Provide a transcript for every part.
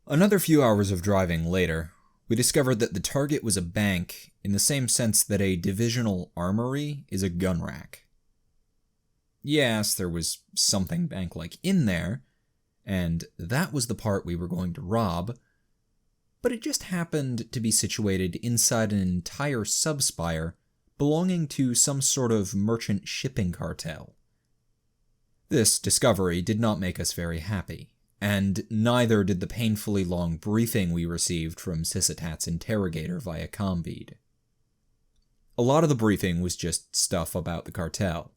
Another few hours of driving later, we discovered that the target was a bank in the same sense that a divisional armory is a gun rack. Yes, there was something bank-like in there, and that was the part we were going to rob, but it just happened to be situated inside an entire subspire belonging to some sort of merchant shipping cartel. This discovery did not make us very happy, and neither did the painfully long briefing we received from Sysatat's interrogator via comm-bead. A lot of the briefing was just stuff about the cartel,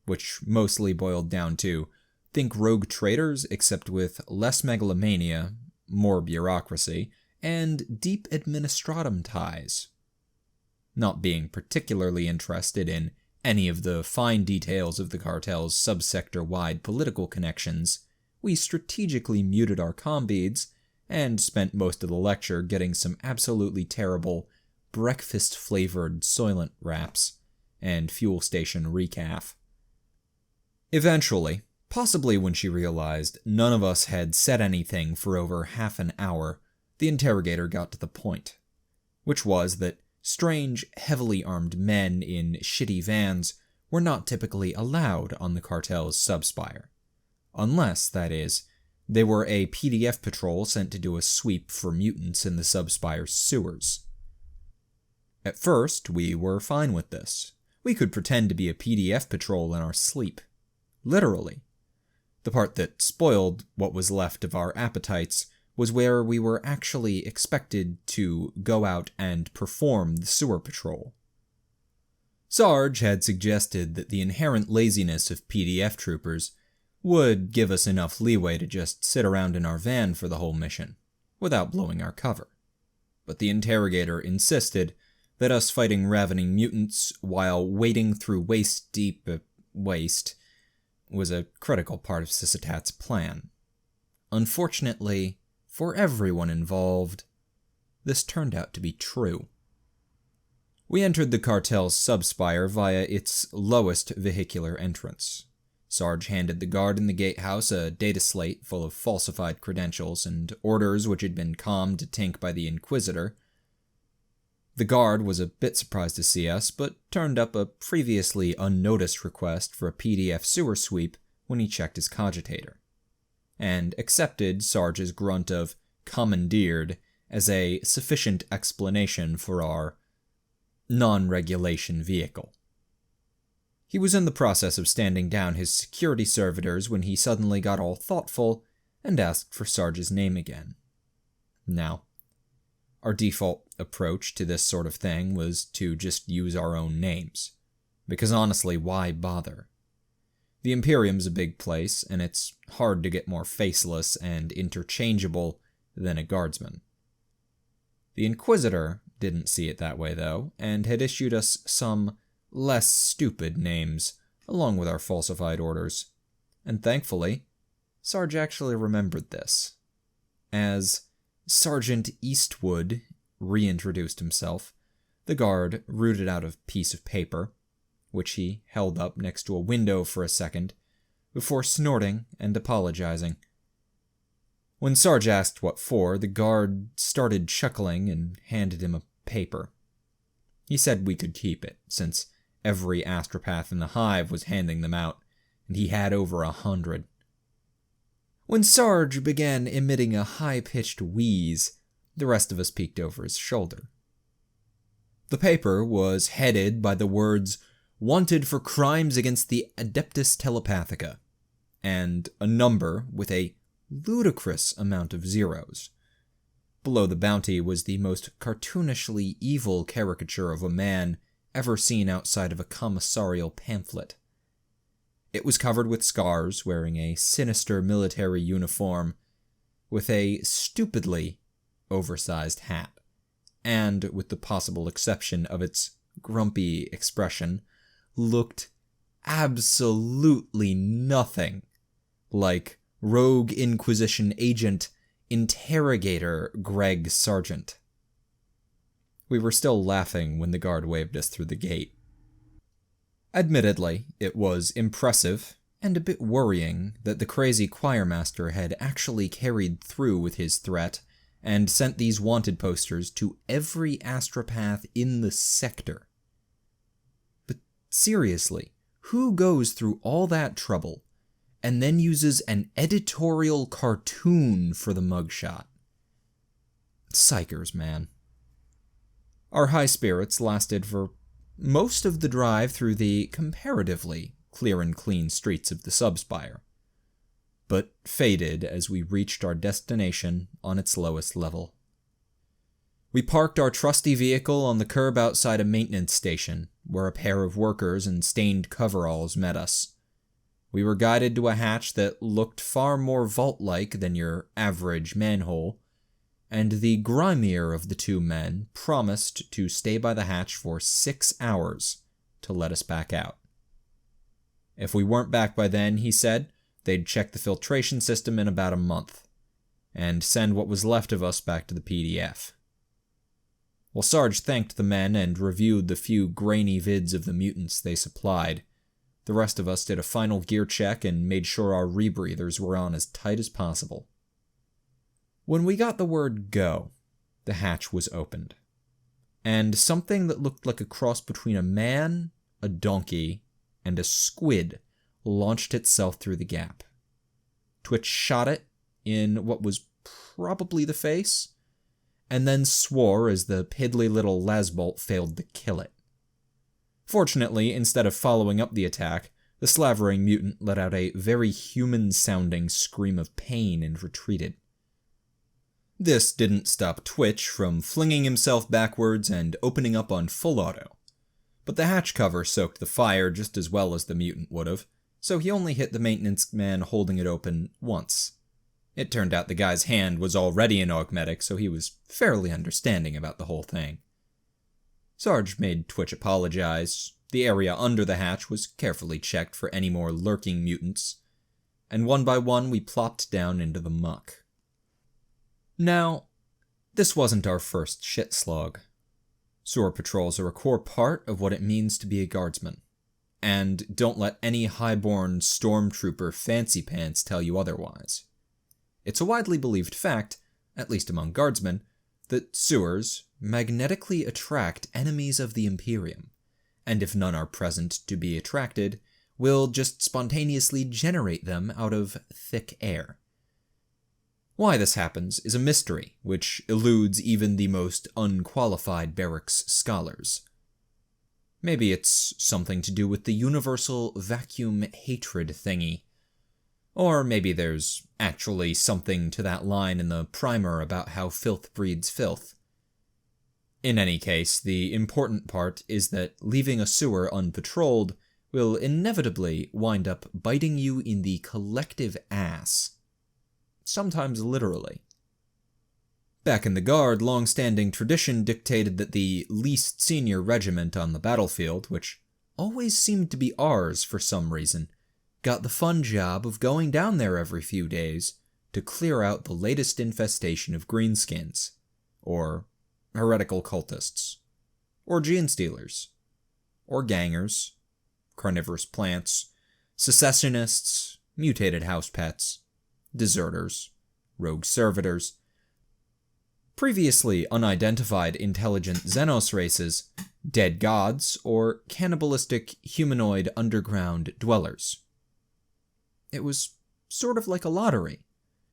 which mostly boiled down to think rogue traders except with less megalomania, more bureaucracy, and deep administratum ties. Not being particularly interested in any of the fine details of the cartel's subsector-wide political connections, we strategically muted our comm-beads and spent most of the lecture getting some absolutely terrible breakfast-flavored Soylent wraps and fuel station recaf. Eventually, possibly when she realized none of us had said anything for over half an hour, the interrogator got to the point, which was that strange, heavily armed men in shitty vans were not typically allowed on the cartel's subspire. Unless, that is, they were a PDF patrol sent to do a sweep for mutants in the subspire's sewers. At first, we were fine with this. We could pretend to be a PDF patrol in our sleep. Literally. The part that spoiled what was left of our appetites was where we were actually expected to go out and perform the sewer patrol. Sarge had suggested that the inherent laziness of PDF troopers would give us enough leeway to just sit around in our van for the whole mission, without blowing our cover. But the interrogator insisted that us fighting ravening mutants while wading through waist-deep waste was a critical part of Sysatat's plan. Unfortunately, for everyone involved, this turned out to be true. We entered the cartel's subspire via its lowest vehicular entrance. Sarge handed the guard in the gatehouse a data slate full of falsified credentials and orders which had been commed to Tink by the Inquisitor. The guard was a bit surprised to see us, but turned up a previously unnoticed request for a PDF sewer sweep when he checked his cogitator, and accepted Sarge's grunt of commandeered as a sufficient explanation for our non-regulation vehicle. He was in the process of standing down his security servitors when he suddenly got all thoughtful and asked for Sarge's name again. Now, our default approach to this sort of thing was to just use our own names, because honestly, why bother? The Imperium's a big place, and it's hard to get more faceless and interchangeable than a Guardsman. The Inquisitor didn't see it that way, though, and had issued us some less stupid names, along with our falsified orders. And thankfully, Sarge actually remembered this. As Sergeant Eastwood reintroduced himself, the guard rooted out a piece of paper, which he held up next to a window for a second, before snorting and apologizing. When Sarge asked what for, the guard started chuckling and handed him a paper. He said we could keep it, since every astropath in the hive was handing them out, and he had over 100. When Sarge began emitting a high-pitched wheeze, the rest of us peeked over his shoulder. The paper was headed by the words, "Wanted for crimes against the Adeptus Telepathica," and a number with a ludicrous amount of zeros. Below the bounty was the most cartoonishly evil caricature of a man ever seen outside of a commissarial pamphlet. It was covered with scars, wearing a sinister military uniform, with a stupidly oversized hat, and, with the possible exception of its grumpy expression, looked absolutely nothing like Rogue Inquisition agent interrogator Greg Sargent. We were still laughing when the guard waved us through the gate. Admittedly, it was impressive and a bit worrying that the crazy choirmaster had actually carried through with his threat and sent these wanted posters to every astropath in the sector. But seriously, who goes through all that trouble and then uses an editorial cartoon for the mugshot? Psychers, man. Our high spirits lasted for most of the drive through the comparatively clear and clean streets of the Subspire, but faded as we reached our destination on its lowest level. We parked our trusty vehicle on the curb outside a maintenance station, where a pair of workers in stained coveralls met us. We were guided to a hatch that looked far more vault-like than your average manhole, and the grimier of the two men promised to stay by the hatch for 6 hours to let us back out. If we weren't back by then, he said, they'd check the filtration system in about a month, and send what was left of us back to the PDF. While Sarge thanked the men and reviewed the few grainy vids of the mutants they supplied, the rest of us did a final gear check and made sure our rebreathers were on as tight as possible. When we got the word go, the hatch was opened, and something that looked like a cross between a man, a donkey, and a squid launched itself through the gap. Twitch shot it in what was probably the face, and then swore as the piddly little lasbolt failed to kill it. Fortunately, instead of following up the attack, the slavering mutant let out a very human-sounding scream of pain and retreated. This didn't stop Twitch from flinging himself backwards and opening up on full auto, but the hatch cover soaked the fire just as well as the mutant would have, so he only hit the maintenance man holding it open once. It turned out the guy's hand was already an augmetic, so he was fairly understanding about the whole thing. Sarge made Twitch apologize. The area under the hatch was carefully checked for any more lurking mutants, and one by one we plopped down into the muck. Now, this wasn't our first shit slog. Sewer patrols are a core part of what it means to be a guardsman, and don't let any highborn stormtrooper fancy pants tell you otherwise. It's a widely believed fact, at least among guardsmen, that sewers magnetically attract enemies of the Imperium, and if none are present to be attracted, will just spontaneously generate them out of thick air. Why this happens is a mystery which eludes even the most unqualified barracks scholars. Maybe it's something to do with the universal vacuum hatred thingy. Or maybe there's actually something to that line in the primer about how filth breeds filth. In any case, the important part is that leaving a sewer unpatrolled will inevitably wind up biting you in the collective ass. Sometimes literally. Back in the Guard, long-standing tradition dictated that the least senior regiment on the battlefield, which always seemed to be ours for some reason, got the fun job of going down there every few days to clear out the latest infestation of greenskins, or heretical cultists, or gene stealers, or gangers, carnivorous plants, secessionists, mutated house pets, deserters, rogue servitors, previously unidentified intelligent Xenos races, dead gods, or cannibalistic humanoid underground dwellers. It was sort of like a lottery.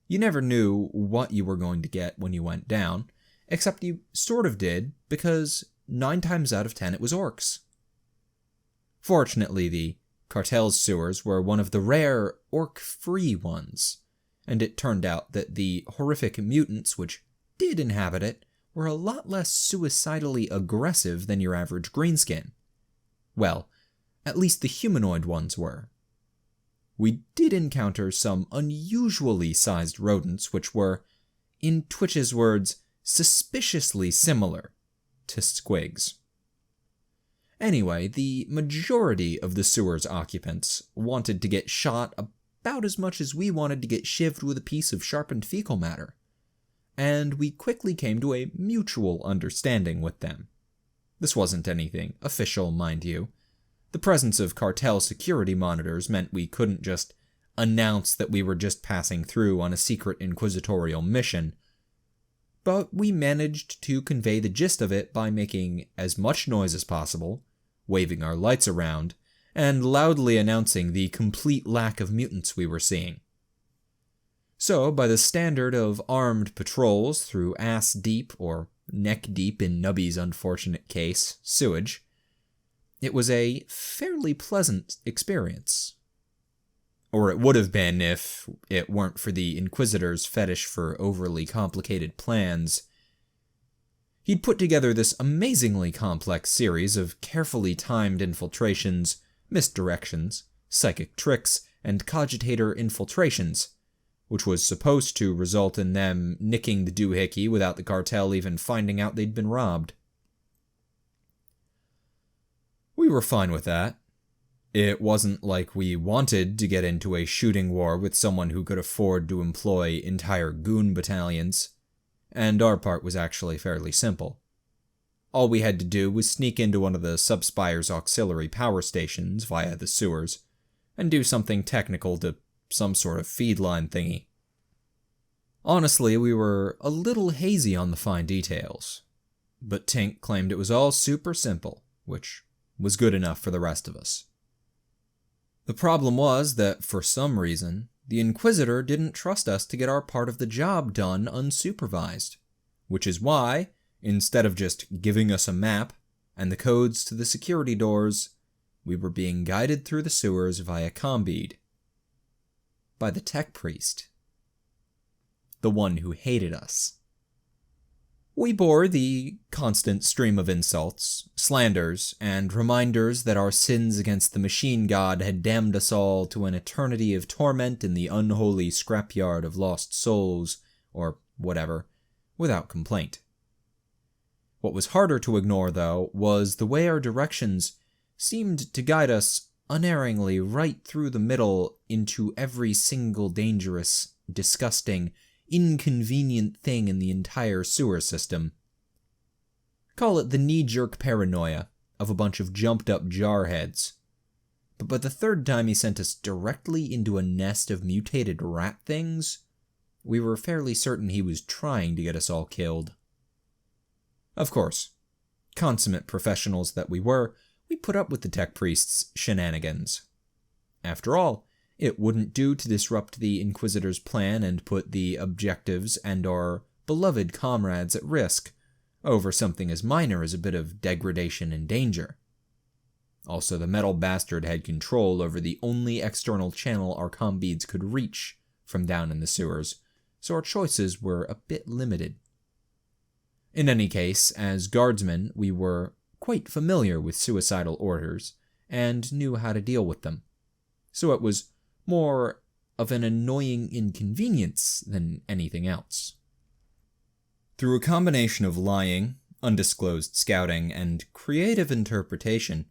You never knew what you were going to get when you went down, except you sort of did, because 9 times out of 10 it was orcs. Fortunately, the cartel's sewers were one of the rare orc-free ones, and it turned out that the horrific mutants which did inhabit it were a lot less suicidally aggressive than your average greenskin. Well, at least the humanoid ones were. We did encounter some unusually sized rodents which were, in Twitch's words, suspiciously similar to squigs. Anyway, the majority of the sewer's occupants wanted to get shot about as much as we wanted to get shivved with a piece of sharpened fecal matter, and we quickly came to a mutual understanding with them. This wasn't anything official, mind you. The presence of cartel security monitors meant we couldn't just announce that we were just passing through on a secret inquisitorial mission. but we managed to convey the gist of it by making as much noise as possible, waving our lights around, and loudly announcing the complete lack of mutants we were seeing. So, by the standard of armed patrols through ass-deep, or neck-deep in Nubby's unfortunate case, sewage, it was a fairly pleasant experience. Or it would have been if it weren't for the Inquisitor's fetish for overly complicated plans. He'd put together this amazingly complex series of carefully timed infiltrations, misdirections, psychic tricks, and cogitator infiltrations, which was supposed to result in them nicking the doohickey without the cartel even finding out they'd been robbed. We were fine with that. It wasn't like we wanted to get into a shooting war with someone who could afford to employ entire goon battalions, and our part was actually fairly simple. All we had to do was sneak into one of the Subspire's auxiliary power stations via the sewers, and do something technical to some sort of feed line thingy. Honestly, we were a little hazy on the fine details, but Tink claimed it was all super simple, which was good enough for the rest of us. The problem was that, for some reason, the Inquisitor didn't trust us to get our part of the job done unsupervised, which is why, instead of just giving us a map and the codes to the security doors, we were being guided through the sewers via combead. By the tech priest. The one who hated us. We bore the constant stream of insults, slanders, and reminders that our sins against the machine god had damned us all to an eternity of torment in the unholy scrapyard of lost souls, or whatever, without complaint. What was harder to ignore, though, was the way our directions seemed to guide us unerringly right through the middle into every single dangerous, disgusting, inconvenient thing in the entire sewer system. Call it the knee-jerk paranoia of a bunch of jumped-up jarheads. But by the third time he sent us directly into a nest of mutated rat things, we were fairly certain he was trying to get us all killed. Of course, consummate professionals that we were, we put up with the tech priest's shenanigans. After all, it wouldn't do to disrupt the Inquisitor's plan and put the objectives and our beloved comrades at risk over something as minor as a bit of degradation and danger. Also, the metal bastard had control over the only external channel our combeads could reach from down in the sewers, so our choices were a bit limited. In any case, as guardsmen, we were quite familiar with suicidal orders and knew how to deal with them, so it was more of an annoying inconvenience than anything else. Through a combination of lying, undisclosed scouting, and creative interpretation,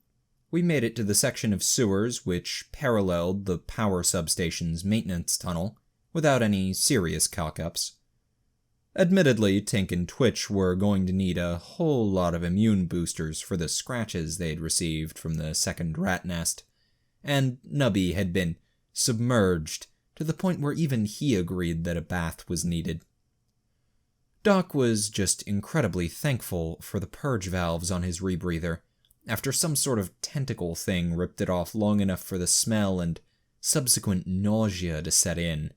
we made it to the section of sewers which paralleled the power substation's maintenance tunnel without any serious cock-ups. Admittedly, Tink and Twitch were going to need a whole lot of immune boosters for the scratches they'd received from the second rat nest, and Nubby had been submerged to the point where even he agreed that a bath was needed. Doc was just incredibly thankful for the purge valves on his rebreather, after some sort of tentacle thing ripped it off long enough for the smell and subsequent nausea to set in.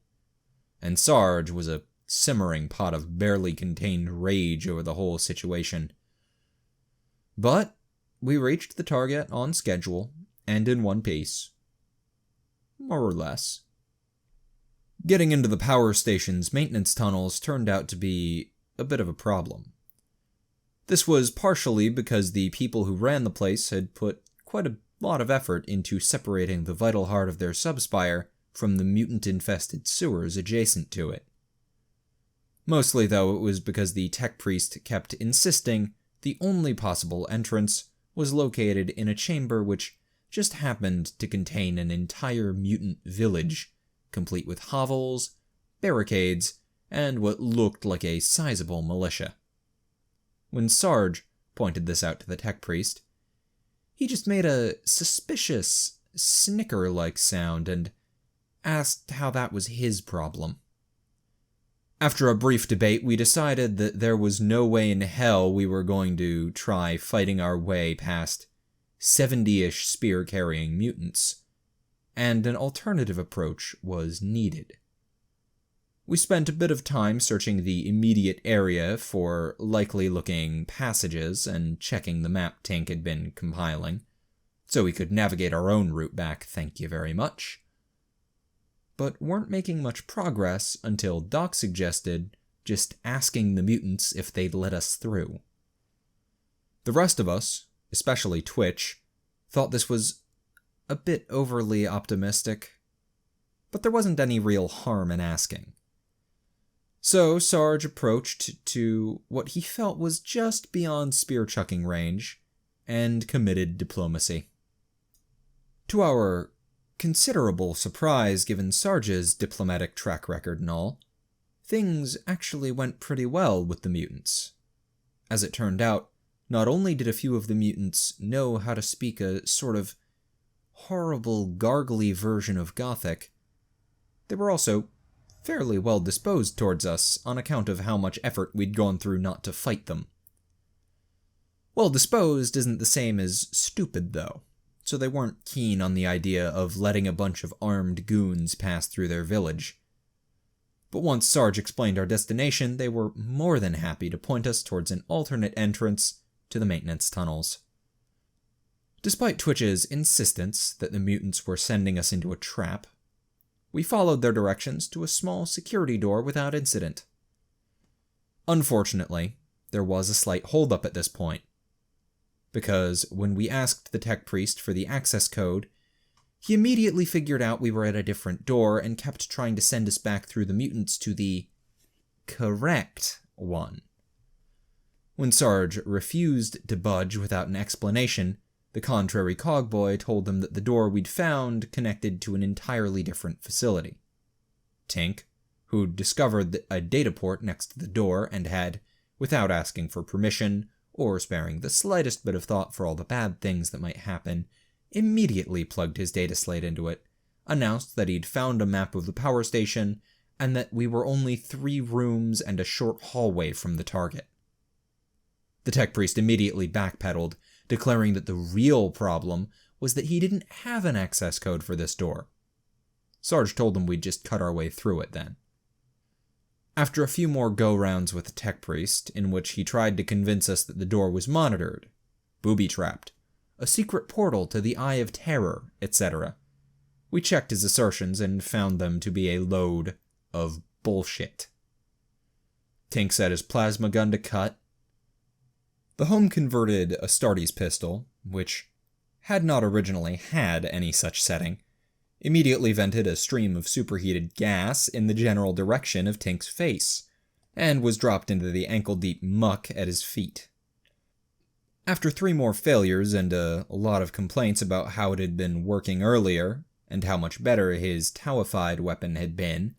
And Sarge was a simmering pot of barely contained rage over the whole situation. But we reached the target on schedule and in one piece. More or less. Getting into the power station's maintenance tunnels turned out to be a bit of a problem. This was partially because the people who ran the place had put quite a lot of effort into separating the vital heart of their subspire from the mutant-infested sewers adjacent to it. Mostly, though, it was because the tech priest kept insisting the only possible entrance was located in a chamber which just happened to contain an entire mutant village, complete with hovels, barricades, and what looked like a sizable militia. When Sarge pointed this out to the tech priest, he just made a suspicious, snicker-like sound and asked how that was his problem. After a brief debate, we decided that there was no way in hell we were going to try fighting our way past 70-ish spear-carrying mutants, and an alternative approach was needed. We spent a bit of time searching the immediate area for likely-looking passages and checking the map Tank had been compiling, so we could navigate our own route back, thank you very much. But weren't making much progress until Doc suggested just asking the mutants if they'd let us through. The rest of us, especially Twitch, thought this was a bit overly optimistic, but there wasn't any real harm in asking. So Sarge approached to what he felt was just beyond spear-chucking range and committed diplomacy. To our considerable surprise, given Sarge's diplomatic track record and all, things actually went pretty well with the mutants. As it turned out, not only did a few of the mutants know how to speak a sort of horrible, gargly version of Gothic, they were also fairly well disposed towards us on account of how much effort we'd gone through not to fight them. Well disposed isn't the same as stupid, though, so they weren't keen on the idea of letting a bunch of armed goons pass through their village. But once Sarge explained our destination, they were more than happy to point us towards an alternate entrance to the maintenance tunnels. Despite Twitch's insistence that the mutants were sending us into a trap, we followed their directions to a small security door without incident. Unfortunately, there was a slight holdup at this point, because when we asked the tech priest for the access code, he immediately figured out we were at a different door and kept trying to send us back through the mutants to the correct one. When Sarge refused to budge without an explanation, the contrary cogboy told them that the door we'd found connected to an entirely different facility. Tink, who'd discovered a data port next to the door and had, without asking for permission or sparing the slightest bit of thought for all the bad things that might happen, immediately plugged his data slate into it, announced that he'd found a map of the power station, and that we were only 3 rooms and a short hallway from the target. The tech priest immediately backpedaled, declaring that the real problem was that he didn't have an access code for this door. Sarge told him we'd just cut our way through it then. After a few more go-rounds with the tech priest, in which he tried to convince us that the door was monitored, booby-trapped, a secret portal to the Eye of Terror, etc., we checked his assertions and found them to be a load of bullshit. Tink set his plasma gun to cut. The home-converted Astartes pistol, which had not originally had any such setting, immediately vented a stream of superheated gas in the general direction of Tink's face, and was dropped into the ankle-deep muck at his feet. After 3 more failures and a lot of complaints about how it had been working earlier, and how much better his Taoified weapon had been,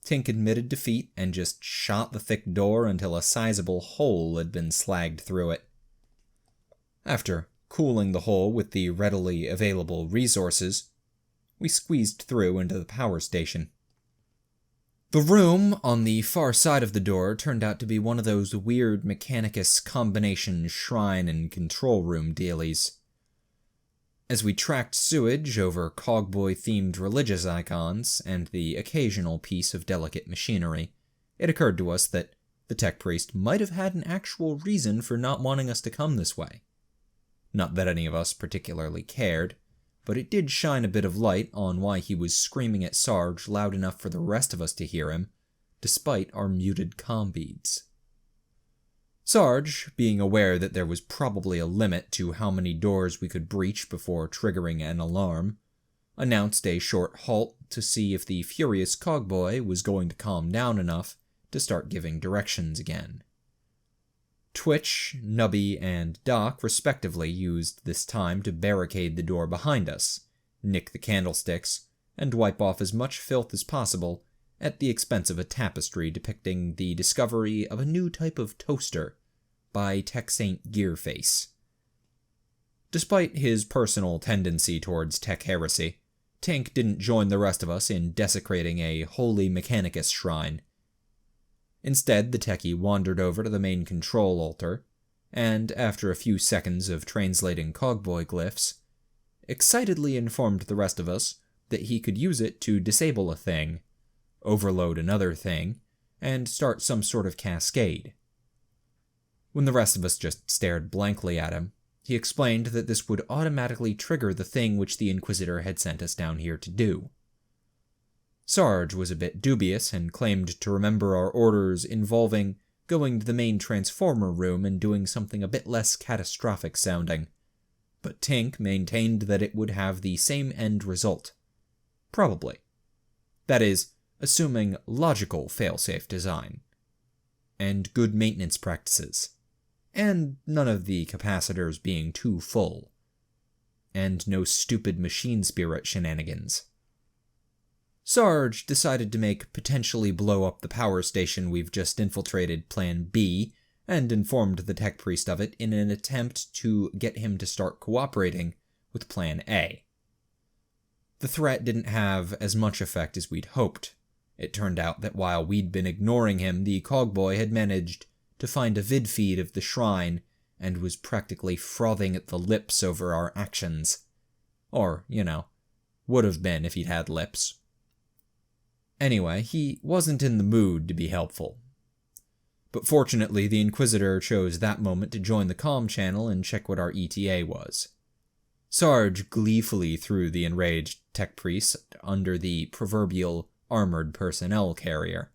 Tink admitted defeat and just shot the thick door until a sizable hole had been slagged through it. After cooling the hole with the readily available resources, we squeezed through into the power station. The room on the far side of the door turned out to be one of those weird Mechanicus combination shrine and control room dealies. As we tracked sewage over cogboy-themed religious icons and the occasional piece of delicate machinery, it occurred to us that the tech priest might have had an actual reason for not wanting us to come this way. Not that any of us particularly cared, but it did shine a bit of light on why he was screaming at Sarge loud enough for the rest of us to hear him, despite our muted comm beads. Sarge, being aware that there was probably a limit to how many doors we could breach before triggering an alarm, announced a short halt to see if the furious cogboy was going to calm down enough to start giving directions again. Twitch, Nubby, and Doc respectively used this time to barricade the door behind us, nick the candlesticks, and wipe off as much filth as possible at the expense of a tapestry depicting the discovery of a new type of toaster by Tech Saint Gearface. Despite his personal tendency towards tech heresy, Tink didn't join the rest of us in desecrating a holy Mechanicus shrine. Instead, the techie wandered over to the main control altar, and after a few seconds of translating cogboy glyphs, excitedly informed the rest of us that he could use it to disable a thing, overload another thing, and start some sort of cascade. When the rest of us just stared blankly at him, he explained that this would automatically trigger the thing which the Inquisitor had sent us down here to do. Sarge was a bit dubious and claimed to remember our orders involving going to the main transformer room and doing something a bit less catastrophic sounding, but Tink maintained that it would have the same end result. Probably. That is, assuming logical failsafe design, and good maintenance practices, and none of the capacitors being too full, and no stupid machine spirit shenanigans. Sarge decided to make potentially blow up the power station we've just infiltrated Plan B, and informed the tech priest of it in an attempt to get him to start cooperating with Plan A. The threat didn't have as much effect as we'd hoped. It turned out that while we'd been ignoring him, the cogboy had managed to find a vid feed of the shrine and was practically frothing at the lips over our actions. Or, would have been if he'd had lips. Anyway, he wasn't in the mood to be helpful. But fortunately, the Inquisitor chose that moment to join the comm channel and check what our ETA was. Sarge gleefully threw the enraged tech priest under the proverbial armored personnel carrier.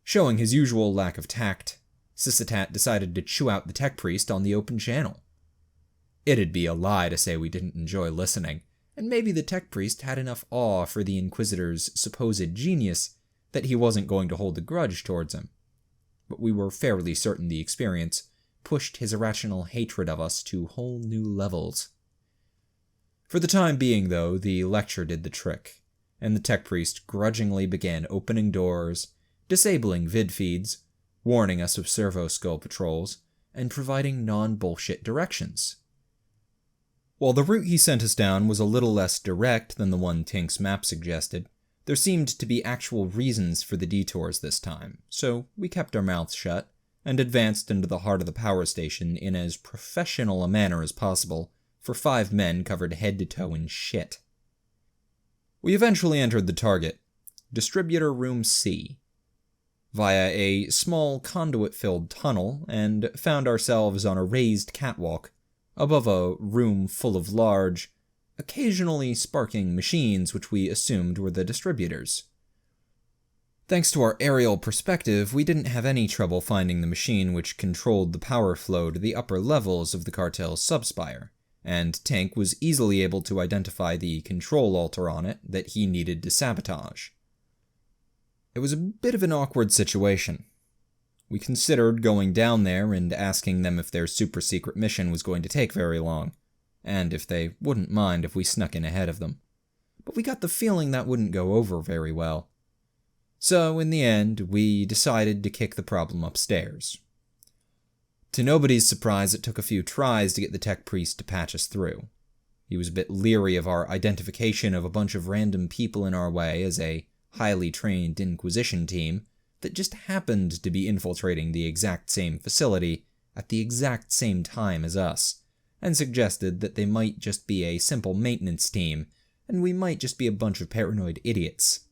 Showing his usual lack of tact, Sysitat decided to chew out the tech priest on the open channel. It'd be a lie to say we didn't enjoy listening, and maybe the tech priest had enough awe for the Inquisitor's supposed genius that he wasn't going to hold a grudge towards him. But we were fairly certain the experience pushed his irrational hatred of us to whole new levels. For the time being, though, the lecture did the trick, and the tech priest grudgingly began opening doors, disabling vid feeds, warning us of servo skull patrols, and providing non-bullshit directions. While the route he sent us down was a little less direct than the one Tink's map suggested, there seemed to be actual reasons for the detours this time, so we kept our mouths shut and advanced into the heart of the power station in as professional a manner as possible for 5 men covered head to toe in shit. We eventually entered the target, Distributor Room C, via a small conduit-filled tunnel, and found ourselves on a raised catwalk above a room full of large, occasionally sparking machines which we assumed were the distributors. Thanks to our aerial perspective, we didn't have any trouble finding the machine which controlled the power flow to the upper levels of the cartel's subspire, and Tink was easily able to identify the control altar on it that he needed to sabotage. It was a bit of an awkward situation. We considered going down there and asking them if their super-secret mission was going to take very long, and if they wouldn't mind if we snuck in ahead of them. But we got the feeling that wouldn't go over very well. So, in the end, we decided to kick the problem upstairs. To nobody's surprise, it took a few tries to get the tech priest to patch us through. He was a bit leery of our identification of a bunch of random people in our way as a highly trained Inquisition team that just happened to be infiltrating the exact same facility at the exact same time as us, and suggested that they might just be a simple maintenance team, and we might just be a bunch of paranoid idiots.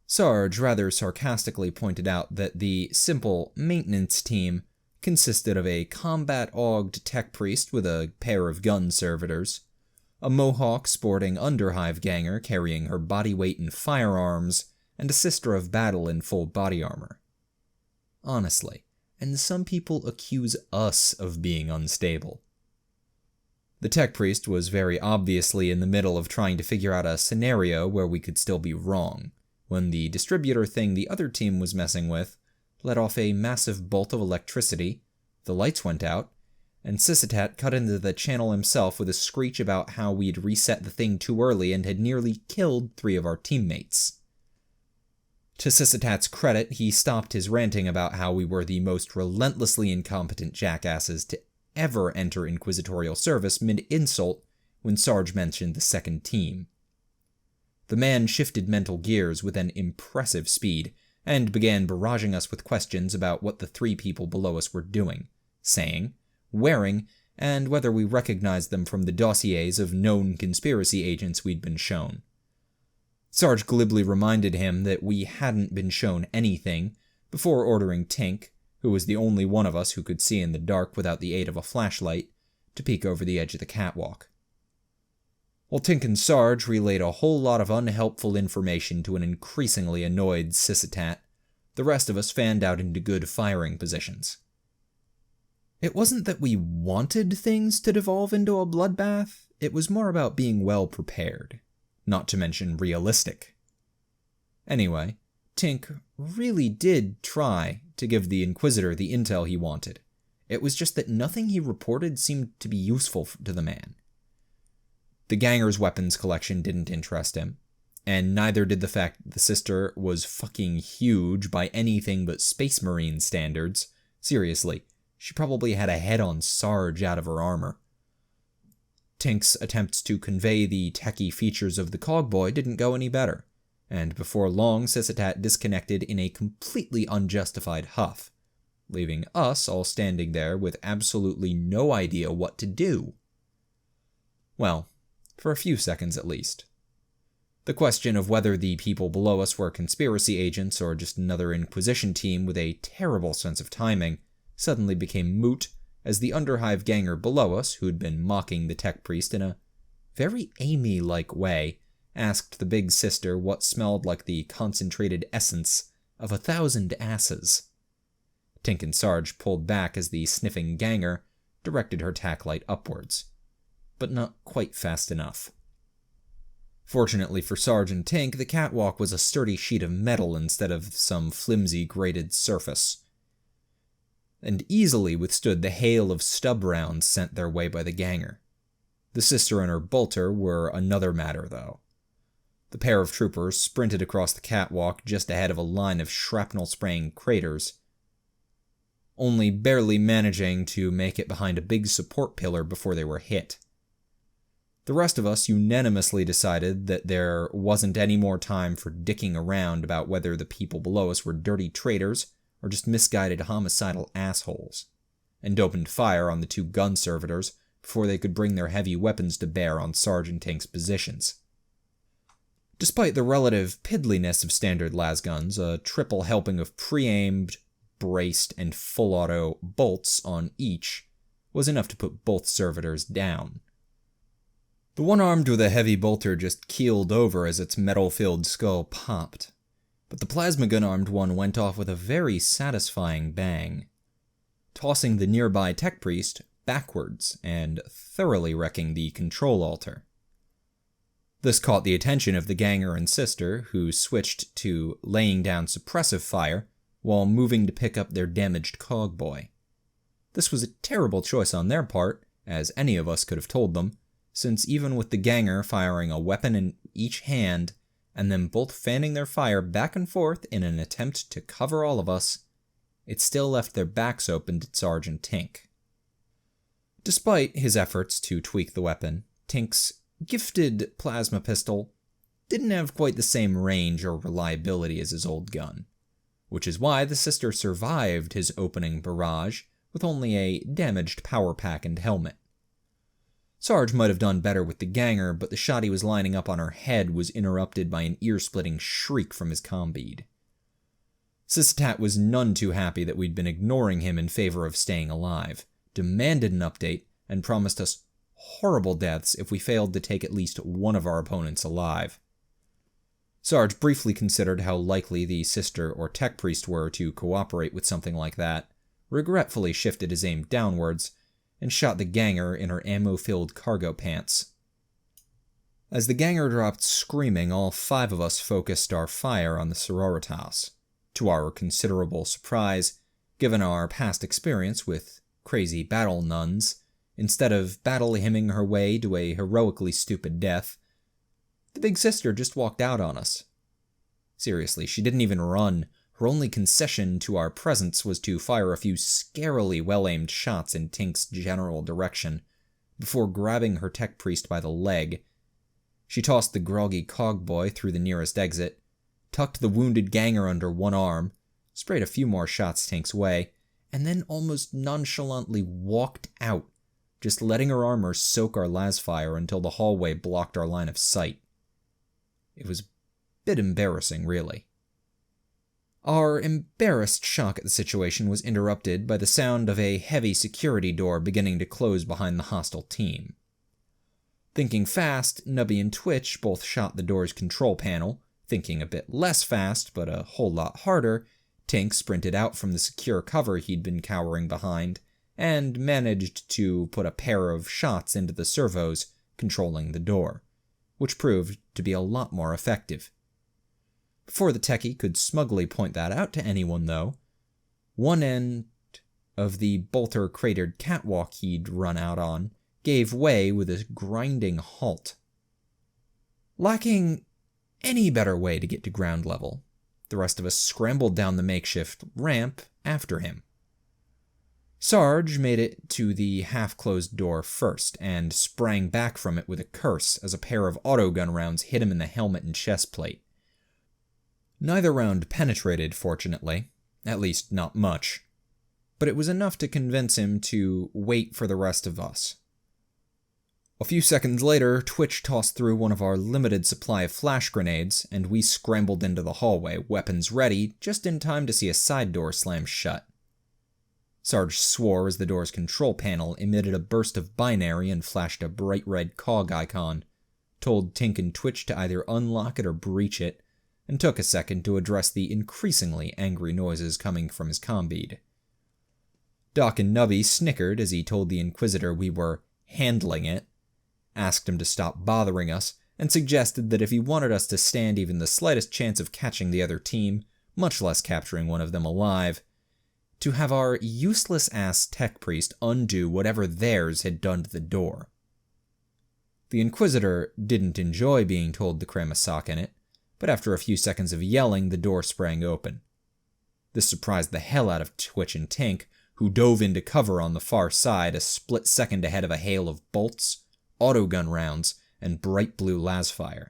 Sarge rather sarcastically pointed out that the simple maintenance team consisted of a combat-ogged tech priest with a pair of gun servitors, a mohawk sporting underhive ganger carrying her body weight in firearms, and a sister of battle in full body armor. Honestly, and some people accuse us of being unstable. The tech priest was very obviously in the middle of trying to figure out a scenario where we could still be wrong, when the distributor thing the other team was messing with let off a massive bolt of electricity, the lights went out, and Sysitat cut into the channel himself with a screech about how we'd reset the thing too early and had nearly killed 3 of our teammates. To Sysitat's credit, he stopped his ranting about how we were the most relentlessly incompetent jackasses to ever enter inquisitorial service mid-insult when Sarge mentioned the second team. The man shifted mental gears with an impressive speed, and began barraging us with questions about what the 3 people below us were doing, saying, wearing, and whether we recognized them from the dossiers of known conspiracy agents we'd been shown. Sarge glibly reminded him that we hadn't been shown anything before ordering Tink, who was the only one of us who could see in the dark without the aid of a flashlight, to peek over the edge of the catwalk. While Tink and Sarge relayed a whole lot of unhelpful information to an increasingly annoyed Sysitat, the rest of us fanned out into good firing positions. It wasn't that we wanted things to devolve into a bloodbath, it was more about being well prepared, not to mention realistic. Anyway, Tink really did try to give the Inquisitor the intel he wanted. It was just that nothing he reported seemed to be useful to the man. The ganger's weapons collection didn't interest him, and neither did the fact that the sister was fucking huge by anything but Space Marine standards. Seriously, she probably had a head-on Sarge out of her armor. Tink's attempts to convey the techie features of the cogboy didn't go any better, and before long Sysitat disconnected in a completely unjustified huff, leaving us all standing there with absolutely no idea what to do. Well, for a few seconds at least. The question of whether the people below us were conspiracy agents or just another Inquisition team with a terrible sense of timing suddenly became moot as the Underhive ganger below us, who'd been mocking the tech priest in a very Amy-like way, asked the big sister what smelled like the concentrated essence of 1,000 asses. Tink and Sarge pulled back as the sniffing ganger directed her tack light upwards, but not quite fast enough. Fortunately for Sarge and Tink, the catwalk was a sturdy sheet of metal instead of some flimsy grated surface, and easily withstood the hail of stub rounds sent their way by the ganger. The sister and her bolter were another matter, though. The pair of troopers sprinted across the catwalk just ahead of a line of shrapnel-spraying craters, only barely managing to make it behind a big support pillar before they were hit. The rest of us unanimously decided that there wasn't any more time for dicking around about whether the people below us were dirty traitors or just misguided homicidal assholes, and opened fire on the 2 gun servitors before they could bring their heavy weapons to bear on Sarge and Tink's positions. Despite the relative piddliness of standard lasguns, a triple helping of pre-aimed, braced, and full-auto bolts on each was enough to put both servitors down. The one armed with a heavy bolter just keeled over as its metal-filled skull popped, but the plasma gun-armed one went off with a very satisfying bang, tossing the nearby tech priest backwards and thoroughly wrecking the control altar. This caught the attention of the ganger and sister, who switched to laying down suppressive fire while moving to pick up their damaged cogboy. This was a terrible choice on their part, as any of us could have told them, since even with the ganger firing a weapon in each hand, and them both fanning their fire back and forth in an attempt to cover all of us, it still left their backs open to Sarge and Tink. Despite his efforts to tweak the weapon, Tink's gifted plasma pistol didn't have quite the same range or reliability as his old gun, which is why the sister survived his opening barrage with only a damaged power pack and helmet. Sarge might have done better with the ganger, but the shot he was lining up on her head was interrupted by an ear-splitting shriek from his combead. Sysitat was none too happy that we'd been ignoring him in favor of staying alive, demanded an update, and promised us horrible deaths if we failed to take at least one of our opponents alive. Sarge briefly considered how likely the sister or tech priest were to cooperate with something like that, regretfully shifted his aim downwards, and shot the ganger in her ammo-filled cargo pants. As the ganger dropped screaming, all 5 of us focused our fire on the sororitas, to our considerable surprise, given our past experience with crazy battle nuns. Instead of battle hymning her way to a heroically stupid death, the big sister just walked out on us. Seriously, she didn't even run. Her only concession to our presence was to fire a few scarily well-aimed shots in Tink's general direction, before grabbing her tech priest by the leg. She tossed the groggy cogboy through the nearest exit, tucked the wounded ganger under one arm, sprayed a few more shots Tink's way, and then almost nonchalantly walked out, just letting her armor soak our lasfire until the hallway blocked our line of sight. It was a bit embarrassing, really. Our embarrassed shock at the situation was interrupted by the sound of a heavy security door beginning to close behind the hostile team. Thinking fast, Nubby and Twitch both shot the door's control panel. Thinking a bit less fast, but a whole lot harder, Tink sprinted out from the secure cover he'd been cowering behind, and managed to put a pair of shots into the servos controlling the door, which proved to be a lot more effective. Before the techie could smugly point that out to anyone, though, one end of the bolter-cratered catwalk he'd run out on gave way with a grinding halt. Lacking any better way to get to ground level, the rest of us scrambled down the makeshift ramp after him. Sarge made it to the half-closed door first, and sprang back from it with a curse as a pair of autogun rounds hit him in the helmet and chest plate. Neither round penetrated, fortunately, at least not much, but it was enough to convince him to wait for the rest of us. A few seconds later, Twitch tossed through one of our limited supply of flash grenades, and we scrambled into the hallway, weapons ready, just in time to see a side door slam shut. Sarge swore as the door's control panel emitted a burst of binary and flashed a bright red cog icon, told Tink and Twitch to either unlock it or breach it, and took a second to address the increasingly angry noises coming from his comm-bead. Doc and Nubby snickered as he told the Inquisitor we were handling it, asked him to stop bothering us, and suggested that if he wanted us to stand even the slightest chance of catching the other team, much less capturing one of them alive, to have our useless-ass tech priest undo whatever theirs had done to the door. The Inquisitor didn't enjoy being told to cram a sock in it, but after a few seconds of yelling, the door sprang open. This surprised the hell out of Twitch and Tink, who dove into cover on the far side a split second ahead of a hail of bolts, autogun rounds, and bright blue lasfire.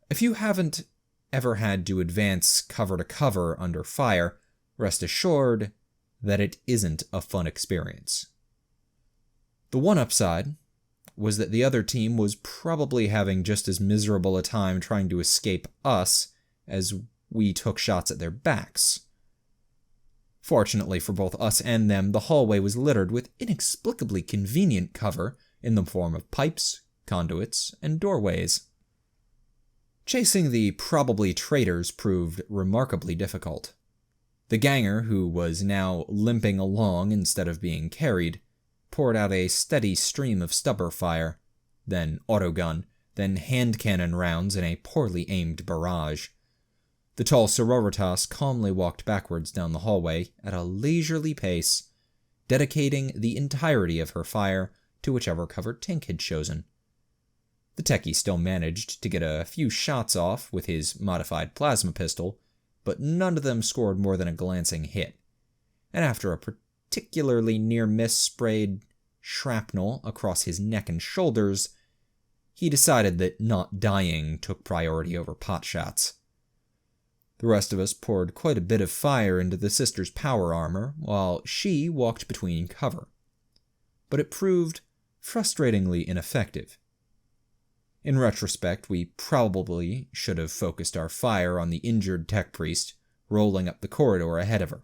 If you haven't ever had to advance cover to cover under fire, rest assured that it isn't a fun experience. The one upside was that the other team was probably having just as miserable a time trying to escape us as we took shots at their backs. Fortunately for both us and them, the hallway was littered with inexplicably convenient cover in the form of pipes, conduits, and doorways. Chasing the probably traitors proved remarkably difficult. The ganger, who was now limping along instead of being carried, poured out a steady stream of stubber fire, then autogun, then hand cannon rounds in a poorly aimed barrage. The tall sororitas calmly walked backwards down the hallway at a leisurely pace, dedicating the entirety of her fire to whichever cover Tink had chosen. The techie still managed to get a few shots off with his modified plasma pistol, but none of them scored more than a glancing hit, and after a particularly near-miss sprayed shrapnel across his neck and shoulders, he decided that not dying took priority over potshots. The rest of us poured quite a bit of fire into the sister's power armor, while she walked between cover. But it proved frustratingly ineffective. In retrospect, we probably should have focused our fire on the injured tech priest, rolling up the corridor ahead of her.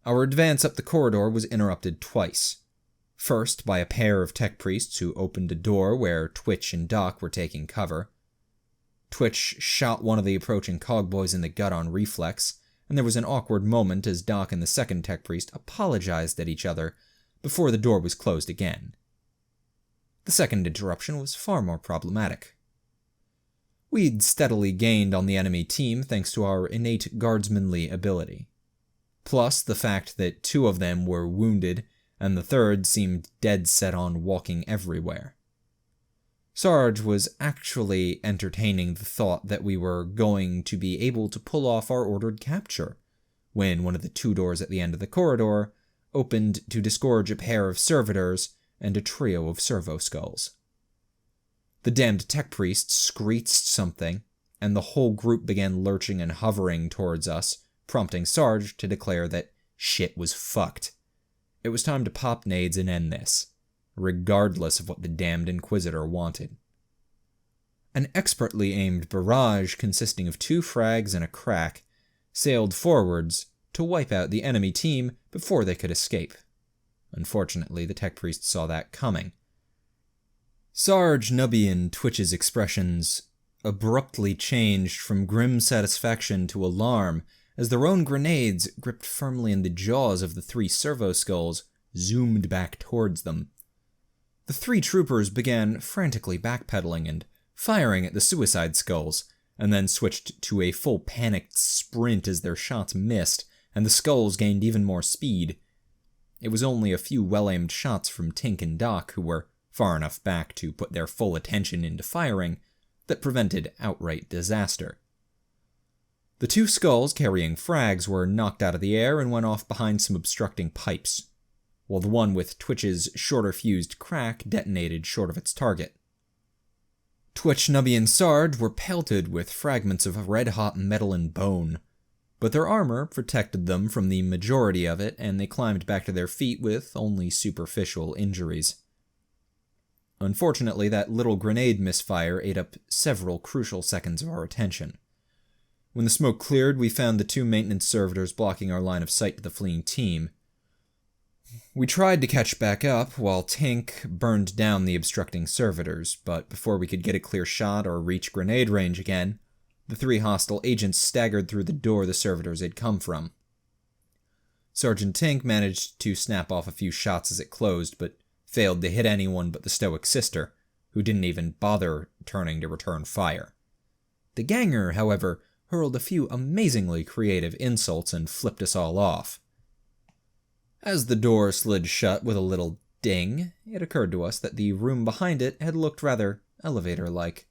Our advance up the corridor was interrupted twice. First, by a pair of tech priests who opened a door where Twitch and Doc were taking cover. Twitch shot one of the approaching cogboys in the gut on reflex, and there was an awkward moment as Doc and the second tech priest apologized at each other before the door was closed again. The second interruption was far more problematic. We'd steadily gained on the enemy team thanks to our innate guardsmanly ability. Plus the fact that two of them were wounded and the third seemed dead set on walking everywhere. Sarge was actually entertaining the thought that we were going to be able to pull off our ordered capture, when one of the two doors at the end of the corridor opened to disgorge a pair of servitors and a trio of servo skulls. The damned tech priest screeched something, and the whole group began lurching and hovering towards us, prompting Sarge to declare that shit was fucked. It was time to pop nades and end this, regardless of what the damned Inquisitor wanted. An expertly aimed barrage consisting of 2 frags and a crack sailed forwards to wipe out the enemy team before they could escape. Unfortunately, the tech priest saw that coming. Sarge, Nubby, and Twitch's expressions abruptly changed from grim satisfaction to alarm as their own grenades, gripped firmly in the jaws of the 3 servo skulls, zoomed back towards them. The 3 troopers began frantically backpedaling and firing at the suicide skulls, and then switched to a full panicked sprint as their shots missed, and the skulls gained even more speed. It was only a few well-aimed shots from Tink and Doc, who were far enough back to put their full attention into firing, that prevented outright disaster. The 2 skulls carrying frags were knocked out of the air and went off behind some obstructing pipes, while the one with Twitch's shorter fused crack detonated short of its target. Twitch, Nubby, and Sarge were pelted with fragments of red-hot metal and bone, but their armor protected them from the majority of it, and they climbed back to their feet with only superficial injuries. Unfortunately, that little grenade misfire ate up several crucial seconds of our attention. When the smoke cleared, we found the 2 maintenance servitors blocking our line of sight to the fleeing team. We tried to catch back up while Tink burned down the obstructing servitors, but before we could get a clear shot or reach grenade range again, the 3 hostile agents staggered through the door the servitors had come from. Sergeant Tink managed to snap off a few shots as it closed, but failed to hit anyone but the stoic sister, who didn't even bother turning to return fire. The ganger, however, hurled a few amazingly creative insults and flipped us all off. As the door slid shut with a little ding, it occurred to us that the room behind it had looked rather elevator-like.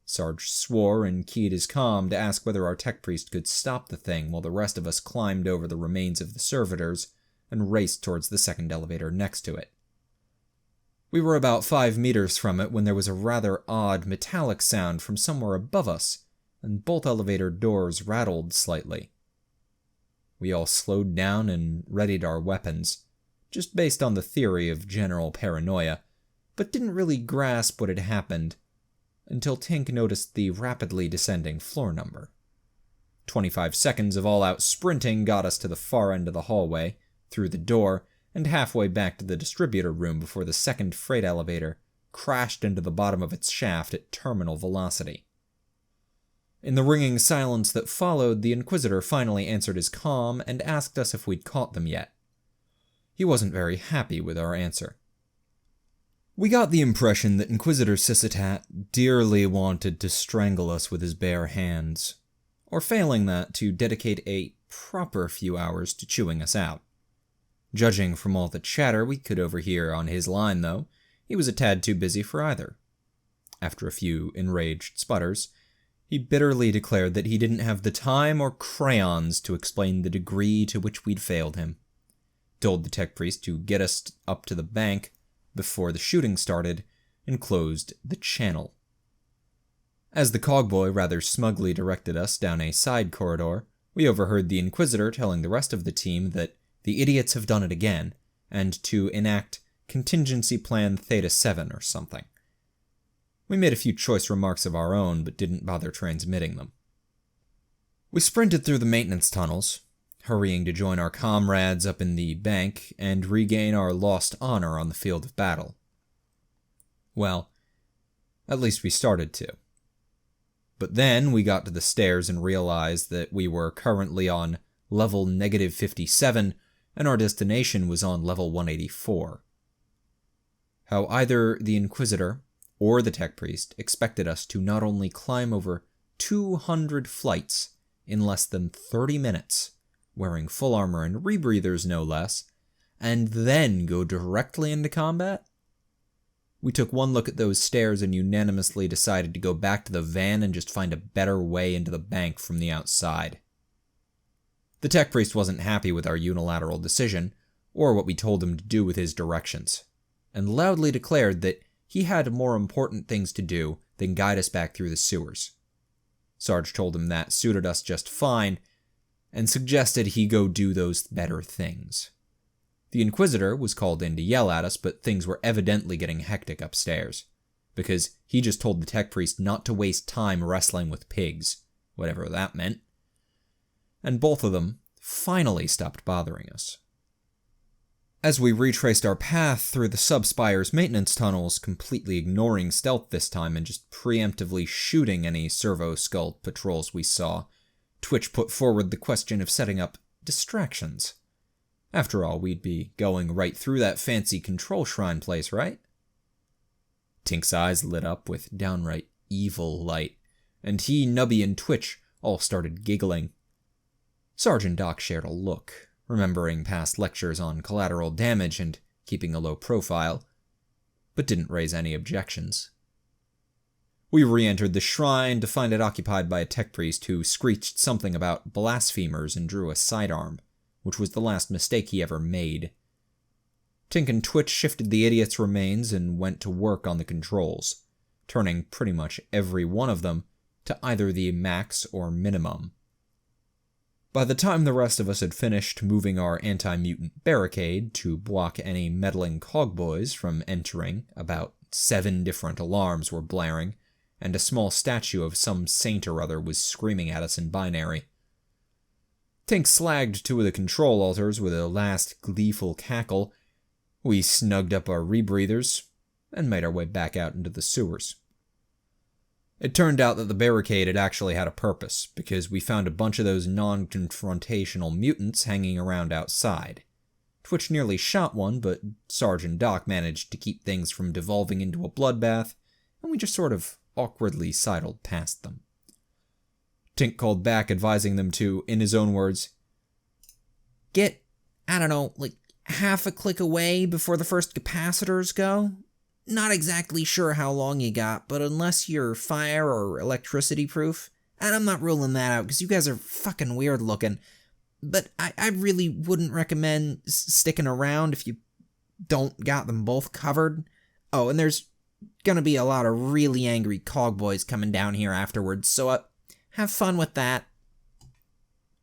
Sarge swore and keyed his comm to ask whether our tech priest could stop the thing while the rest of us climbed over the remains of the servitors and raced towards the second elevator next to it. We were about 5 meters from it when there was a rather odd metallic sound from somewhere above us, and both elevator doors rattled slightly. We all slowed down and readied our weapons, just based on the theory of general paranoia, but didn't really grasp what had happened until Tink noticed the rapidly descending floor number. 25 seconds of all-out sprinting got us to the far end of the hallway, through the door, and halfway back to the distributor room before the second freight elevator crashed into the bottom of its shaft at terminal velocity. In the ringing silence that followed, the Inquisitor finally answered his comm and asked us if we'd caught them yet. He wasn't very happy with our answer. We got the impression that Inquisitor Sysitat dearly wanted to strangle us with his bare hands, or failing that, to dedicate a proper few hours to chewing us out. Judging from all the chatter we could overhear on his line, though, he was a tad too busy for either. After a few enraged sputters, he bitterly declared that he didn't have the time or crayons to explain the degree to which we'd failed him. Told the tech priest to get us up to the bank before the shooting started, and closed the channel. As the cogboy rather smugly directed us down a side corridor, we overheard the Inquisitor telling the rest of the team that the idiots have done it again, and to enact Contingency Plan Theta 7 or something. We made a few choice remarks of our own, but didn't bother transmitting them. We sprinted through the maintenance tunnels, hurrying to join our comrades up in the bank and regain our lost honor on the field of battle. Well, at least we started to. But then we got to the stairs and realized that we were currently on level -57, and our destination was on level 184. How either the Inquisitor or the tech priest expected us to not only climb over 200 flights in less than 30 minutes, wearing full armor and rebreathers no less, and then go directly into combat? We took one look at those stairs and unanimously decided to go back to the van and just find a better way into the bank from the outside. The tech priest wasn't happy with our unilateral decision, or what we told him to do with his directions, and loudly declared that he had more important things to do than guide us back through the sewers. Sarge told him that suited us just fine, and suggested he go do those better things. The Inquisitor was called in to yell at us, but things were evidently getting hectic upstairs, because he just told the tech priest not to waste time wrestling with pigs, whatever that meant. And both of them finally stopped bothering us. As we retraced our path through the Subspire's maintenance tunnels, completely ignoring stealth this time and just preemptively shooting any servo-skull patrols we saw, Twitch put forward the question of setting up distractions. After all, we'd be going right through that fancy control shrine place, right? Tink's eyes lit up with downright evil light, and he, Nubby, and Twitch all started giggling. Sergeant Doc shared a look, remembering past lectures on collateral damage and keeping a low profile, but didn't raise any objections. We re-entered the shrine to find it occupied by a tech priest who screeched something about blasphemers and drew a sidearm, which was the last mistake he ever made. Tink and Twitch shifted the idiot's remains and went to work on the controls, turning pretty much every one of them to either the max or minimum. By the time the rest of us had finished moving our anti-mutant barricade to block any meddling cogboys from entering, about 7 different alarms were blaring, and a small statue of some saint or other was screaming at us in binary. Tink slagged 2 of the control altars with a last gleeful cackle. We snugged up our rebreathers and made our way back out into the sewers. It turned out that the barricade had actually had a purpose, because we found a bunch of those non-confrontational mutants hanging around outside. Twitch nearly shot one, but Sarge and Doc managed to keep things from devolving into a bloodbath, and we just sort of awkwardly sidled past them. Tink called back, advising them to, in his own words, get, I don't know, like half a click away before the first capacitors go. Not exactly sure how long you got, but unless you're fire or electricity proof, and I'm not ruling that out because you guys are fucking weird looking, but I really wouldn't recommend sticking around if you don't got them both covered. Oh, and there's gonna be a lot of really angry cogboys coming down here afterwards, so have fun with that.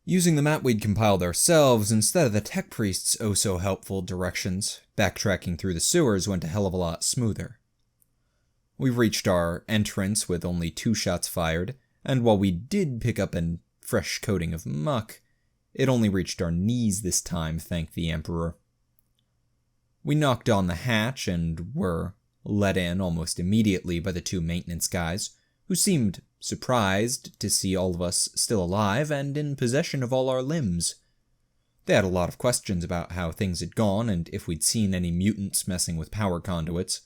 Using the map we'd compiled ourselves instead of the tech priest's oh-so-helpful directions, backtracking through the sewers went a hell of a lot smoother. We reached our entrance with only 2 shots fired, and while we did pick up a fresh coating of muck, it only reached our knees this time, thank the Emperor. We knocked on the hatch and were let in almost immediately by the 2 maintenance guys, who seemed surprised to see all of us still alive and in possession of all our limbs. They had a lot of questions about how things had gone and if we'd seen any mutants messing with power conduits,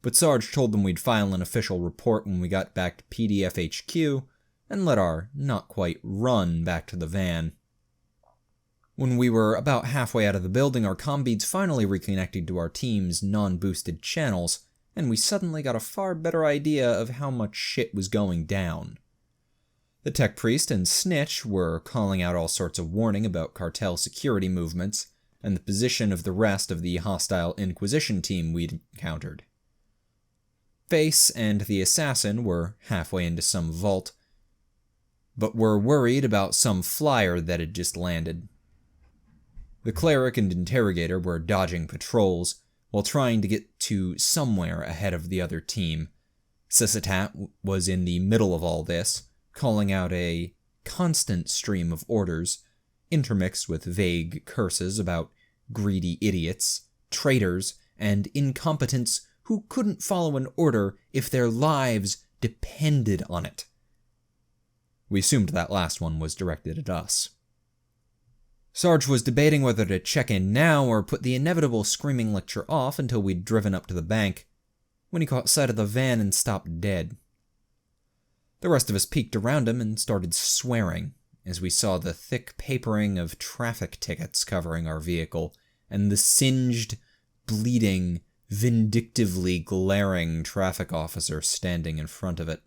but Sarge told them we'd file an official report when we got back to PDF HQ and let our not-quite run back to the van. When we were about halfway out of the building, our combeads finally reconnected to our team's non-boosted channels, and we suddenly got a far better idea of how much shit was going down. The tech priest and Snitch were calling out all sorts of warning about cartel security movements and the position of the rest of the hostile Inquisition team we'd encountered. Face and the assassin were halfway into some vault, but were worried about some flyer that had just landed. The cleric and interrogator were dodging patrols, while trying to get to somewhere ahead of the other team. Sissatat was in the middle of all this, calling out a constant stream of orders, intermixed with vague curses about greedy idiots, traitors, and incompetents who couldn't follow an order if their lives depended on it. We assumed that last one was directed at us. Sarge was debating whether to check in now or put the inevitable screaming lecture off until we'd driven up to the bank, when he caught sight of the van and stopped dead. The rest of us peeked around him and started swearing as we saw the thick papering of traffic tickets covering our vehicle and the singed, bleeding, vindictively glaring traffic officer standing in front of it.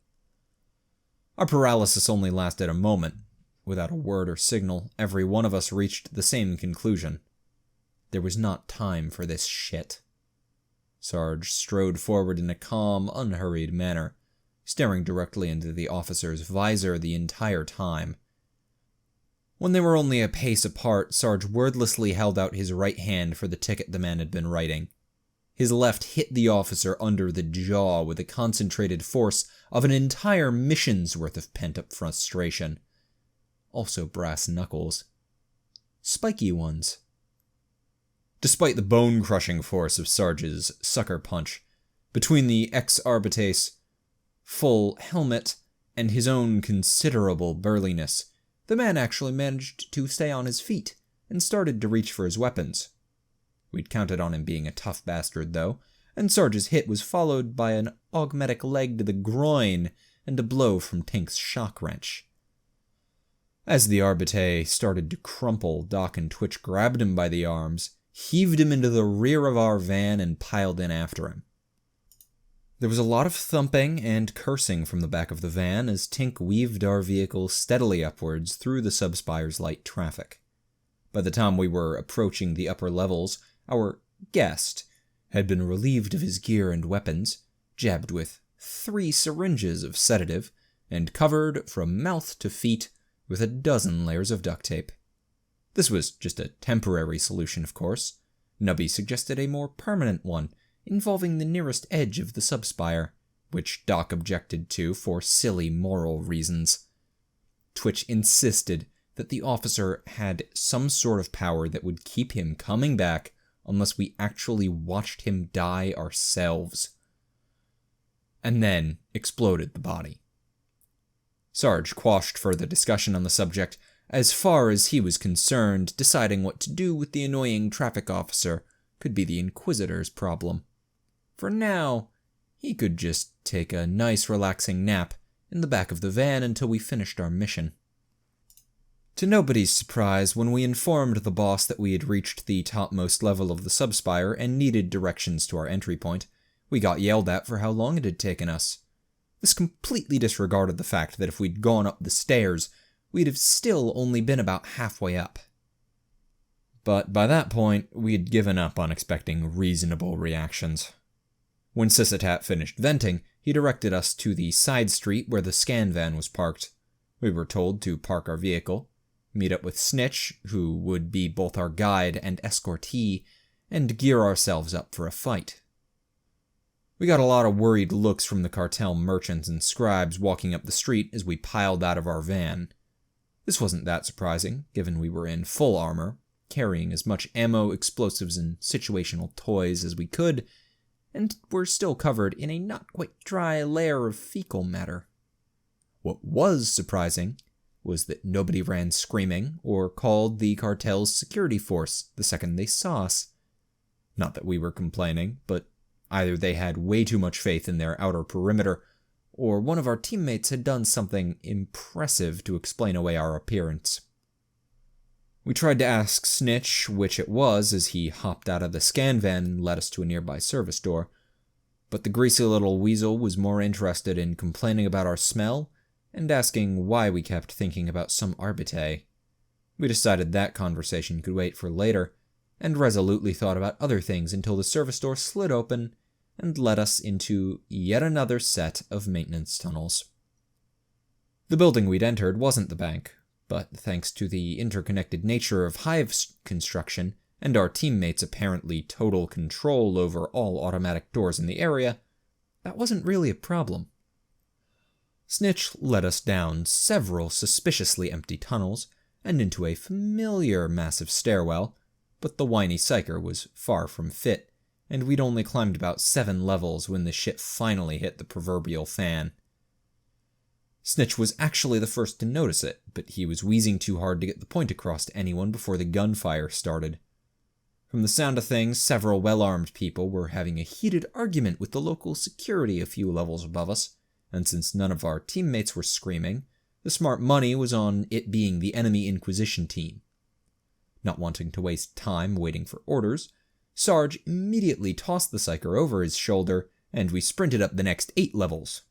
Our paralysis only lasted a moment. Without a word or signal, every one of us reached the same conclusion. There was not time for this shit. Sarge strode forward in a calm, unhurried manner, staring directly into the officer's visor the entire time. When they were only a pace apart, Sarge wordlessly held out his right hand for the ticket the man had been writing. His left hit the officer under the jaw with the concentrated force of an entire mission's worth of pent-up frustration. Also brass knuckles. Spiky ones. Despite the bone-crushing force of Sarge's sucker punch, between the ex-Arbitrate's full helmet and his own considerable burliness, the man actually managed to stay on his feet and started to reach for his weapons. We'd counted on him being a tough bastard, though, and Sarge's hit was followed by an augmetic leg to the groin and a blow from Tink's shock wrench. As the Arbitrate started to crumple, Doc and Twitch grabbed him by the arms, heaved him into the rear of our van, and piled in after him. There was a lot of thumping and cursing from the back of the van as Tink weaved our vehicle steadily upwards through the subspire's light traffic. By the time we were approaching the upper levels, our guest had been relieved of his gear and weapons, jabbed with 3 syringes of sedative, and covered from mouth to feet with a dozen layers of duct tape. This was just a temporary solution, of course. Nubby suggested a more permanent one, involving the nearest edge of the subspire, which Doc objected to for silly moral reasons. Twitch insisted that the officer had some sort of power that would keep him coming back unless we actually watched him die ourselves. And then exploded the body. Sarge quashed further discussion on the subject, as far as he was concerned, deciding what to do with the annoying traffic officer could be the Inquisitor's problem. For now, he could just take a nice relaxing nap in the back of the van until we finished our mission. To nobody's surprise, when we informed the boss that we had reached the topmost level of the subspire and needed directions to our entry point, we got yelled at for how long it had taken us. This completely disregarded the fact that if we'd gone up the stairs, we'd have still only been about halfway up. But by that point, we had given up on expecting reasonable reactions. When Sysitat finished venting, he directed us to the side street where the scan van was parked. We were told to park our vehicle, meet up with Snitch, who would be both our guide and escortee, and gear ourselves up for a fight. We got a lot of worried looks from the cartel merchants and scribes walking up the street as we piled out of our van. This wasn't that surprising, given we were in full armor, carrying as much ammo, explosives, and situational toys as we could, and were still covered in a not quite dry layer of fecal matter. What was surprising was that nobody ran screaming or called the cartel's security force the second they saw us. Not that we were complaining, but either they had way too much faith in their outer perimeter, or one of our teammates had done something impressive to explain away our appearance. We tried to ask Snitch which it was as he hopped out of the scan van and led us to a nearby service door, but the greasy little weasel was more interested in complaining about our smell and asking why we kept thinking about some Arbitrate. We decided that conversation could wait for later, and resolutely thought about other things until the service door slid open and led us into yet another set of maintenance tunnels. The building we'd entered wasn't the bank, but thanks to the interconnected nature of Hive's construction and our teammates' apparently total control over all automatic doors in the area, that wasn't really a problem. Snitch led us down several suspiciously empty tunnels and into a familiar massive stairwell, but the whiny psyker was far from fit, and we'd only climbed about 7 levels when the shit finally hit the proverbial fan. Snitch was actually the first to notice it, but he was wheezing too hard to get the point across to anyone before the gunfire started. From the sound of things, several well-armed people were having a heated argument with the local security a few levels above us, and since none of our teammates were screaming, the smart money was on it being the enemy Inquisition team. Not wanting to waste time waiting for orders, Sarge immediately tossed the psyker over his shoulder, and we sprinted up the next 8 levels.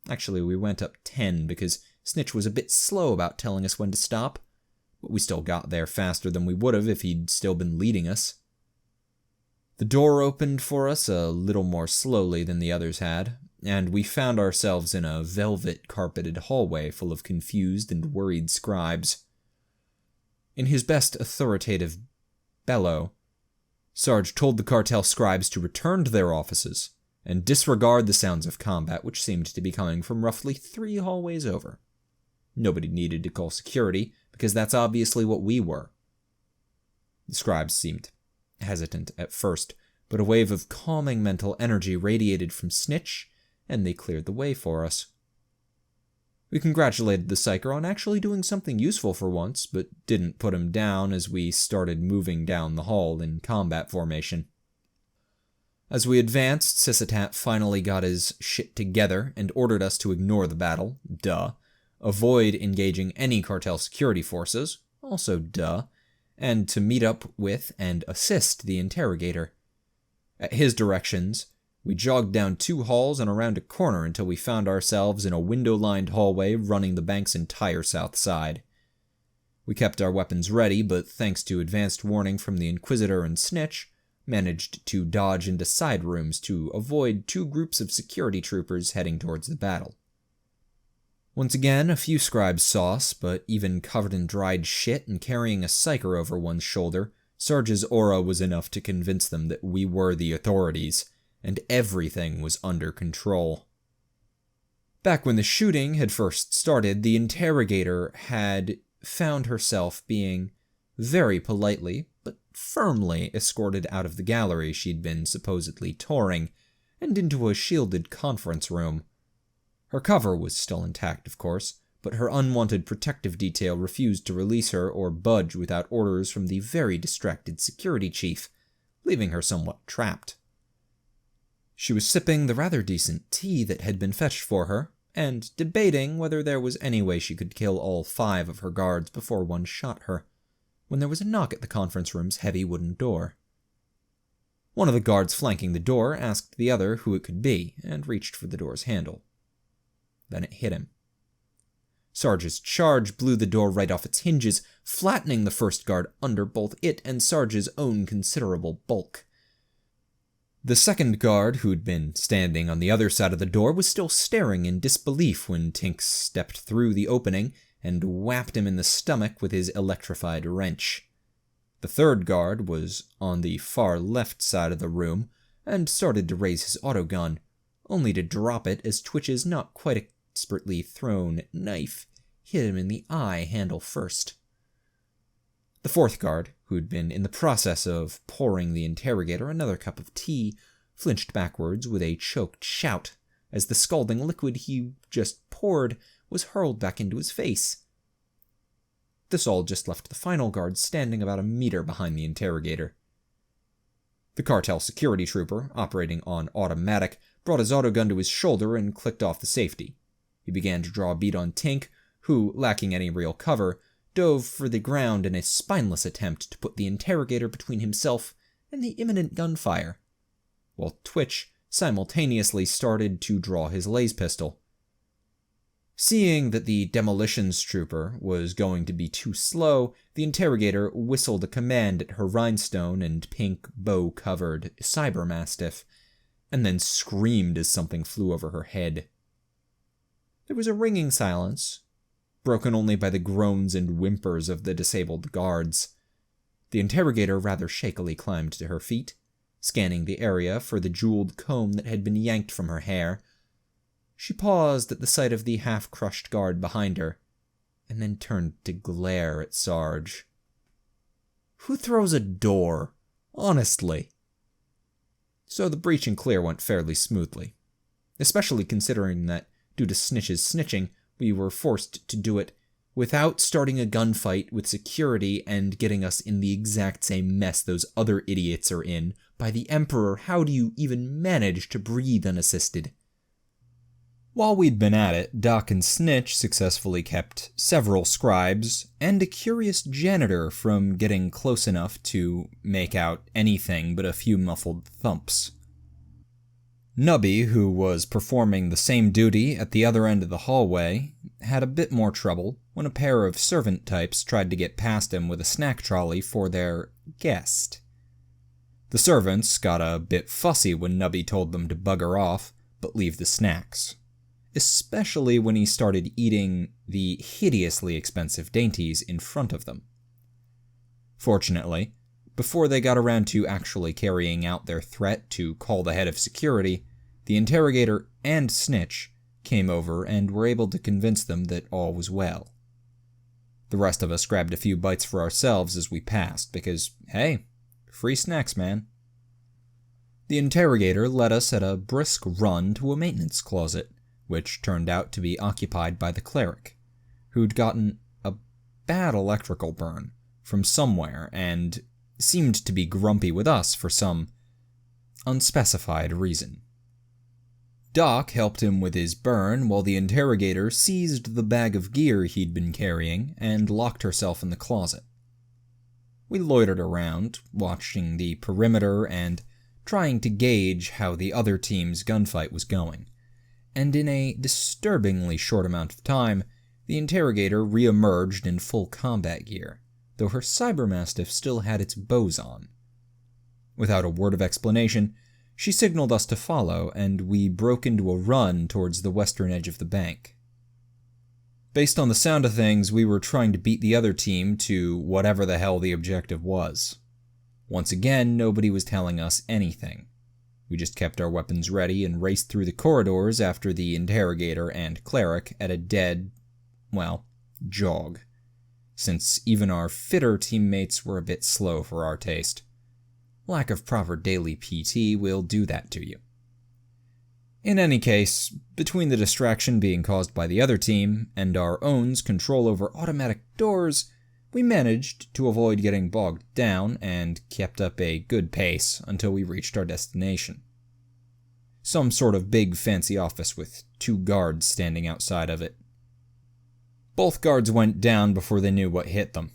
Actually, we went up 10 because Snitch was a bit slow about telling us when to stop, but we still got there faster than we would have if he'd still been leading us. The door opened for us a little more slowly than the others had, and we found ourselves in a velvet-carpeted hallway full of confused and worried scribes. In his best authoritative bellow, Sarge told the cartel scribes to return to their offices and disregard the sounds of combat which seemed to be coming from roughly 3 hallways over. Nobody needed to call security, because that's obviously what we were. The scribes seemed hesitant at first, but a wave of calming mental energy radiated from Snitch, and they cleared the way for us. We congratulated the psyker on actually doing something useful for once, but didn't put him down as we started moving down the hall in combat formation. As we advanced, Sysitat finally got his shit together and ordered us to ignore the battle, avoid engaging any cartel security forces, also and to meet up with and assist the interrogator. At his directions, we jogged down 2 halls and around a corner until we found ourselves in a window-lined hallway running the bank's entire south side. We kept our weapons ready, but thanks to advanced warning from the Inquisitor and Snitch, managed to dodge into side rooms to avoid 2 groups of security troopers heading towards the battle. Once again, a few scribes saw us, but even covered in dried shit and carrying a psyker over one's shoulder, Sarge's aura was enough to convince them that we were the authorities, and everything was under control. Back when the shooting had first started, the interrogator had found herself being very politely, but firmly escorted out of the gallery she'd been supposedly touring, and into a shielded conference room. Her cover was still intact, of course, but her unwanted protective detail refused to release her or budge without orders from the very distracted security chief, leaving her somewhat trapped. She was sipping the rather decent tea that had been fetched for her, and debating whether there was any way she could kill all 5 of her guards before one shot her, when there was a knock at the conference room's heavy wooden door. One of the guards flanking the door asked the other who it could be, and reached for the door's handle. Then it hit him. Sarge's charge blew the door right off its hinges, flattening the first guard under both it and Sarge's own considerable bulk. The second guard, who'd been standing on the other side of the door, was still staring in disbelief when Tink stepped through the opening and whapped him in the stomach with his electrified wrench. The third guard was on the far left side of the room and started to raise his autogun, only to drop it as Twitch's not quite expertly thrown knife hit him in the eye handle first. The fourth guard, who'd been in the process of pouring the interrogator another cup of tea, flinched backwards with a choked shout as the scalding liquid he just poured was hurled back into his face. This all just left the final guard standing about a meter behind the interrogator. The cartel security trooper, operating on automatic, brought his autogun to his shoulder and clicked off the safety. He began to draw a bead on Tink, who, lacking any real cover, dove for the ground in a spineless attempt to put the interrogator between himself and the imminent gunfire, while Twitch simultaneously started to draw his laser pistol. Seeing that the demolitions trooper was going to be too slow, the interrogator whistled a command at her rhinestone and pink bow-covered cybermastiff, and then screamed as something flew over her head. There was a ringing silence, broken only by the groans and whimpers of the disabled guards. The interrogator rather shakily climbed to her feet, scanning the area for the jeweled comb that had been yanked from her hair. She paused at the sight of the half-crushed guard behind her, and then turned to glare at Sarge. Who throws a door? Honestly. So the breach and clear went fairly smoothly, especially considering that, due to Snitch's snitching, we were forced to do it without starting a gunfight with security and getting us in the exact same mess those other idiots are in. By the Emperor, how do you even manage to breathe unassisted? While we'd been at it, Doc and Snitch successfully kept several scribes and a curious janitor from getting close enough to make out anything but a few muffled thumps. Nubby, who was performing the same duty at the other end of the hallway, had a bit more trouble when a pair of servant types tried to get past him with a snack trolley for their guest. The servants got a bit fussy when Nubby told them to bugger off, but leave the snacks, especially when he started eating the hideously expensive dainties in front of them. Fortunately, before they got around to actually carrying out their threat to call the head of security, the interrogator and Snitch came over and were able to convince them that all was well. The rest of us grabbed a few bites for ourselves as we passed, because, hey, free snacks, man. The interrogator led us at a brisk run to a maintenance closet, which turned out to be occupied by the cleric, who'd gotten a bad electrical burn from somewhere and seemed to be grumpy with us for some unspecified reason. Doc helped him with his burn while the interrogator seized the bag of gear he'd been carrying and locked herself in the closet. We loitered around, watching the perimeter and trying to gauge how the other team's gunfight was going, and in a disturbingly short amount of time, the interrogator re-emerged in full combat gear, though her cybermastiff still had its bows on. Without a word of explanation, she signaled us to follow, and we broke into a run towards the western edge of the bank. Based on the sound of things, we were trying to beat the other team to whatever the hell the objective was. Once again, nobody was telling us anything. We just kept our weapons ready and raced through the corridors after the interrogator and cleric at a dead, jog, since even our fitter teammates were a bit slow for our taste. Lack of proper daily PT will do that to you. In any case, between the distraction being caused by the other team and our own's control over automatic doors, we managed to avoid getting bogged down and kept up a good pace until we reached our destination. Some sort of big fancy office with 2 guards standing outside of it. Both guards went down before they knew what hit them.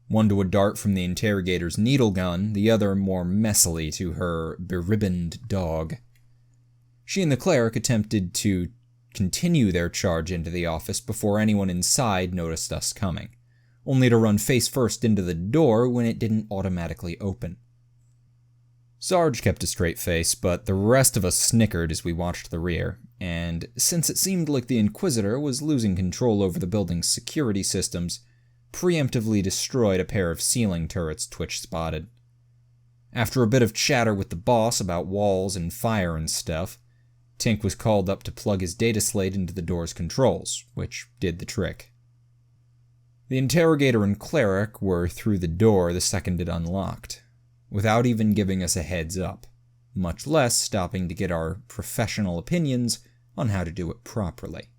One to a dart from the interrogator's needle gun, the other more messily to her beribboned dog. She and the cleric attempted to continue their charge into the office before anyone inside noticed us coming, only to run face first into the door when it didn't automatically open. Sarge kept a straight face, but the rest of us snickered as we watched the rear, and since it seemed like the Inquisitor was losing control over the building's security systems, preemptively destroyed a pair of ceiling turrets Twitch spotted. After a bit of chatter with the boss about walls and fire and stuff, Tink was called up to plug his data slate into the door's controls, which did the trick. The interrogator and cleric were through the door the second it unlocked, without even giving us a heads up, much less stopping to get our professional opinions on how to do it properly.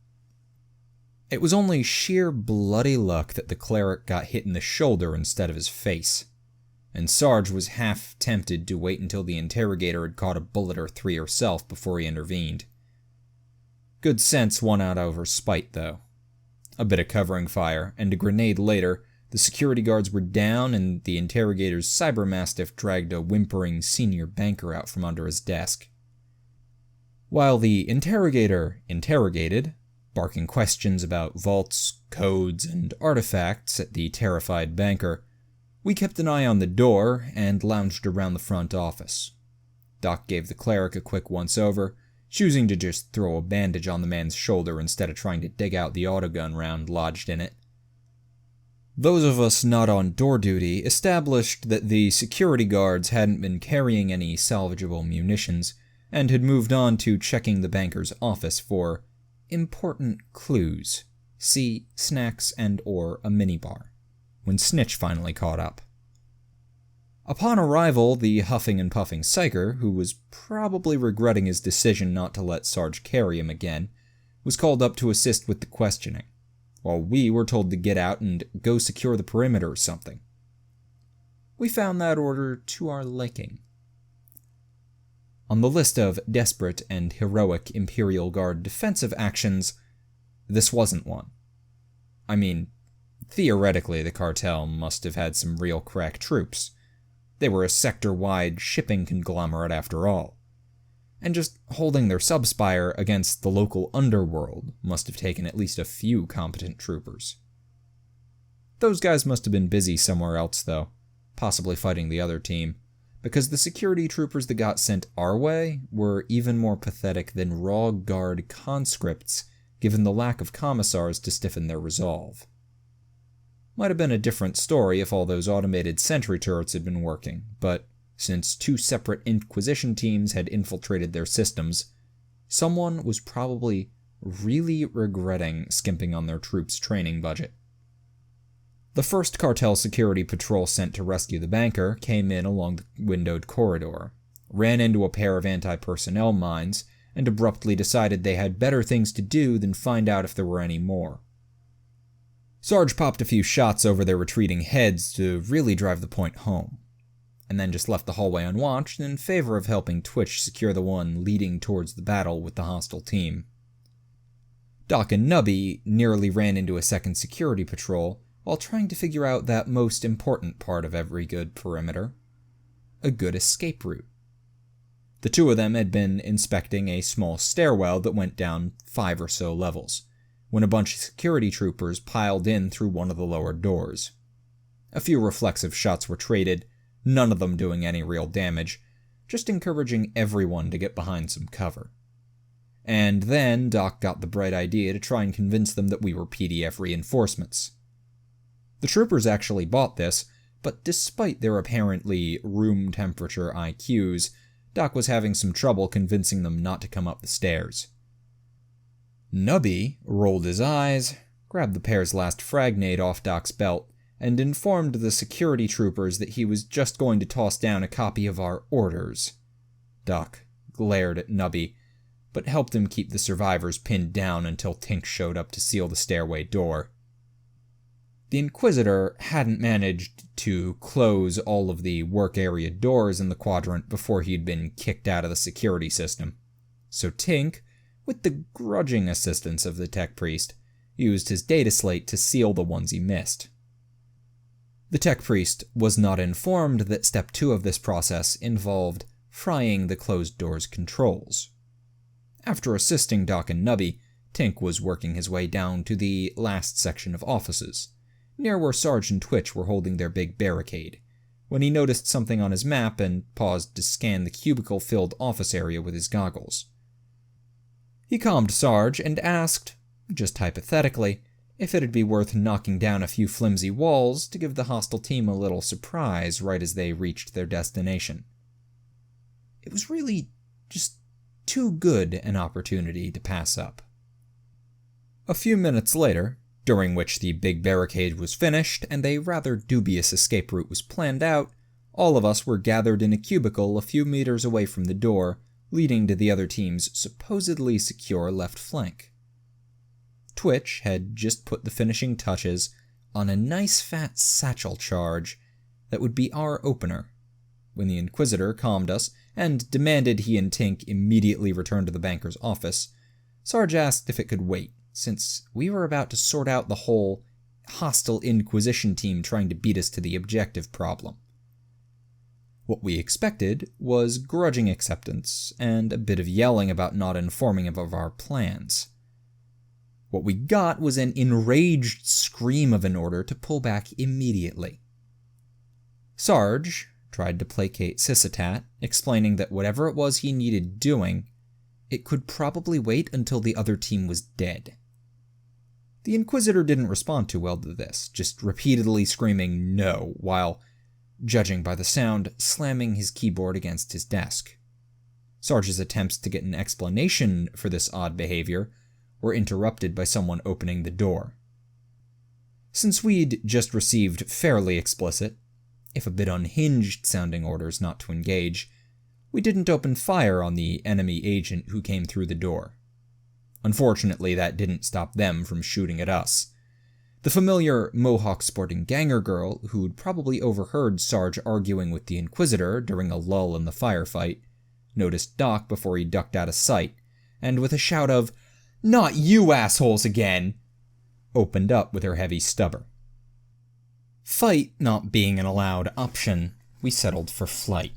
It was only sheer bloody luck that the cleric got hit in the shoulder instead of his face, and Sarge was half tempted to wait until the interrogator had caught a bullet or 3 herself before he intervened. Good sense won out over spite, though. A bit of covering fire, and a grenade later, the security guards were down and the interrogator's cybermastiff dragged a whimpering senior banker out from under his desk. While the interrogator interrogated, barking questions about vaults, codes, and artifacts at the terrified banker, we kept an eye on the door and lounged around the front office. Doc gave the cleric a quick once-over, choosing to just throw a bandage on the man's shoulder instead of trying to dig out the autogun round lodged in it. Those of us not on door duty established that the security guards hadn't been carrying any salvageable munitions and had moved on to checking the banker's office for important clues, see snacks and or a minibar, when Snitch finally caught up. Upon arrival, the huffing and puffing psyker, who was probably regretting his decision not to let Sarge carry him again, was called up to assist with the questioning, while we were told to get out and go secure the perimeter or something. We found that order to our liking. On the list of desperate and heroic Imperial Guard defensive actions, this wasn't one. I mean, theoretically the cartel must have had some real crack troops. They were a sector-wide shipping conglomerate after all. And just holding their subspire against the local underworld must have taken at least a few competent troopers. Those guys must have been busy somewhere else though, possibly fighting the other team, because the security troopers that got sent our way were even more pathetic than raw guard conscripts, given the lack of commissars to stiffen their resolve. Might have been a different story if all those automated sentry turrets had been working, but since 2 separate Inquisition teams had infiltrated their systems, someone was probably really regretting skimping on their troops' training budget. The first cartel security patrol sent to rescue the banker came in along the windowed corridor, ran into a pair of anti-personnel mines, and abruptly decided they had better things to do than find out if there were any more. Sarge popped a few shots over their retreating heads to really drive the point home, and then just left the hallway unwatched in favor of helping Twitch secure the one leading towards the battle with the hostile team. Doc and Nubby nearly ran into a second security patrol while trying to figure out that most important part of every good perimeter: a good escape route. The 2 of them had been inspecting a small stairwell that went down 5 or so levels, when a bunch of security troopers piled in through one of the lower doors. A few reflexive shots were traded, none of them doing any real damage, just encouraging everyone to get behind some cover. And then Doc got the bright idea to try and convince them that we were PDF reinforcements. The troopers actually bought this, but despite their apparently room temperature IQs, Doc was having some trouble convincing them not to come up the stairs. Nubby rolled his eyes, grabbed the pair's last fragnade off Doc's belt, and informed the security troopers that he was just going to toss down a copy of our orders. Doc glared at Nubby, but helped him keep the survivors pinned down until Tink showed up to seal the stairway door. The Inquisitor hadn't managed to close all of the work area doors in the quadrant before he'd been kicked out of the security system, so Tink, with the grudging assistance of the tech priest, used his data slate to seal the ones he missed. The tech priest was not informed that step 2 of this process involved frying the closed doors controls. After assisting Doc and Nubby, Tink was working his way down to the last section of offices, near where Sarge and Twitch were holding their big barricade, when he noticed something on his map and paused to scan the cubicle-filled office area with his goggles. He calmed Sarge and asked, just hypothetically, if it'd be worth knocking down a few flimsy walls to give the hostile team a little surprise right as they reached their destination. It was really just too good an opportunity to pass up. A few minutes later, during which the big barricade was finished and a rather dubious escape route was planned out, all of us were gathered in a cubicle a few meters away from the door, leading to the other team's supposedly secure left flank. Twitch had just put the finishing touches on a nice fat satchel charge that would be our opener. When the Inquisitor calmed us and demanded he and Tink immediately return to the banker's office, Sarge asked if it could wait, since we were about to sort out the whole hostile Inquisition team trying to beat us to the objective problem. What we expected was grudging acceptance and a bit of yelling about not informing him of our plans. What we got was an enraged scream of an order to pull back immediately. Sarge tried to placate Sysitat, explaining that whatever it was he needed doing, it could probably wait until the other team was dead. The Inquisitor didn't respond too well to this, just repeatedly screaming no, while, judging by the sound, slamming his keyboard against his desk. Sarge's attempts to get an explanation for this odd behavior were interrupted by someone opening the door. Since we'd just received fairly explicit, if a bit unhinged sounding orders not to engage, we didn't open fire on the enemy agent who came through the door. Unfortunately, that didn't stop them from shooting at us. The familiar Mohawk-sporting ganger girl, who'd probably overheard Sarge arguing with the Inquisitor during a lull in the firefight, noticed Doc before he ducked out of sight, and with a shout of, "Not you assholes again!" opened up with her heavy stubber. Fight not being an allowed option, we settled for flight.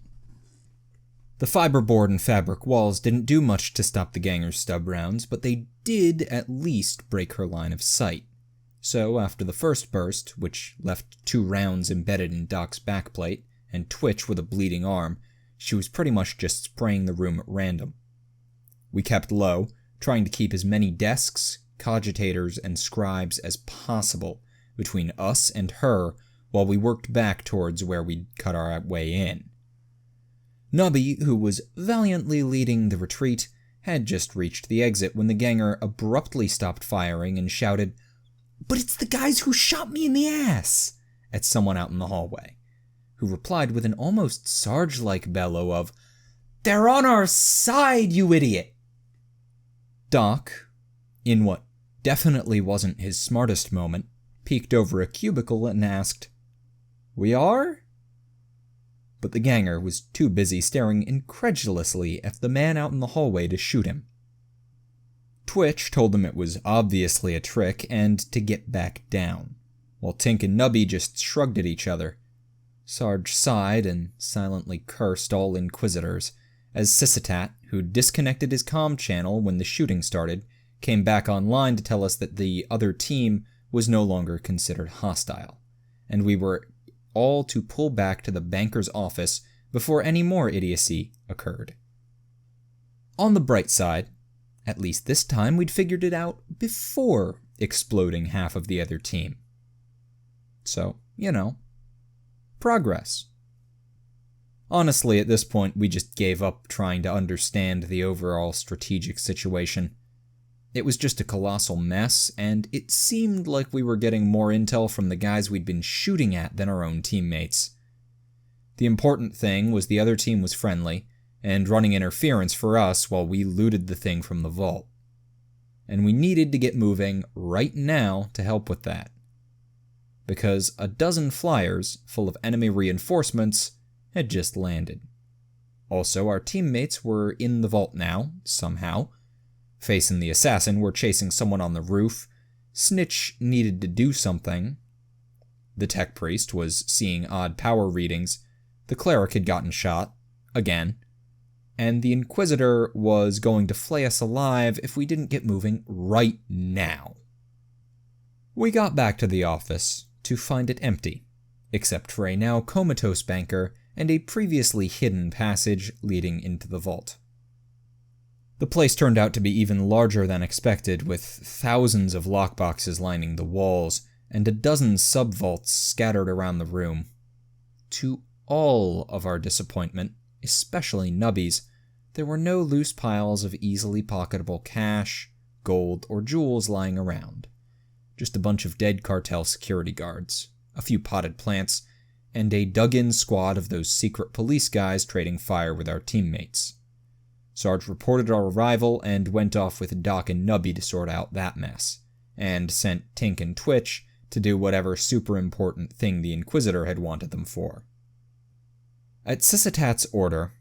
The fiberboard and fabric walls didn't do much to stop the ganger's stub rounds, but they did at least break her line of sight. So after the first burst, which left 2 rounds embedded in Doc's backplate and Twitch with a bleeding arm, she was pretty much just spraying the room at random. We kept low, trying to keep as many desks, cogitators, and scribes as possible between us and her while we worked back towards where we'd cut our way in. Nubby, who was valiantly leading the retreat, had just reached the exit when the ganger abruptly stopped firing and shouted, "But it's the guys who shot me in the ass!" at someone out in the hallway, who replied with an almost Sarge-like bellow of, "They're on our side, you idiot!" Doc, in what definitely wasn't his smartest moment, peeked over a cubicle and asked, "We are?" But the ganger was too busy staring incredulously at the man out in the hallway to shoot him. Twitch told him it was obviously a trick and to get back down, while Tink and Nubby just shrugged at each other. Sarge sighed and silently cursed all Inquisitors, as Sysitat, who disconnected his comm channel when the shooting started, came back online to tell us that the other team was no longer considered hostile, and we were all to pull back to the banker's office before any more idiocy occurred. On the bright side, at least this time we'd figured it out before exploding half of the other team. So, progress. Honestly, at this point, we just gave up trying to understand the overall strategic situation. It was just a colossal mess, and it seemed like we were getting more intel from the guys we'd been shooting at than our own teammates. The important thing was the other team was friendly, and running interference for us while we looted the thing from the vault. And we needed to get moving right now to help with that. Because a dozen flyers, full of enemy reinforcements, had just landed. Also, our teammates were in the vault now, somehow. Face and the assassin were chasing someone on the roof. Snitch needed to do something. The tech priest was seeing odd power readings. The cleric had gotten shot, again. And the Inquisitor was going to flay us alive if we didn't get moving right now. We got back to the office to find it empty, except for a now comatose banker and a previously hidden passage leading into the vault. The place turned out to be even larger than expected, with thousands of lockboxes lining the walls and a dozen sub-vaults scattered around the room. To all of our disappointment, especially Nubby's, there were no loose piles of easily pocketable cash, gold, or jewels lying around. Just a bunch of dead cartel security guards, a few potted plants, and a dug-in squad of those secret police guys trading fire with our teammates. Sarge reported our arrival and went off with Doc and Nubby to sort out that mess, and sent Tink and Twitch to do whatever super important thing the Inquisitor had wanted them for. At Sysitat's order,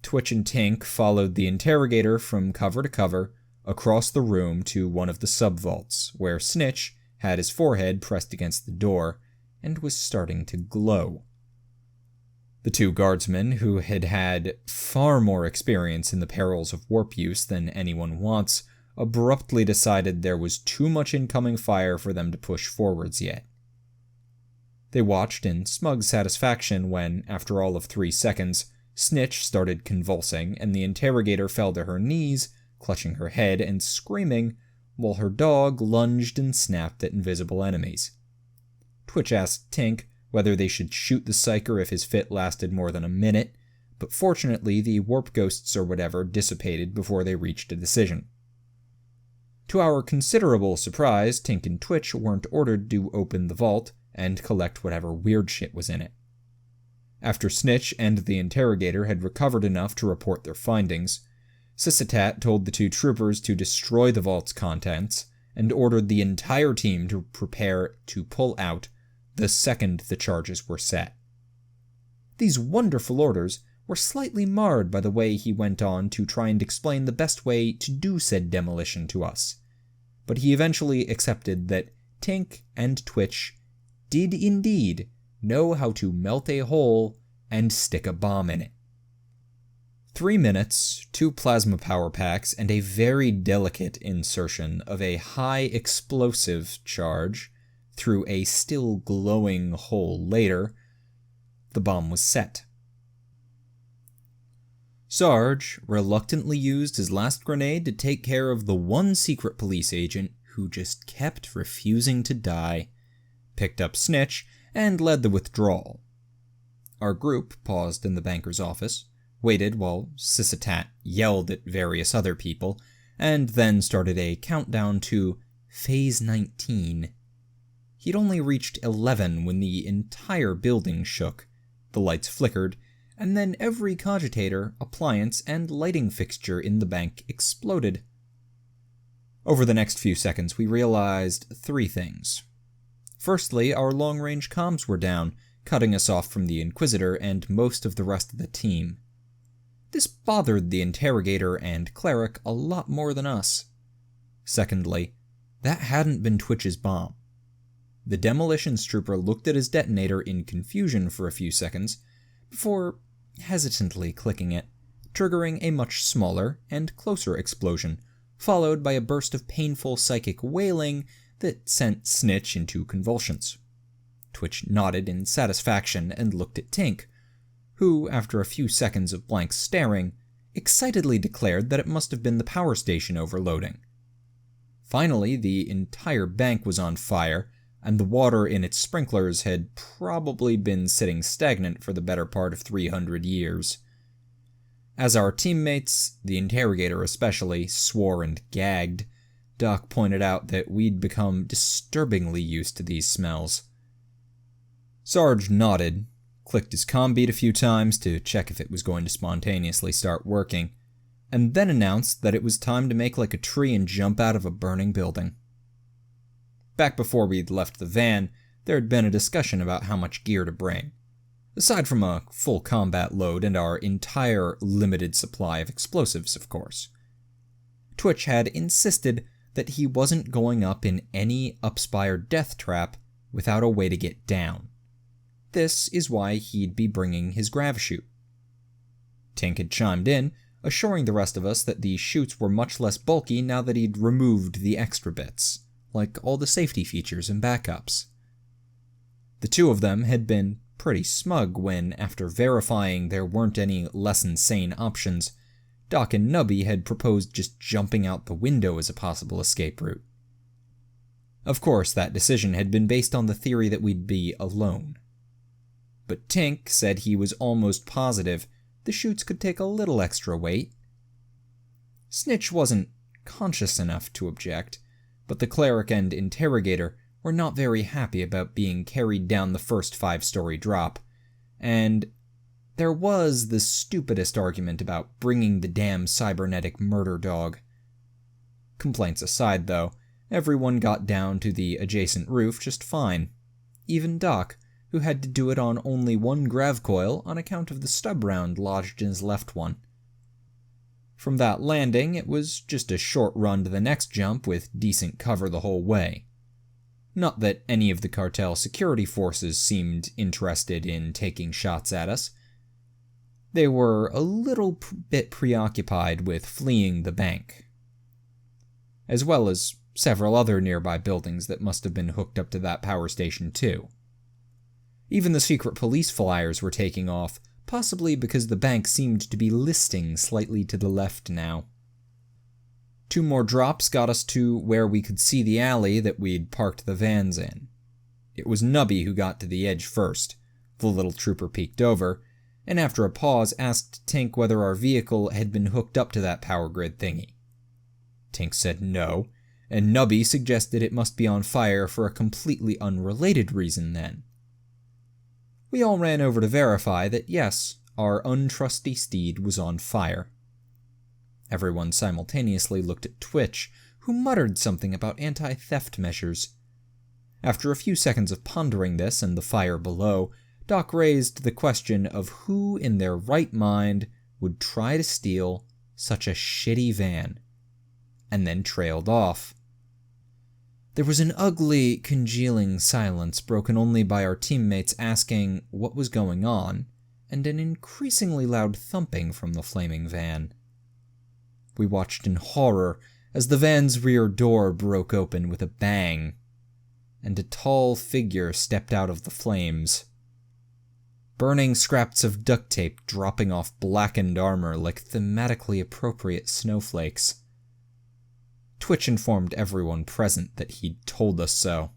Twitch and Tink followed the interrogator from cover to cover across the room to one of the sub-vaults, where Snitch had his forehead pressed against the door and was starting to glow. The two guardsmen, who had had far more experience in the perils of warp use than anyone wants, abruptly decided there was too much incoming fire for them to push forwards yet. They watched in smug satisfaction when, after all of 3 seconds, Snitch started convulsing and the interrogator fell to her knees, clutching her head and screaming, while her dog lunged and snapped at invisible enemies. Twitch asked Tink whether they should shoot the psyker if his fit lasted more than a minute, but fortunately the warp ghosts or whatever dissipated before they reached a decision. To our considerable surprise, Tink and Twitch weren't ordered to open the vault and collect whatever weird shit was in it. After Snitch and the interrogator had recovered enough to report their findings, Sysitat told the 2 troopers to destroy the vault's contents and ordered the entire team to prepare to pull out the second the charges were set. These wonderful orders were slightly marred by the way he went on to try and explain the best way to do said demolition to us, but he eventually accepted that Tink and Twitch did indeed know how to melt a hole and stick a bomb in it. 3 minutes, 2 plasma power packs, and a very delicate insertion of a high explosive charge through a still glowing hole later, The bomb was set. Sarge reluctantly used his last grenade to take care of the one secret police agent who just kept refusing to die, picked up Snitch, and led the withdrawal. Our group paused in the banker's office, waited while Sissatat yelled at various other people, and then started a countdown to Phase 19. He'd only reached 11 when the entire building shook, the lights flickered, and then every cogitator, appliance, and lighting fixture in the bank exploded. Over the next few seconds, we realized 3 things. Firstly, our long-range comms were down, cutting us off from the Inquisitor and most of the rest of the team. This bothered the interrogator and cleric a lot more than us. Secondly, that hadn't been Twitch's bomb. The demolitions trooper looked at his detonator in confusion for a few seconds, before hesitantly clicking it, triggering a much smaller and closer explosion, followed by a burst of painful psychic wailing that sent Snitch into convulsions. Twitch nodded in satisfaction and looked at Tink, who, after a few seconds of blank staring, excitedly declared that it must have been the power station overloading. Finally, the entire bank was on fire, and the water in its sprinklers had probably been sitting stagnant for the better part of 300 years. As our teammates, the interrogator especially, swore and gagged, Doc pointed out that we'd become disturbingly used to these smells. Sarge nodded, clicked his comm beat a few times to check if it was going to spontaneously start working, and then announced that it was time to make like a tree and jump out of a burning building. Back before we'd left the van, there had been a discussion about how much gear to bring. Aside from a full combat load and our entire limited supply of explosives, of course. Twitch had insisted that he wasn't going up in any upspire death trap without a way to get down. This is why he'd be bringing his grav chute. Tink had chimed in, assuring the rest of us that the chutes were much less bulky now that he'd removed the extra bits, like all the safety features and backups. The two of them had been pretty smug when, after verifying there weren't any less insane options, Doc and Nubby had proposed just jumping out the window as a possible escape route. Of course, that decision had been based on the theory that we'd be alone. But Tink said he was almost positive the chutes could take a little extra weight. Snitch wasn't conscious enough to object, but the cleric and interrogator were not very happy about being carried down the first 5-story drop, and there was the stupidest argument about bringing the damn cybernetic murder dog. Complaints aside, though, everyone got down to the adjacent roof just fine. Even Doc, who had to do it on only one grav coil on account of the stub round lodged in his left one. From that landing, it was just a short run to the next jump with decent cover the whole way. Not that any of the cartel security forces seemed interested in taking shots at us. They were a little bit preoccupied with fleeing the bank, as well as several other nearby buildings that must have been hooked up to that power station too. Even the secret police flyers were taking off, possibly because the bank seemed to be listing slightly to the left now. 2 more drops got us to where we could see the alley that we'd parked the vans in. It was Nubby who got to the edge first. The little trooper peeked over, and after a pause asked Tink whether our vehicle had been hooked up to that power grid thingy. Tink said no, and Nubby suggested it must be on fire for a completely unrelated reason then. We all ran over to verify that yes, our untrusty steed was on fire. Everyone simultaneously looked at Twitch, who muttered something about anti-theft measures. After a few seconds of pondering this and the fire below, Doc raised the question of who in their right mind would try to steal such a shitty van, and then trailed off. There was an ugly, congealing silence broken only by our teammates asking what was going on, and an increasingly loud thumping from the flaming van. We watched in horror as the van's rear door broke open with a bang, and a tall figure stepped out of the flames. burning scraps of duct tape dropping off blackened armor like thematically appropriate snowflakes. Twitch informed everyone present that he'd told us so.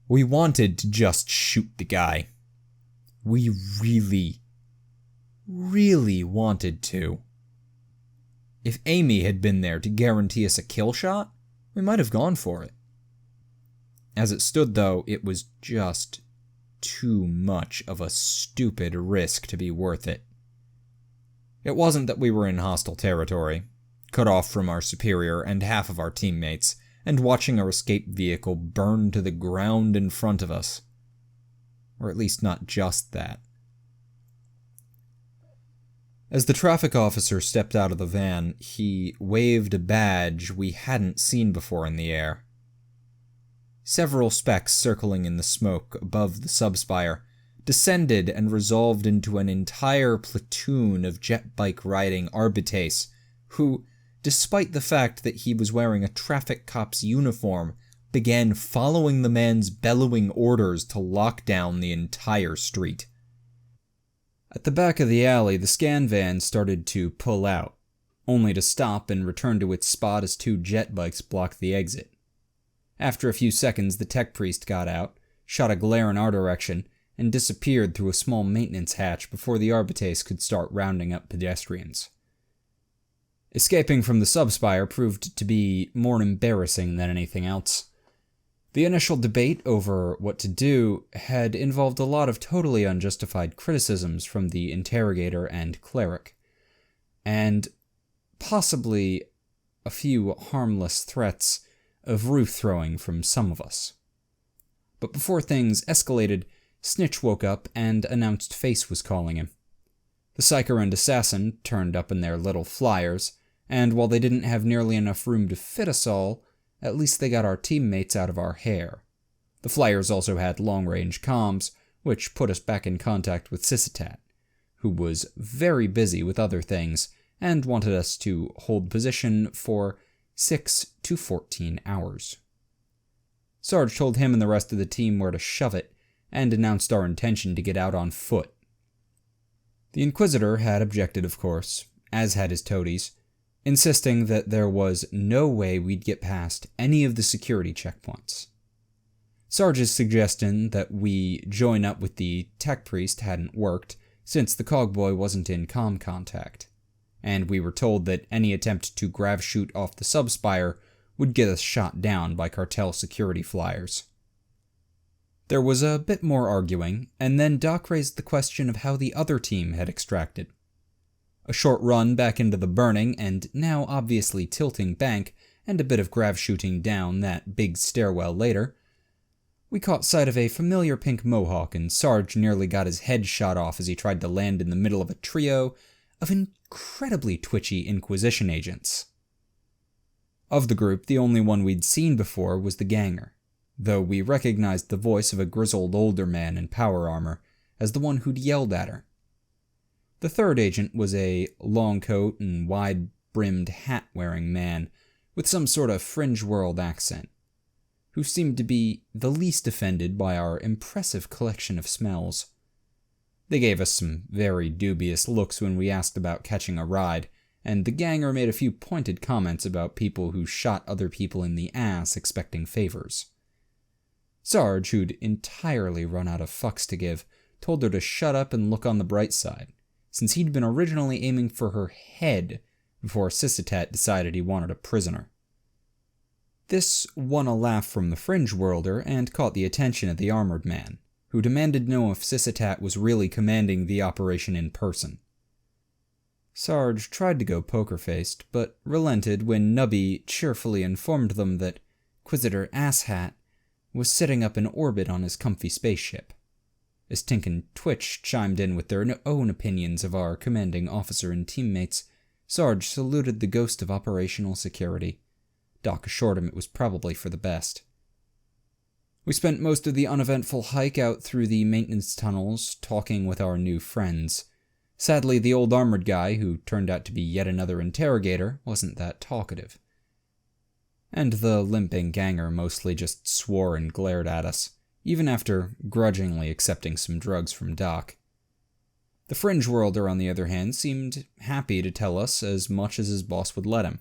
We wanted to just shoot the guy. We really wanted to. If Amy had been there to guarantee us a kill shot, we might have gone for it. As it stood, though, it was just too much of a stupid risk to be worth it. It wasn't that we were in hostile territory, cut off from our superior and half of our teammates, and watching our escape vehicle burn to the ground in front of us. Or at least not just that. As the traffic officer stepped out of the van, he waved a badge we hadn't seen before in the air. Several specks circling in the smoke above the subspire descended and resolved into an entire platoon of jet bike riding Arbites, who, despite the fact that he was wearing a traffic cop's uniform, began following the man's bellowing orders to lock down the entire street. At the back of the alley, the scan van started to pull out, only to stop and return to its spot as two jet bikes blocked the exit. After a few seconds, the tech priest got out, shot a glare in our direction, and disappeared through a small maintenance hatch before the Arbites could start rounding up pedestrians. Escaping from the subspire proved to be more embarrassing than anything else. The initial debate over what to do had involved a lot of totally unjustified criticisms from the interrogator and cleric, and possibly a few harmless threats of roof throwing from some of us. But before things escalated, Snitch woke up and announced Face was calling him. The Psyker and Assassin turned up in their little flyers, and while they didn't have nearly enough room to fit us all, at least they got our teammates out of our hair. The flyers also had long-range comms, which put us back in contact with Sysitat, who was very busy with other things and wanted us to hold position for 6 to 14 hours. Sarge told him and the rest of the team where to shove it, and announced our intention to get out on foot. The Inquisitor had objected, of course, as had his toadies, insisting that there was no way we'd get past any of the security checkpoints. Sarge's suggestion that we join up with the tech priest hadn't worked, since the cogboy wasn't in comm contact, and we were told that any attempt to grav shoot off the subspire would get us shot down by cartel security flyers. There was a bit more arguing, and then Doc raised the question of how the other team had extracted. A short run back into the burning and now obviously tilting bank, and a bit of grav shooting down that big stairwell later, we caught sight of a familiar pink mohawk, and Sarge nearly got his head shot off as he tried to land in the middle of a trio of incredibly twitchy Inquisition agents. Of the group, the only one we'd seen before was the ganger, though we recognized the voice of a grizzled older man in power armor as the one who'd yelled at her. The third agent was a long coat and wide-brimmed hat-wearing man with some sort of fringe-world accent, who seemed to be the least offended by our impressive collection of smells. They gave us some very dubious looks when we asked about catching a ride, and the ganger made a few pointed comments about people who shot other people in the ass expecting favors. Sarge, who'd entirely run out of fucks to give, told her to shut up and look on the bright side, since he'd been originally aiming for her head before Sysitat decided he wanted a prisoner. This won a laugh from the fringe worlder and caught the attention of the armored man, who demanded to know if Sysitat was really commanding the operation in person. Sarge tried to go poker-faced, but relented when Nubby cheerfully informed them that Inquisitor Asshat was setting up an orbit on his comfy spaceship. As Tink and Twitch chimed in with their own opinions of our commanding officer and teammates, Sarge saluted the ghost of operational security. Doc assured him it was probably for the best. We spent most of the uneventful hike out through the maintenance tunnels, talking with our new friends. Sadly, the old armored guy, who turned out to be yet another interrogator, wasn't that talkative. And the limping ganger mostly just swore and glared at us, even after grudgingly accepting some drugs from Doc. The fringe worlder, on the other hand, seemed happy to tell us as much as his boss would let him.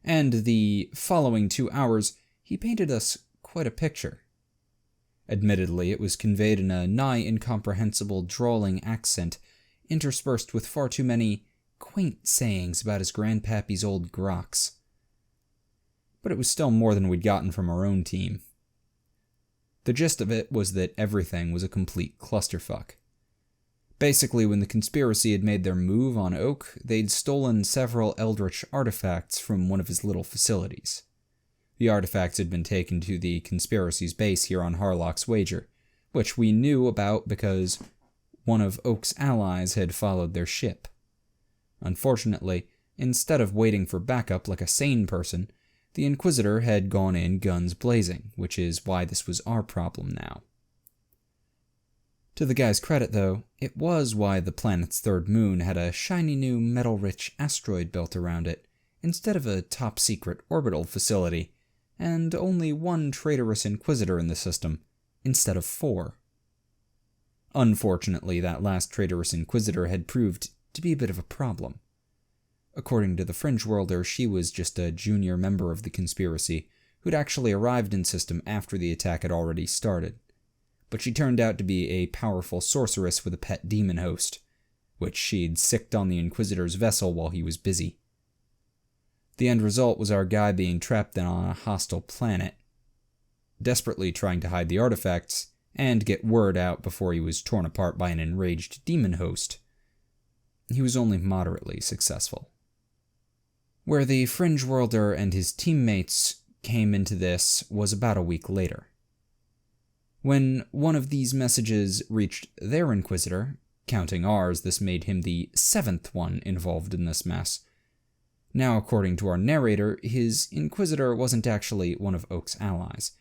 And the following 2 hours, he painted us quite a picture. Admittedly, it was conveyed in a nigh incomprehensible drawling accent, interspersed with far too many quaint sayings about his grandpappy's old groks. But it was still more than we'd gotten from our own team. The gist of it was that everything was a complete clusterfuck. Basically, when the conspiracy had made their move on Oak, they'd stolen several eldritch artifacts from one of his little facilities. The artifacts had been taken to the conspiracy's base here on Harlock's Wager, which we knew about because one of Oak's allies had followed their ship. Unfortunately, instead of waiting for backup like a sane person, the Inquisitor had gone in guns blazing, which is why this was our problem now. To the guy's credit, though, it was why the planet's third moon had a shiny new metal-rich asteroid built around it, instead of a top-secret orbital facility, and only one traitorous Inquisitor in the system, instead of 4. Unfortunately, that last traitorous Inquisitor had proved to be a bit of a problem. According to the Fringe Worlder, she was just a junior member of the conspiracy, who'd actually arrived in system after the attack had already started. But she turned out to be a powerful sorceress with a pet demon host, which she'd sicked on the Inquisitor's vessel while he was busy. The end result was our guy being trapped on a hostile planet, desperately trying to hide the artifacts and get word out before he was torn apart by an enraged demon host. He was only moderately successful. Where the Fringe Worlder and his teammates came into this was about a week later. When one of these messages reached their Inquisitor, counting ours, this made him the 7th one involved in this mess. Now, according to our narrator, his Inquisitor wasn't actually one of Oak's allies.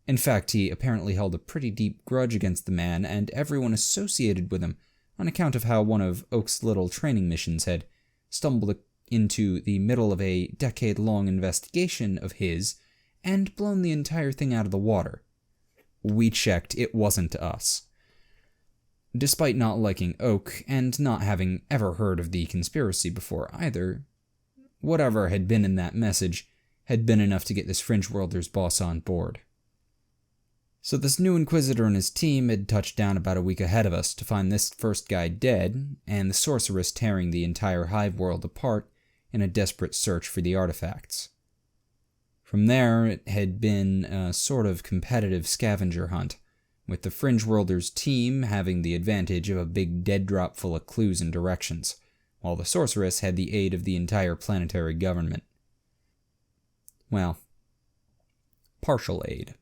In fact, he apparently held a pretty deep grudge against the man and everyone associated with him on account of how one of Oak's little training missions had stumbled into the middle of a decade-long investigation of his and blown the entire thing out of the water. We checked, it wasn't us. Despite not liking Oak and not having ever heard of the conspiracy before either, whatever had been in that message had been enough to get this Fringe Worlder's boss on board. So this new Inquisitor and his team had touched down about a week ahead of us to find this first guy dead, and the sorceress tearing the entire hive world apart in a desperate search for the artifacts. From there, it had been a sort of competitive scavenger hunt, with the Fringe Worlder's team having the advantage of a big dead drop full of clues and directions, while the sorceress had the aid of the entire planetary government. Well, partial aid.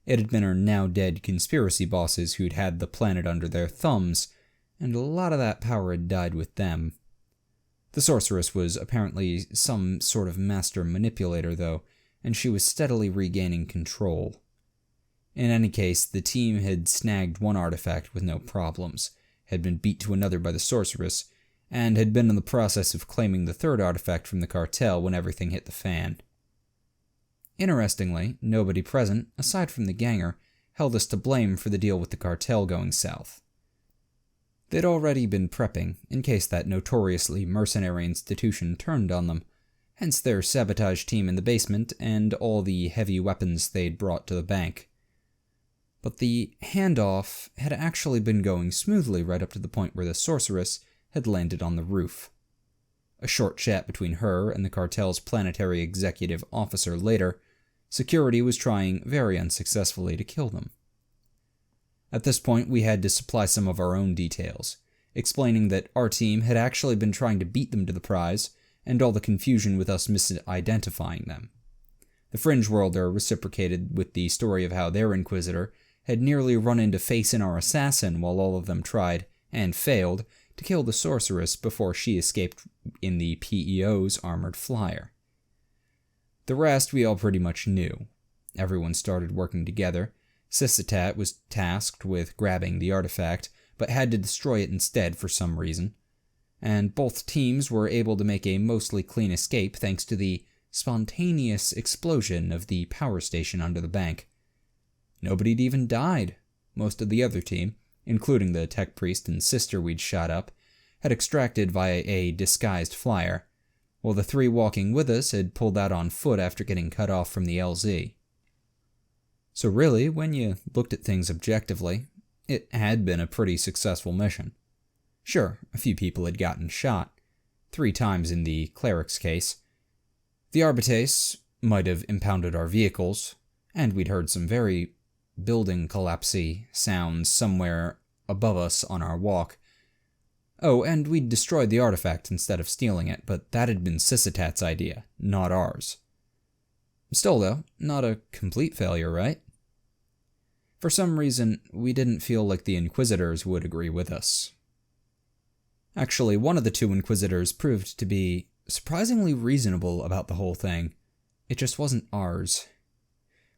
It had been her now-dead conspiracy bosses who'd had the planet under their thumbs, and a lot of that power had died with them. The sorceress was apparently some sort of master manipulator, though, and she was steadily regaining control. In any case, the team had snagged one artifact with no problems, had been beat to another by the sorceress, and had been in the process of claiming the third artifact from the cartel when everything hit the fan. Interestingly, nobody present, aside from the ganger, held us to blame for the deal with the cartel going south. They'd already been prepping, in case that notoriously mercenary institution turned on them, hence their sabotage team in the basement and all the heavy weapons they'd brought to the bank. But the handoff had actually been going smoothly right up to the point where the sorceress had landed on the roof. A short chat between her and the cartel's planetary executive officer later, security was trying very unsuccessfully to kill them. At this point, we had to supply some of our own details, explaining that our team had actually been trying to beat them to the prize, and all the confusion with us misidentifying them. The Fringe Worlder reciprocated with the story of how their Inquisitor had nearly run into Face-In our assassin while all of them tried, and failed, to kill the sorceress before she escaped in the PEO's armored flyer. The rest we all pretty much knew. Everyone started working together. Syssitat was tasked with grabbing the artifact, but had to destroy it instead for some reason. And both teams were able to make a mostly clean escape thanks to the spontaneous explosion of the power station under the bank. Nobody'd even died. Most of the other team, including the tech priest and sister we'd shot up, had extracted via a disguised flyer, while the 3 walking with us had pulled out on foot after getting cut off from the LZ. So really, when you looked at things objectively, it had been a pretty successful mission. Sure, a few people had gotten shot, 3 times in the cleric's case. The Arbites might have impounded our vehicles, and we'd heard some very building collapse-y sounds somewhere above us on our walk. Oh, and we'd destroyed the artifact instead of stealing it, but that had been Sysitat's idea, not ours. Still though, not a complete failure, right? For some reason, we didn't feel like the Inquisitors would agree with us. Actually, one of the 2 Inquisitors proved to be surprisingly reasonable about the whole thing. It just wasn't ours.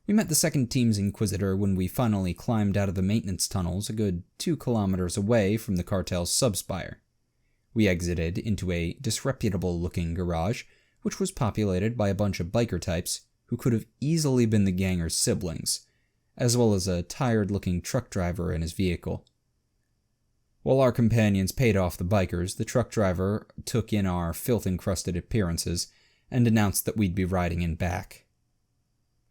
We met the second team's Inquisitor when we finally climbed out of the maintenance tunnels a good 2 kilometers away from the cartel's subspire. We exited into a disreputable-looking garage, which was populated by a bunch of biker types who could have easily been the ganger's siblings, as well as a tired-looking truck driver in his vehicle. While our companions paid off the bikers, the truck driver took in our filth-encrusted appearances and announced that we'd be riding in back.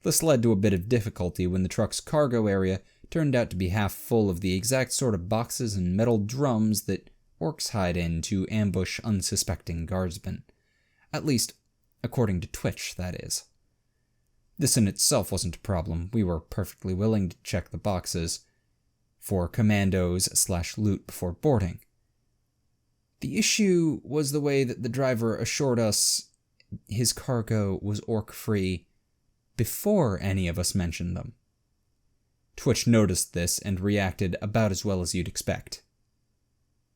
This led to a bit of difficulty when the truck's cargo area turned out to be half full of the exact sort of boxes and metal drums that orcs hide in to ambush unsuspecting guardsmen. At least, according to Twitch, that is. This in itself wasn't a problem. We were perfectly willing to check the boxes for commandos/loot before boarding. The issue was the way that the driver assured us his cargo was orc-free before any of us mentioned them. Twitch noticed this and reacted about as well as you'd expect.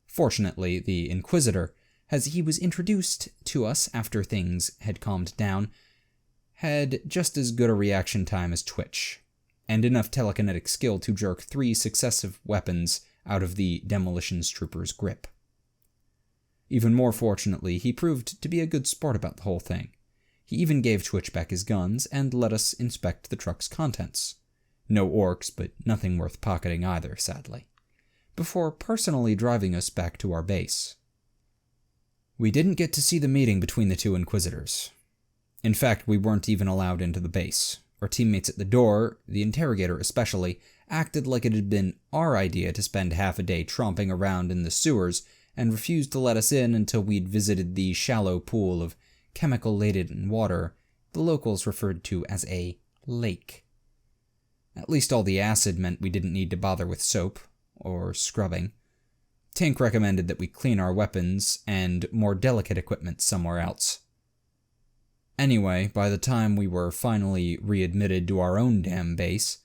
Fortunately, the Inquisitor, as he was introduced to us after things had calmed down, had just as good a reaction time as Twitch, and enough telekinetic skill to jerk 3 successive weapons out of the demolitions trooper's grip. Even more fortunately, he proved to be a good sport about the whole thing. He even gave Twitch back his guns and let us inspect the truck's contents. No orcs, but nothing worth pocketing either, sadly. Before personally driving us back to our base. We didn't get to see the meeting between the 2 Inquisitors. In fact, we weren't even allowed into the base. Our teammates at the door, the interrogator especially, acted like it had been our idea to spend half a day tromping around in the sewers and refused to let us in until we'd visited the shallow pool of chemical-laden water the locals referred to as a lake. At least all the acid meant we didn't need to bother with soap or scrubbing. Tank recommended that we clean our weapons and more delicate equipment somewhere else. Anyway, by the time we were finally readmitted to our own damn base,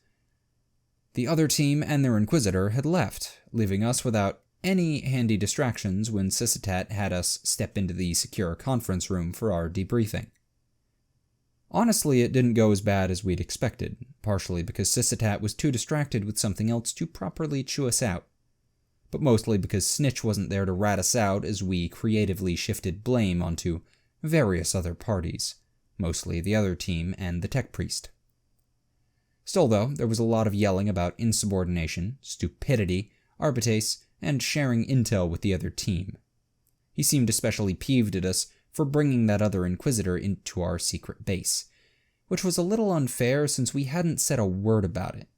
the other team and their Inquisitor had left, leaving us without any handy distractions when Sysitat had us step into the secure conference room for our debriefing. Honestly, it didn't go as bad as we'd expected, partially because Sysitat was too distracted with something else to properly chew us out, but mostly because Snitch wasn't there to rat us out as we creatively shifted blame onto various other parties, mostly the other team and the tech priest. Still though, there was a lot of yelling about insubordination, stupidity, arbitrace, and sharing intel with the other team. He seemed especially peeved at us for bringing that other Inquisitor into our secret base, which was a little unfair since we hadn't said a word about it.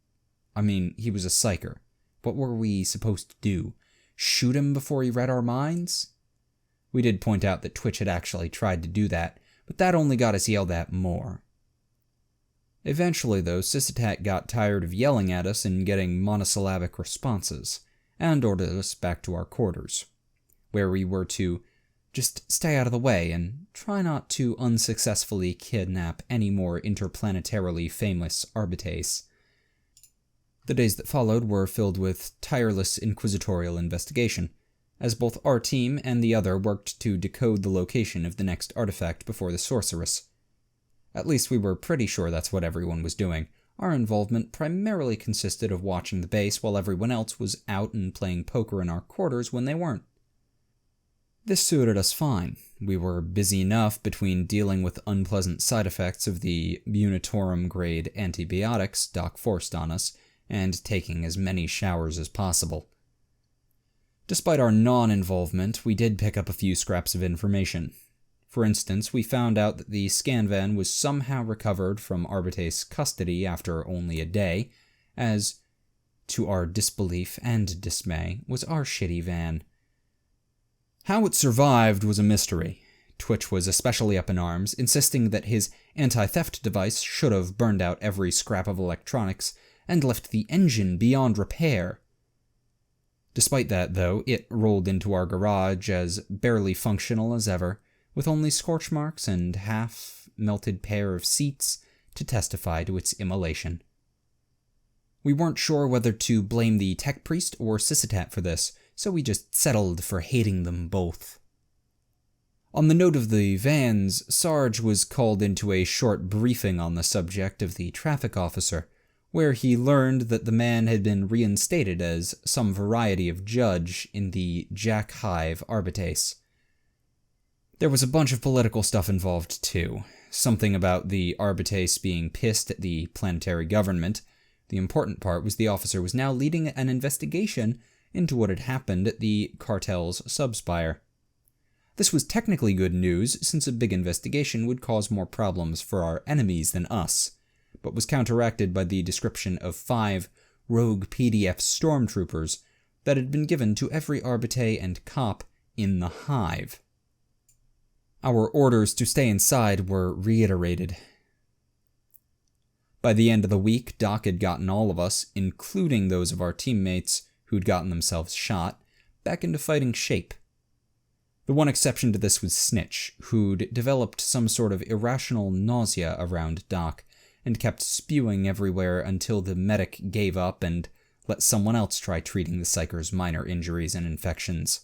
I mean, he was a psyker. What were we supposed to do? Shoot him before he read our minds? We did point out that Twitch had actually tried to do that, but that only got us yelled at more. Eventually, though, Sysitat got tired of yelling at us and getting monosyllabic responses, and ordered us back to our quarters, where we were to just stay out of the way and try not to unsuccessfully kidnap any more interplanetarily famous arbitrates. The days that followed were filled with tireless inquisitorial investigation, as both our team and the other worked to decode the location of the next artifact before the sorceress. At least we were pretty sure that's what everyone was doing. Our involvement primarily consisted of watching the base while everyone else was out and playing poker in our quarters when they weren't. This suited us fine. We were busy enough between dealing with unpleasant side effects of the Unitorum-grade antibiotics Doc forced on us, and taking as many showers as possible. Despite our non-involvement, we did pick up a few scraps of information. For instance, we found out that the scan van was somehow recovered from Arbitrate's custody after only a day, as, to our disbelief and dismay, was our shitty van. How it survived was a mystery. Twitch was especially up in arms, insisting that his anti-theft device should have burned out every scrap of electronics and left the engine beyond repair. Despite that, though, it rolled into our garage as barely functional as ever, with only scorch marks and half-melted pair of seats to testify to its immolation. We weren't sure whether to blame the tech priest or Sysitat for this, so we just settled for hating them both. On the note of the vans, Sarge was called into a short briefing on the subject of the traffic officer, where he learned that the man had been reinstated as some variety of judge in the Jack Hive Arbitrace. There was a bunch of political stuff involved too, something about the Arbitrace being pissed at the planetary government. The important part was the officer was now leading an investigation into what had happened at the cartel's subspire. This was technically good news, since a big investigation would cause more problems for our enemies than us, but was counteracted by the description of 5 rogue PDF stormtroopers that had been given to every Arbite and cop in the Hive. Our orders to stay inside were reiterated. By the end of the week, Doc had gotten all of us, including those of our teammates who'd gotten themselves shot, back into fighting shape. The one exception to this was Snitch, who'd developed some sort of irrational nausea around Doc, and kept spewing everywhere until the medic gave up and let someone else try treating the psyker's minor injuries and infections.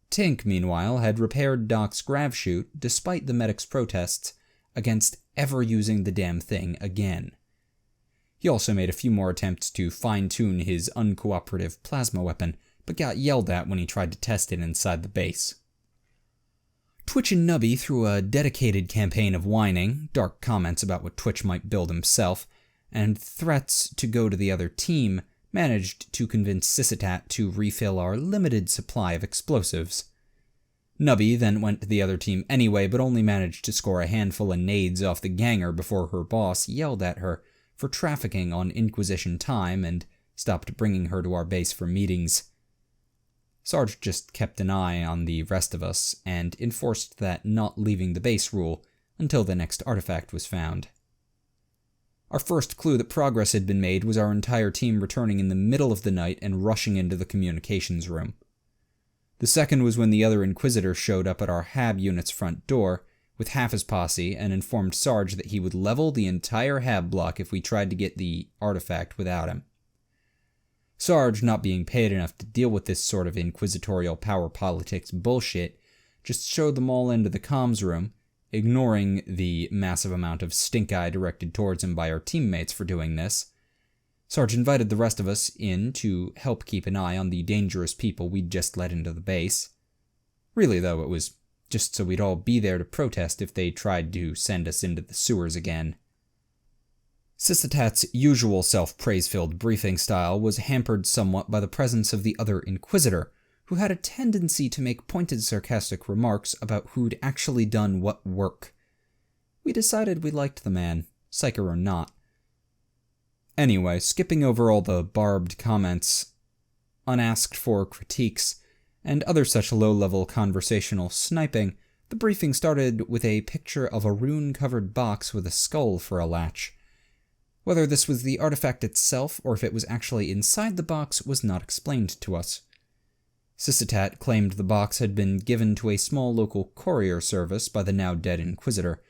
Tink, meanwhile, had repaired Doc's grav chute despite the medic's protests against ever using the damn thing again. He also made a few more attempts to fine-tune his uncooperative plasma weapon, but got yelled at when he tried to test it inside the base. Twitch and Nubby, through a dedicated campaign of whining, dark comments about what Twitch might build himself, and threats to go to the other team, managed to convince Sysitat to refill our limited supply of explosives. Nubby then went to the other team anyway, but only managed to score a handful of nades off the ganger before her boss yelled at her for trafficking on Inquisition time and stopped bringing her to our base for meetings. Sarge just kept an eye on the rest of us and enforced that not leaving the base rule until the next artifact was found. Our first clue that progress had been made was our entire team returning in the middle of the night and rushing into the communications room. The second was when the other Inquisitor showed up at our HAB unit's front door with half his posse and informed Sarge that he would level the entire HAB block if we tried to get the artifact without him. Sarge, not being paid enough to deal with this sort of inquisitorial power politics bullshit, just showed them all into the comms room, ignoring the massive amount of stink-eye directed towards him by our teammates for doing this. Sarge invited the rest of us in to help keep an eye on the dangerous people we'd just let into the base. Really, though, it was just so we'd all be there to protest if they tried to send us into the sewers again. Sysitat's usual self-praise-filled briefing style was hampered somewhat by the presence of the other Inquisitor, who had a tendency to make pointed sarcastic remarks about who'd actually done what work. We decided we liked the man, psyker or not. Anyway, skipping over all the barbed comments, unasked for critiques, and other such low-level conversational sniping, the briefing started with a picture of a rune-covered box with a skull for a latch. Whether this was the artifact itself or if it was actually inside the box was not explained to us. Sysitat claimed the box had been given to a small local courier service by the now-dead Inquisitor,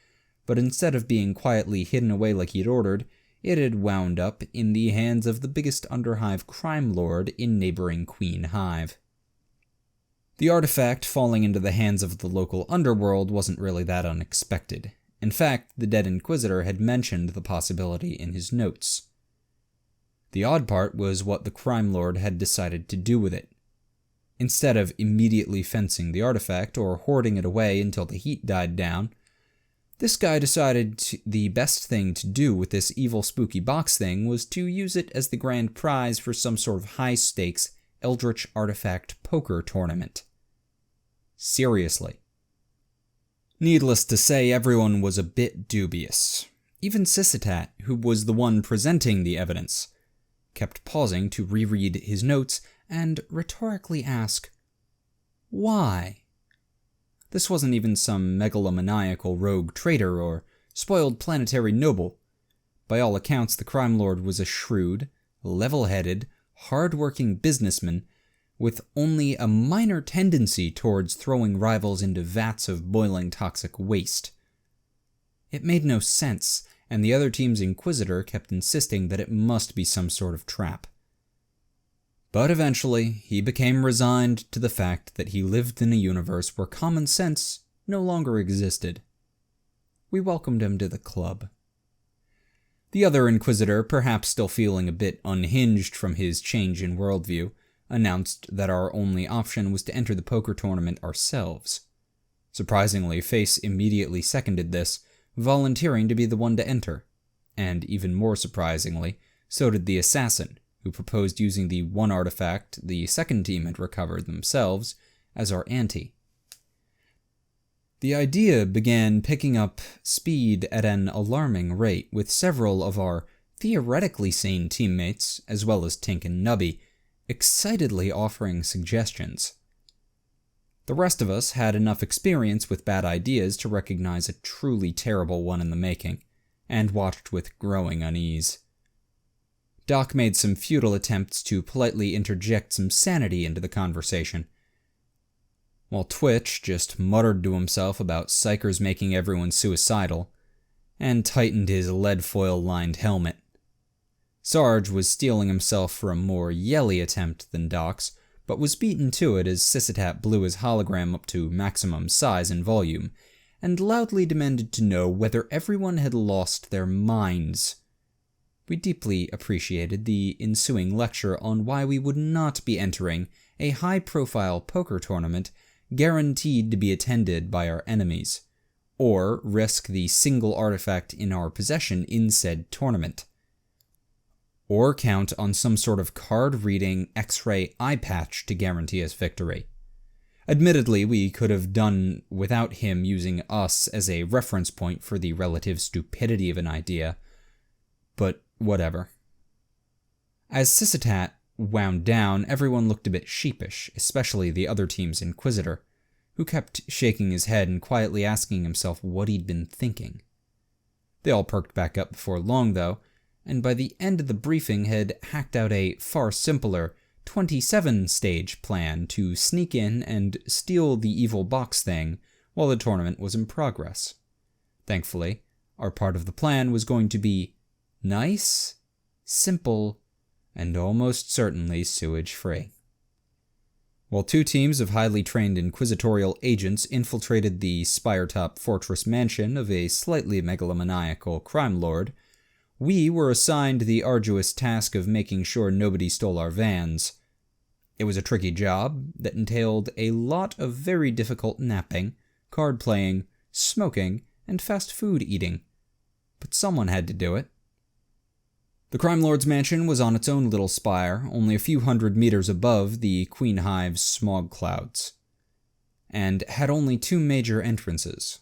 but instead of being quietly hidden away like he'd ordered, it had wound up in the hands of the biggest Underhive crime lord in neighboring Queen Hive. The artifact falling into the hands of the local underworld wasn't really that unexpected. In fact, the dead Inquisitor had mentioned the possibility in his notes. The odd part was what the crime lord had decided to do with it. Instead of immediately fencing the artifact or hoarding it away until the heat died down, this guy decided the best thing to do with this evil spooky box thing was to use it as the grand prize for some sort of high-stakes Eldritch artifact poker tournament. Seriously. Needless to say, everyone was a bit dubious. Even Sysitat, who was the one presenting the evidence, kept pausing to reread his notes and rhetorically ask, why? This wasn't even some megalomaniacal rogue traitor or spoiled planetary noble. By all accounts, the crime lord was a shrewd, level-headed, hard-working businessman with only a minor tendency towards throwing rivals into vats of boiling toxic waste. It made no sense, and the other team's inquisitor kept insisting that it must be some sort of trap. But eventually, he became resigned to the fact that he lived in a universe where common sense no longer existed. We welcomed him to the club. The other inquisitor, perhaps still feeling a bit unhinged from his change in worldview, announced that our only option was to enter the poker tournament ourselves. Surprisingly, Face immediately seconded this, volunteering to be the one to enter. And even more surprisingly, so did the assassin, who proposed using the one artifact the second team had recovered themselves as our ante. The idea began picking up speed at an alarming rate, with several of our theoretically sane teammates, as well as Tink and Nubby, excitedly offering suggestions. The rest of us had enough experience with bad ideas to recognize a truly terrible one in the making, and watched with growing unease. Doc made some futile attempts to politely interject some sanity into the conversation, while Twitch just muttered to himself about psychers making everyone suicidal, and tightened his lead foil-lined helmet. Sarge was steeling himself for a more yelly attempt than Doc's, but was beaten to it as Sysitat blew his hologram up to maximum size and volume, and loudly demanded to know whether everyone had lost their minds. We deeply appreciated the ensuing lecture on why we would not be entering a high-profile poker tournament guaranteed to be attended by our enemies, or risk the single artifact in our possession in said tournament, or count on some sort of card-reading X-ray eye patch to guarantee us victory. Admittedly, we could have done without him using us as a reference point for the relative stupidity of an idea, but whatever. As Sysitat wound down, everyone looked a bit sheepish, especially the other team's inquisitor, who kept shaking his head and quietly asking himself what he'd been thinking. They all perked back up before long, though, and by the end of the briefing had hacked out a far simpler 27-stage plan to sneak in and steal the evil box thing while the tournament was in progress. Thankfully, our part of the plan was going to be nice, simple, and almost certainly sewage-free. While two teams of highly trained inquisitorial agents infiltrated the spire-top fortress mansion of a slightly megalomaniacal crime lord, we were assigned the arduous task of making sure nobody stole our vans. It was a tricky job that entailed a lot of very difficult napping, card-playing, smoking, and fast food eating. But someone had to do it. The crime lord's mansion was on its own little spire, only a few hundred meters above the Queen Hive's smog clouds, and had only two major entrances.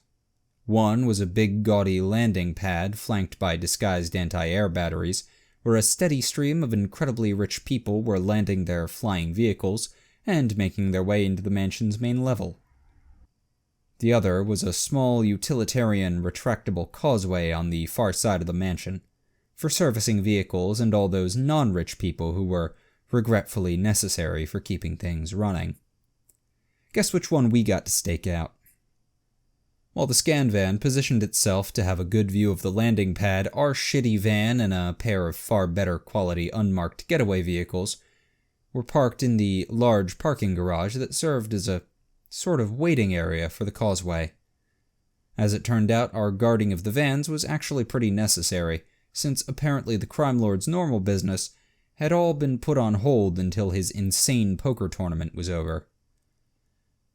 One was a big gaudy landing pad flanked by disguised anti-air batteries, where a steady stream of incredibly rich people were landing their flying vehicles and making their way into the mansion's main level. The other was a small utilitarian retractable causeway on the far side of the mansion, for servicing vehicles and all those non-rich people who were regretfully necessary for keeping things running. Guess which one we got to stake out? While the scan van positioned itself to have a good view of the landing pad, our shitty van and a pair of far better quality unmarked getaway vehicles were parked in the large parking garage that served as a sort of waiting area for the causeway. As it turned out, our guarding of the vans was actually pretty necessary, since apparently the crime lord's normal business had all been put on hold until his insane poker tournament was over.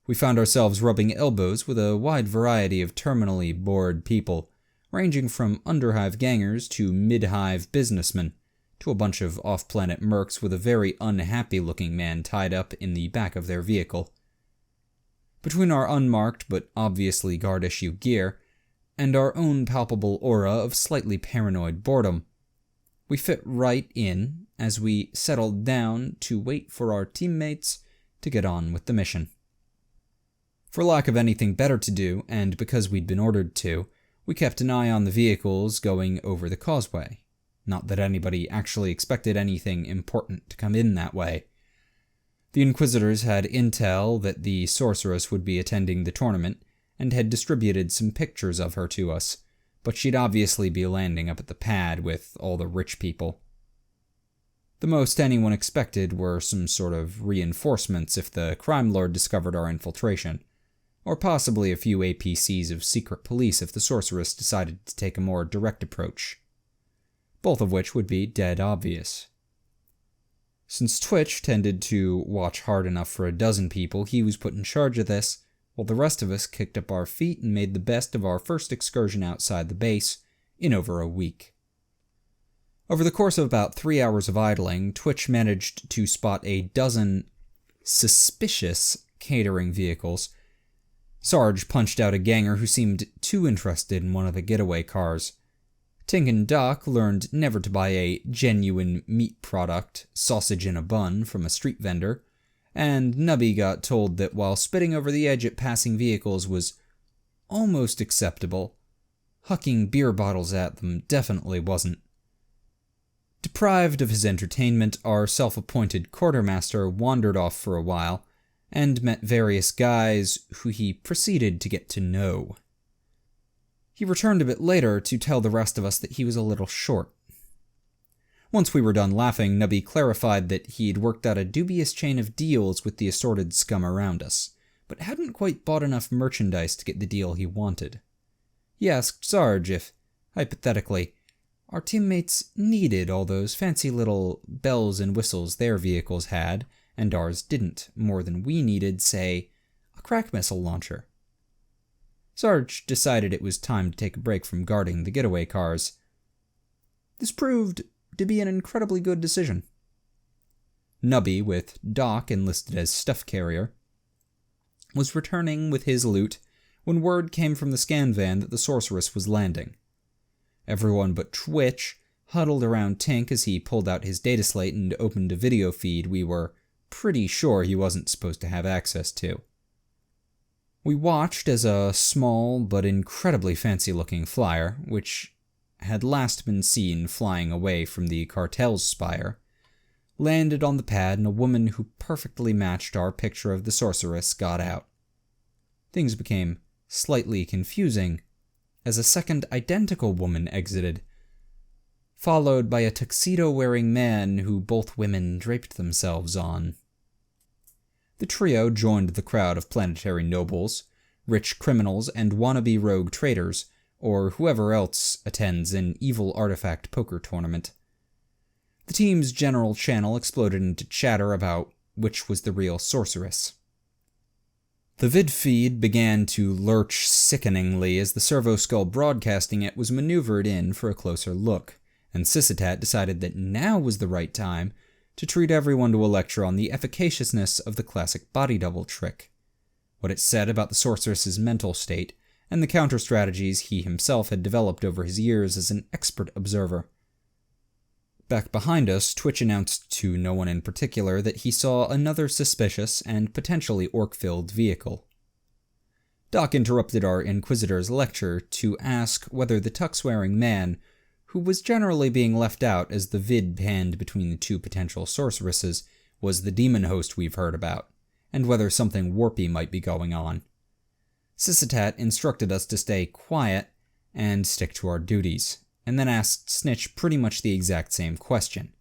We found ourselves rubbing elbows with a wide variety of terminally bored people, ranging from underhive gangers to mid-hive businessmen, to a bunch of off-planet mercs with a very unhappy-looking man tied up in the back of their vehicle. Between our unmarked but obviously guard-issue gear, and our own palpable aura of slightly paranoid boredom, we fit right in as we settled down to wait for our teammates to get on with the mission. For lack of anything better to do, and because we'd been ordered to, we kept an eye on the vehicles going over the causeway. Not that anybody actually expected anything important to come in that way. The Inquisitors had intel that the sorceress would be attending the tournament, and had distributed some pictures of her to us, but she'd obviously be landing up at the pad with all the rich people. The most anyone expected were some sort of reinforcements if the crime lord discovered our infiltration, or possibly a few APCs of secret police if the sorceress decided to take a more direct approach, both of which would be dead obvious. Since Twitch tended to watch hard enough for a dozen people, he was put in charge of this, while the rest of us kicked up our feet and made the best of our first excursion outside the base in over a week. Over the course of about 3 hours of idling, Twitch managed to spot a dozen suspicious catering vehicles. Sarge punched out a ganger who seemed too interested in one of the getaway cars. Tink and Doc learned never to buy a genuine meat product, sausage in a bun, from a street vendor, and Nubby got told that while spitting over the edge at passing vehicles was almost acceptable, hucking beer bottles at them definitely wasn't. Deprived of his entertainment, our self-appointed quartermaster wandered off for a while, and met various guys who he proceeded to get to know. He returned a bit later to tell the rest of us that he was a little short. Once we were done laughing, Nubby clarified that he'd worked out a dubious chain of deals with the assorted scum around us, but hadn't quite bought enough merchandise to get the deal he wanted. He asked Sarge if, hypothetically, our teammates needed all those fancy little bells and whistles their vehicles had, and ours didn't, more than we needed, say, a crack missile launcher. Sarge decided it was time to take a break from guarding the getaway cars. This proved to be an incredibly good decision. Nubby, with Doc enlisted as stuff carrier, was returning with his loot when word came from the scan van that the sorceress was landing. Everyone but Twitch huddled around Tink as he pulled out his data slate and opened a video feed we were pretty sure he wasn't supposed to have access to. We watched as a small but incredibly fancy-looking flyer, which had last been seen flying away from the cartel's spire, landed on the pad and a woman who perfectly matched our picture of the sorceress got out. Things became slightly confusing as a second identical woman exited, followed by a tuxedo-wearing man who both women draped themselves on. The trio joined the crowd of planetary nobles, rich criminals, and wannabe rogue traders, or whoever else attends an evil artifact poker tournament. The team's general channel exploded into chatter about which was the real sorceress. The vid feed began to lurch sickeningly as the servo skull broadcasting it was maneuvered in for a closer look, and Sysitat decided that now was the right time to treat everyone to a lecture on the efficaciousness of the classic body double trick, what it said about the sorceress's mental state, and the counter-strategies he himself had developed over his years as an expert observer. Back behind us, Twitch announced to no one in particular that he saw another suspicious and potentially orc-filled vehicle. Doc interrupted our Inquisitor's lecture to ask whether the tux-wearing man, who was generally being left out as the vid panned between the two potential sorceresses, was the demon host we've heard about, and whether something warpy might be going on. Sysitat instructed us to stay quiet and stick to our duties, and then asked Snitch pretty much the exact same question.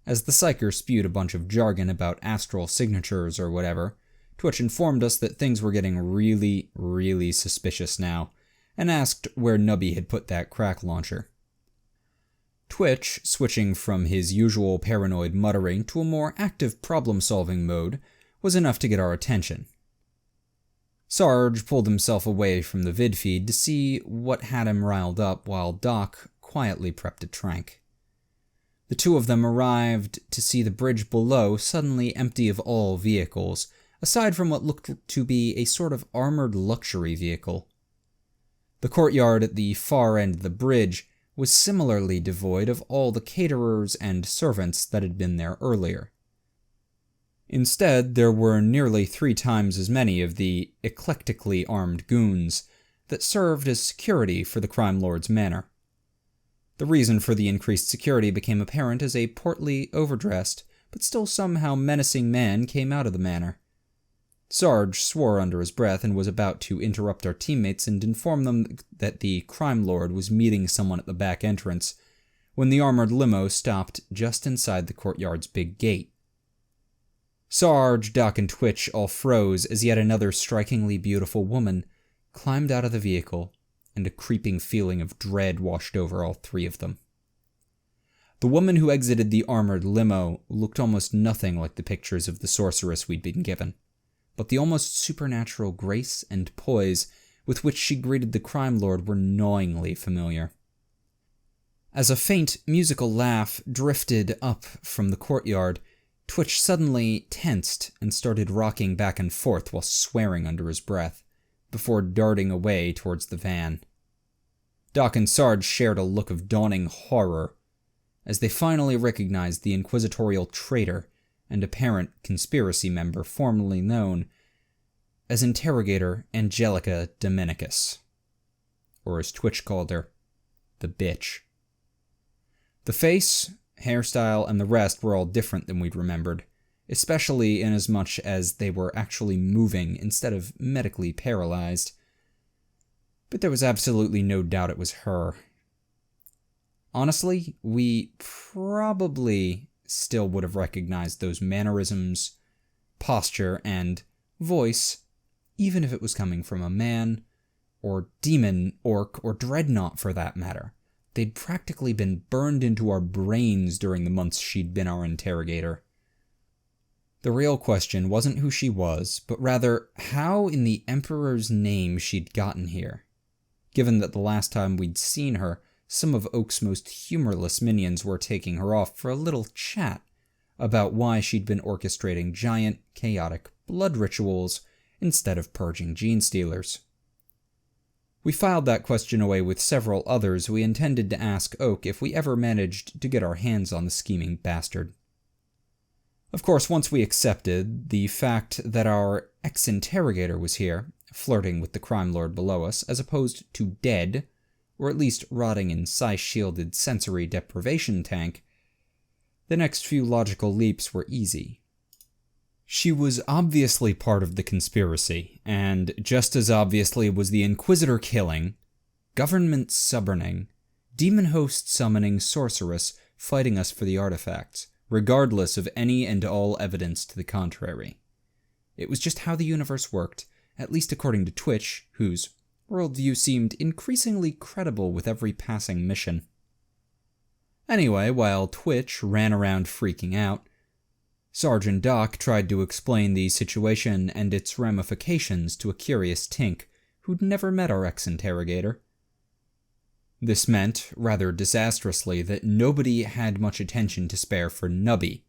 As the psyker spewed a bunch of jargon about astral signatures or whatever, Twitch informed us that things were getting really, really suspicious now, and asked where Nubby had put that crack launcher. Twitch, switching from his usual paranoid muttering to a more active problem-solving mode, was enough to get our attention. Sarge pulled himself away from the vid feed to see what had him riled up while Doc quietly prepped a trank. The two of them arrived to see the bridge below suddenly empty of all vehicles, aside from what looked to be a sort of armored luxury vehicle. The courtyard at the far end of the bridge was similarly devoid of all the caterers and servants that had been there earlier. Instead, there were nearly 3 times as many of the eclectically armed goons that served as security for the crime lord's manor. The reason for the increased security became apparent as a portly, overdressed, but still somehow menacing man came out of the manor. Sarge swore under his breath and was about to interrupt our teammates and inform them that the crime lord was meeting someone at the back entrance, when the armored limo stopped just inside the courtyard's big gate. Sarge, Doc, and Twitch all froze as yet another strikingly beautiful woman climbed out of the vehicle, and a creeping feeling of dread washed over all 3 of them. The woman who exited the armored limo looked almost nothing like the pictures of the sorceress we'd been given, but the almost supernatural grace and poise with which she greeted the crime lord were gnawingly familiar. As a faint musical laugh drifted up from the courtyard, Twitch suddenly tensed and started rocking back and forth while swearing under his breath, before darting away towards the van. Doc and Sarge shared a look of dawning horror as they finally recognized the inquisitorial traitor and apparent conspiracy member formerly known as Interrogator Angelica Dominicus, or as Twitch called her, the bitch. The face, hairstyle, and the rest were all different than we'd remembered, especially inasmuch as they were actually moving instead of medically paralyzed. But there was absolutely no doubt it was her. Honestly, we probably still would have recognized those mannerisms, posture, and voice, even if it was coming from a man, or demon, orc, or dreadnought for that matter. They'd practically been burned into our brains during the months she'd been our interrogator. The real question wasn't who she was, but rather how in the Emperor's name she'd gotten here, given that the last time we'd seen her, some of Oak's most humorless minions were taking her off for a little chat about why she'd been orchestrating giant, chaotic blood rituals instead of purging gene stealers. We filed that question away with several others we intended to ask Oak if we ever managed to get our hands on the scheming bastard. Of course, once we accepted the fact that our ex-interrogator was here, flirting with the crime lord below us, as opposed to dead, or at least rotting in psi-shielded sensory deprivation tank, the next few logical leaps were easy. She was obviously part of the conspiracy, and just as obviously was the Inquisitor killing, government suborning, demon host summoning sorceress fighting us for the artifacts, regardless of any and all evidence to the contrary. It was just how the universe worked, at least according to Twitch, whose worldview seemed increasingly credible with every passing mission. Anyway, while Twitch ran around freaking out, Sergeant Doc tried to explain the situation and its ramifications to a curious tink who'd never met our ex-interrogator. This meant, rather disastrously, that nobody had much attention to spare for Nubby.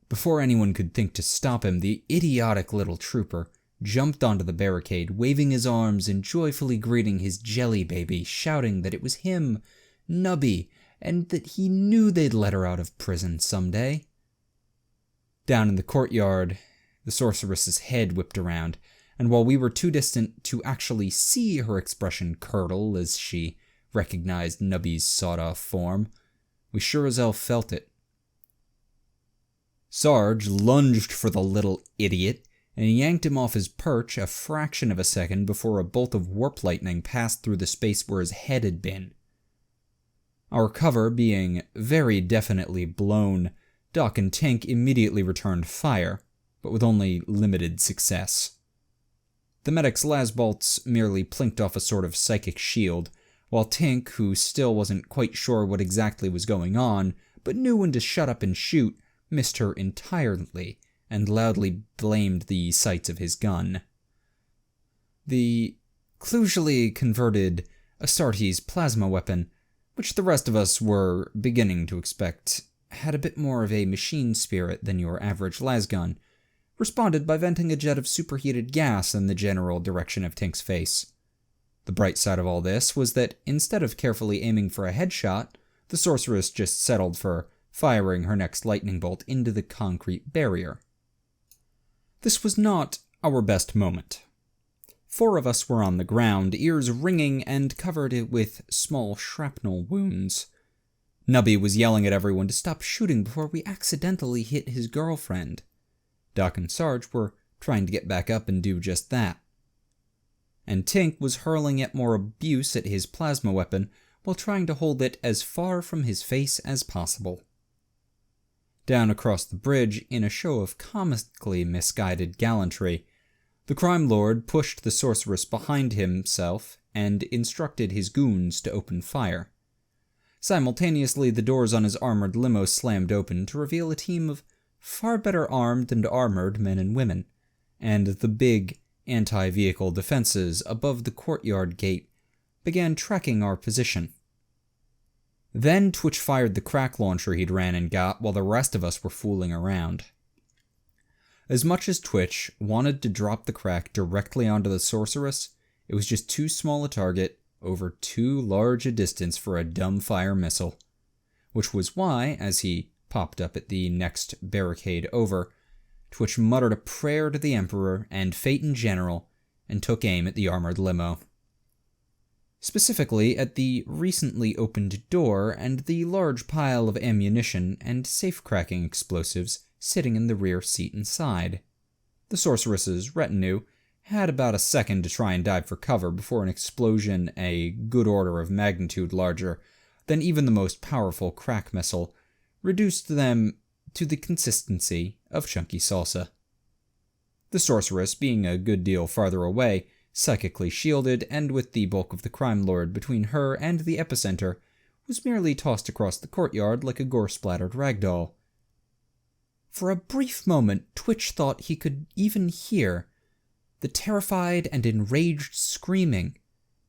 Before anyone could think to stop him, the idiotic little trooper jumped onto the barricade, waving his arms and joyfully greeting his jelly baby, shouting that it was him, Nubby, and that he knew they'd let her out of prison someday. Down in the courtyard, the sorceress's head whipped around, and while we were too distant to actually see her expression curdle as she recognized Nubby's sawed-off form, we sure as hell felt it. Sarge lunged for the little idiot and yanked him off his perch a fraction of a second before a bolt of warp lightning passed through the space where his head had been. Our cover being very definitely blown, Doc and Tink immediately returned fire, but with only limited success. The medic's lasbolts merely plinked off a sort of psychic shield, while Tink, who still wasn't quite sure what exactly was going on, but knew when to shut up and shoot, missed her entirely and loudly blamed the sights of his gun. The crucially converted Astartes plasma weapon, which the rest of us were beginning to expect, had a bit more of a machine spirit than your average lasgun, responded by venting a jet of superheated gas in the general direction of Tink's face. The bright side of all this was that instead of carefully aiming for a headshot, the sorceress just settled for firing her next lightning bolt into the concrete barrier. This was not our best moment. 4 of us were on the ground, ears ringing and covered with small shrapnel wounds. Nubby was yelling at everyone to stop shooting before we accidentally hit his girlfriend. Doc and Sarge were trying to get back up and do just that. And Tink was hurling yet more abuse at his plasma weapon while trying to hold it as far from his face as possible. Down across the bridge, in a show of comically misguided gallantry, the crime lord pushed the sorceress behind himself and instructed his goons to open fire. Simultaneously, the doors on his armored limo slammed open to reveal a team of far better armed and armored men and women, and the big anti-vehicle defenses above the courtyard gate began tracking our position. Then Twitch fired the crack launcher he'd ran and got while the rest of us were fooling around. As much as Twitch wanted to drop the crack directly onto the sorceress, it was just too small a target over too large a distance for a dumbfire missile, which was why, as he popped up at the next barricade over, Twitch muttered a prayer to the Emperor and fate in general and took aim at the armored limo. Specifically at the recently opened door and the large pile of ammunition and safe-cracking explosives sitting in the rear seat inside. The sorceress's retinue had about a second to try and dive for cover before an explosion a good order of magnitude larger than even the most powerful crack missile reduced them to the consistency of chunky salsa. The sorceress, being a good deal farther away, psychically shielded and with the bulk of the crime lord between her and the epicenter, was merely tossed across the courtyard like a gore-splattered ragdoll. For a brief moment, Twitch thought he could even hear the terrified and enraged screaming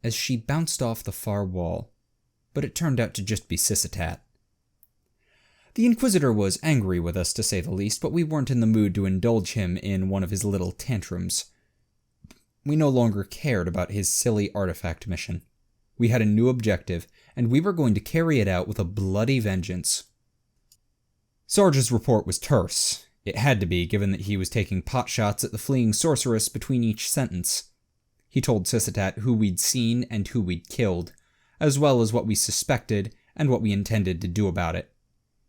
as she bounced off the far wall, but it turned out to just be Sisitat. The Inquisitor was angry with us, to say the least, but we weren't in the mood to indulge him in one of his little tantrums. We no longer cared about his silly artifact mission. We had a new objective, and we were going to carry it out with a bloody vengeance. Sarge's report was terse. It had to be, given that he was taking potshots at the fleeing sorceress between each sentence. He told Sisitat who we'd seen and who we'd killed, as well as what we suspected and what we intended to do about it.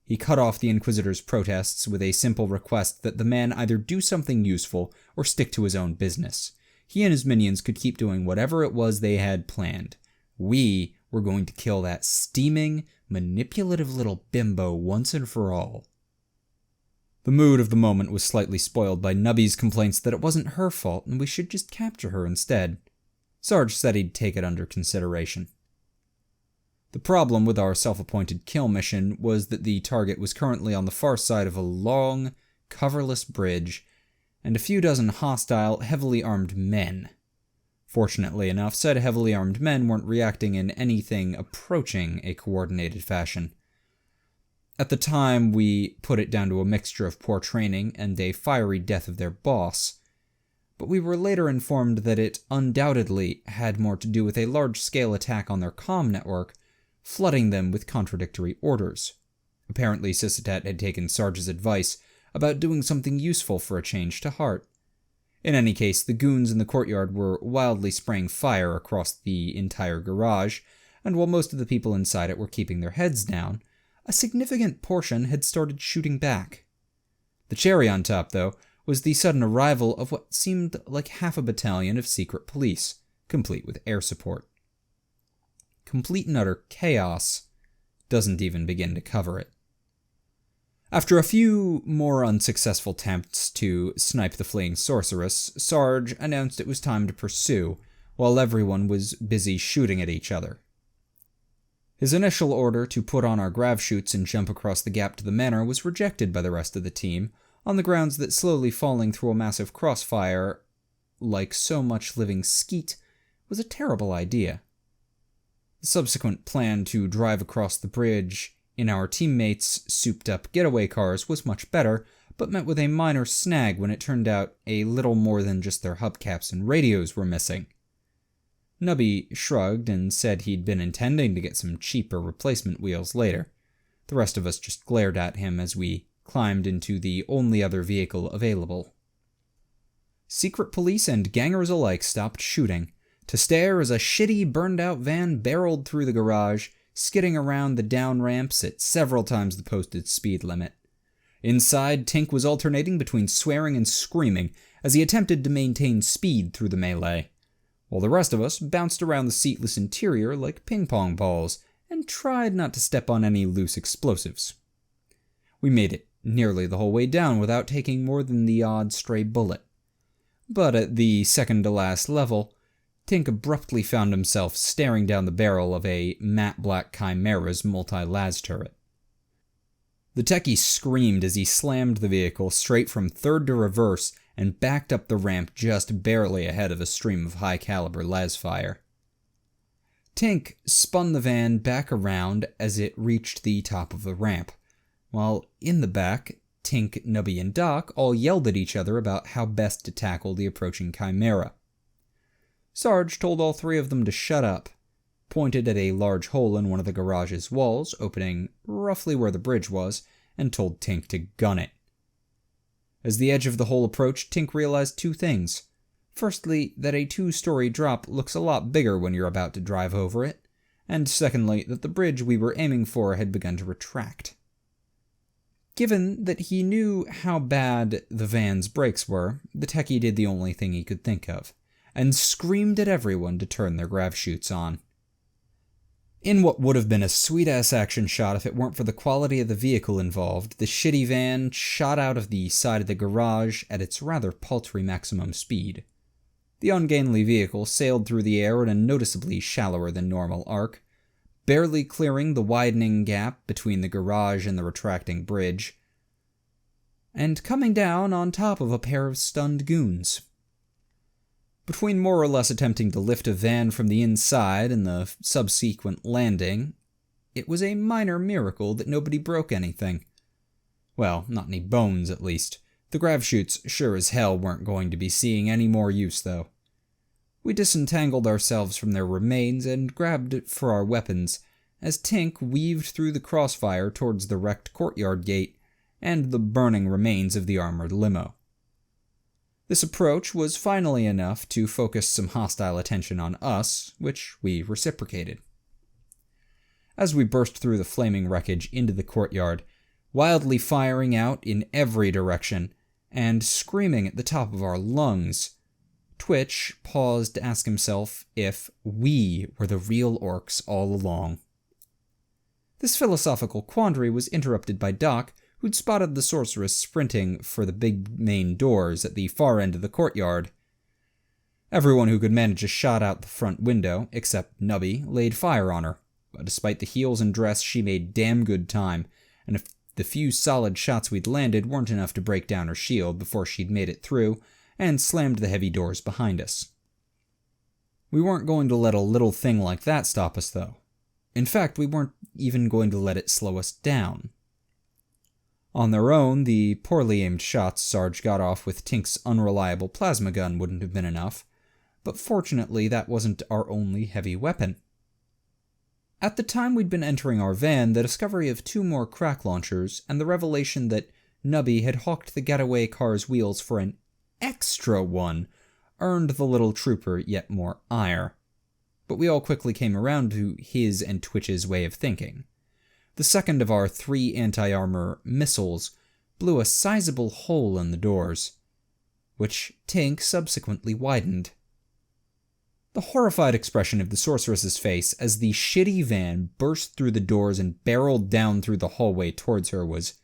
He cut off the Inquisitor's protests with a simple request that the man either do something useful or stick to his own business. He and his minions could keep doing whatever it was they had planned. We were going to kill that steaming, manipulative little bimbo once and for all. The mood of the moment was slightly spoiled by Nubby's complaints that it wasn't her fault and we should just capture her instead. Sarge said he'd take it under consideration. The problem with our self-appointed kill mission was that the target was currently on the far side of a long, coverless bridge, and a few dozen hostile, heavily armed men. Fortunately enough, said heavily armed men weren't reacting in anything approaching a coordinated fashion. At the time, we put it down to a mixture of poor training and a fiery death of their boss, but we were later informed that it undoubtedly had more to do with a large-scale attack on their comm network, flooding them with contradictory orders. Apparently, Sisitat had taken Sarge's advice about doing something useful for a change to heart. In any case, the goons in the courtyard were wildly spraying fire across the entire garage, and while most of the people inside it were keeping their heads down, a significant portion had started shooting back. The cherry on top, though, was the sudden arrival of what seemed like half a battalion of secret police, complete with air support. Complete and utter chaos doesn't even begin to cover it. After a few more unsuccessful attempts to snipe the fleeing sorceress, Sarge announced it was time to pursue, while everyone was busy shooting at each other. His initial order to put on our grav chutes and jump across the gap to the manor was rejected by the rest of the team, on the grounds that slowly falling through a massive crossfire, like so much living skeet, was a terrible idea. The subsequent plan to drive across the bridge in our teammates' souped-up getaway cars was much better, but met with a minor snag when it turned out a little more than just their hubcaps and radios were missing. Nubby shrugged and said he'd been intending to get some cheaper replacement wheels later. The rest of us just glared at him as we climbed into the only other vehicle available. Secret police and gangers alike stopped shooting to stare as a shitty, burned-out van barreled through the garage, skidding around the down ramps at several times the posted speed limit. Inside, Tink was alternating between swearing and screaming as he attempted to maintain speed through the melee, while the rest of us bounced around the seatless interior like ping-pong balls and tried not to step on any loose explosives. We made it nearly the whole way down without taking more than the odd stray bullet. But at the second-to-last level, Tink abruptly found himself staring down the barrel of a matte black Chimera's multi-las turret. The techie screamed as he slammed the vehicle straight from third to reverse and backed up the ramp just barely ahead of a stream of high-caliber las fire. Tink spun the van back around as it reached the top of the ramp, while in the back, Tink, Nubby, and Doc all yelled at each other about how best to tackle the approaching Chimera. Sarge told all three of them to shut up, pointed at a large hole in one of the garage's walls, opening roughly where the bridge was, and told Tink to gun it. As the edge of the hole approached, Tink realized two things. Firstly, that a 2-story drop looks a lot bigger when you're about to drive over it, and secondly, that the bridge we were aiming for had begun to retract. Given that he knew how bad the van's brakes were, the techie did the only thing he could think of, and screamed at everyone to turn their grav chutes on. In what would have been a sweet-ass action shot if it weren't for the quality of the vehicle involved, the shitty van shot out of the side of the garage at its rather paltry maximum speed. The ungainly vehicle sailed through the air in a noticeably shallower than normal arc, barely clearing the widening gap between the garage and the retracting bridge, and coming down on top of a pair of stunned goons. Between more or less attempting to lift a van from the inside and the subsequent landing, it was a minor miracle that nobody broke anything. Well, not any bones, at least. The grav chutes sure as hell weren't going to be seeing any more use, though. We disentangled ourselves from their remains and grabbed for our weapons, as Tink weaved through the crossfire towards the wrecked courtyard gate and the burning remains of the armored limo. This approach was finally enough to focus some hostile attention on us, which we reciprocated. As we burst through the flaming wreckage into the courtyard, wildly firing out in every direction and screaming at the top of our lungs, Twitch paused to ask himself if we were the real orcs all along. This philosophical quandary was interrupted by Doc, who'd spotted the sorceress sprinting for the big main doors at the far end of the courtyard. Everyone who could manage a shot out the front window, except Nubby, laid fire on her, but despite the heels and dress, she made damn good time, and if the few solid shots we'd landed weren't enough to break down her shield before she'd made it through, and slammed the heavy doors behind us. We weren't going to let a little thing like that stop us, though. In fact, we weren't even going to let it slow us down. On their own, the poorly aimed shots Sarge got off with Tink's unreliable plasma gun wouldn't have been enough, but fortunately that wasn't our only heavy weapon. At the time we'd been entering our van, the discovery of 2 more crack launchers and the revelation that Nubby had hawked the getaway car's wheels for an extra one earned the little trooper yet more ire. But we all quickly came around to his and Twitch's way of thinking. The second of our 3 anti-armor missiles blew a sizable hole in the doors, which Tink subsequently widened. The horrified expression of the sorceress's face as the shitty van burst through the doors and barreled down through the hallway towards her was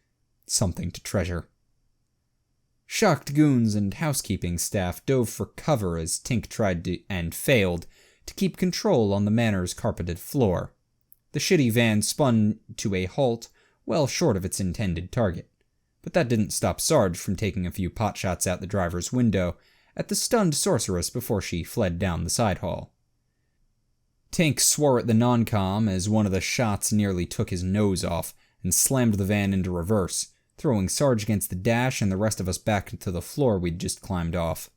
something to treasure. Shocked goons and housekeeping staff dove for cover as Tink tried to, and failed, to keep control on the manor's carpeted floor. The shitty van spun to a halt well short of its intended target, but that didn't stop Sarge from taking a few potshots out the driver's window at the stunned sorceress before she fled down the side hall. Tink swore at the non-com as one of the shots nearly took his nose off and slammed the van into reverse, throwing Sarge against the dash and the rest of us back to the floor we'd just climbed off.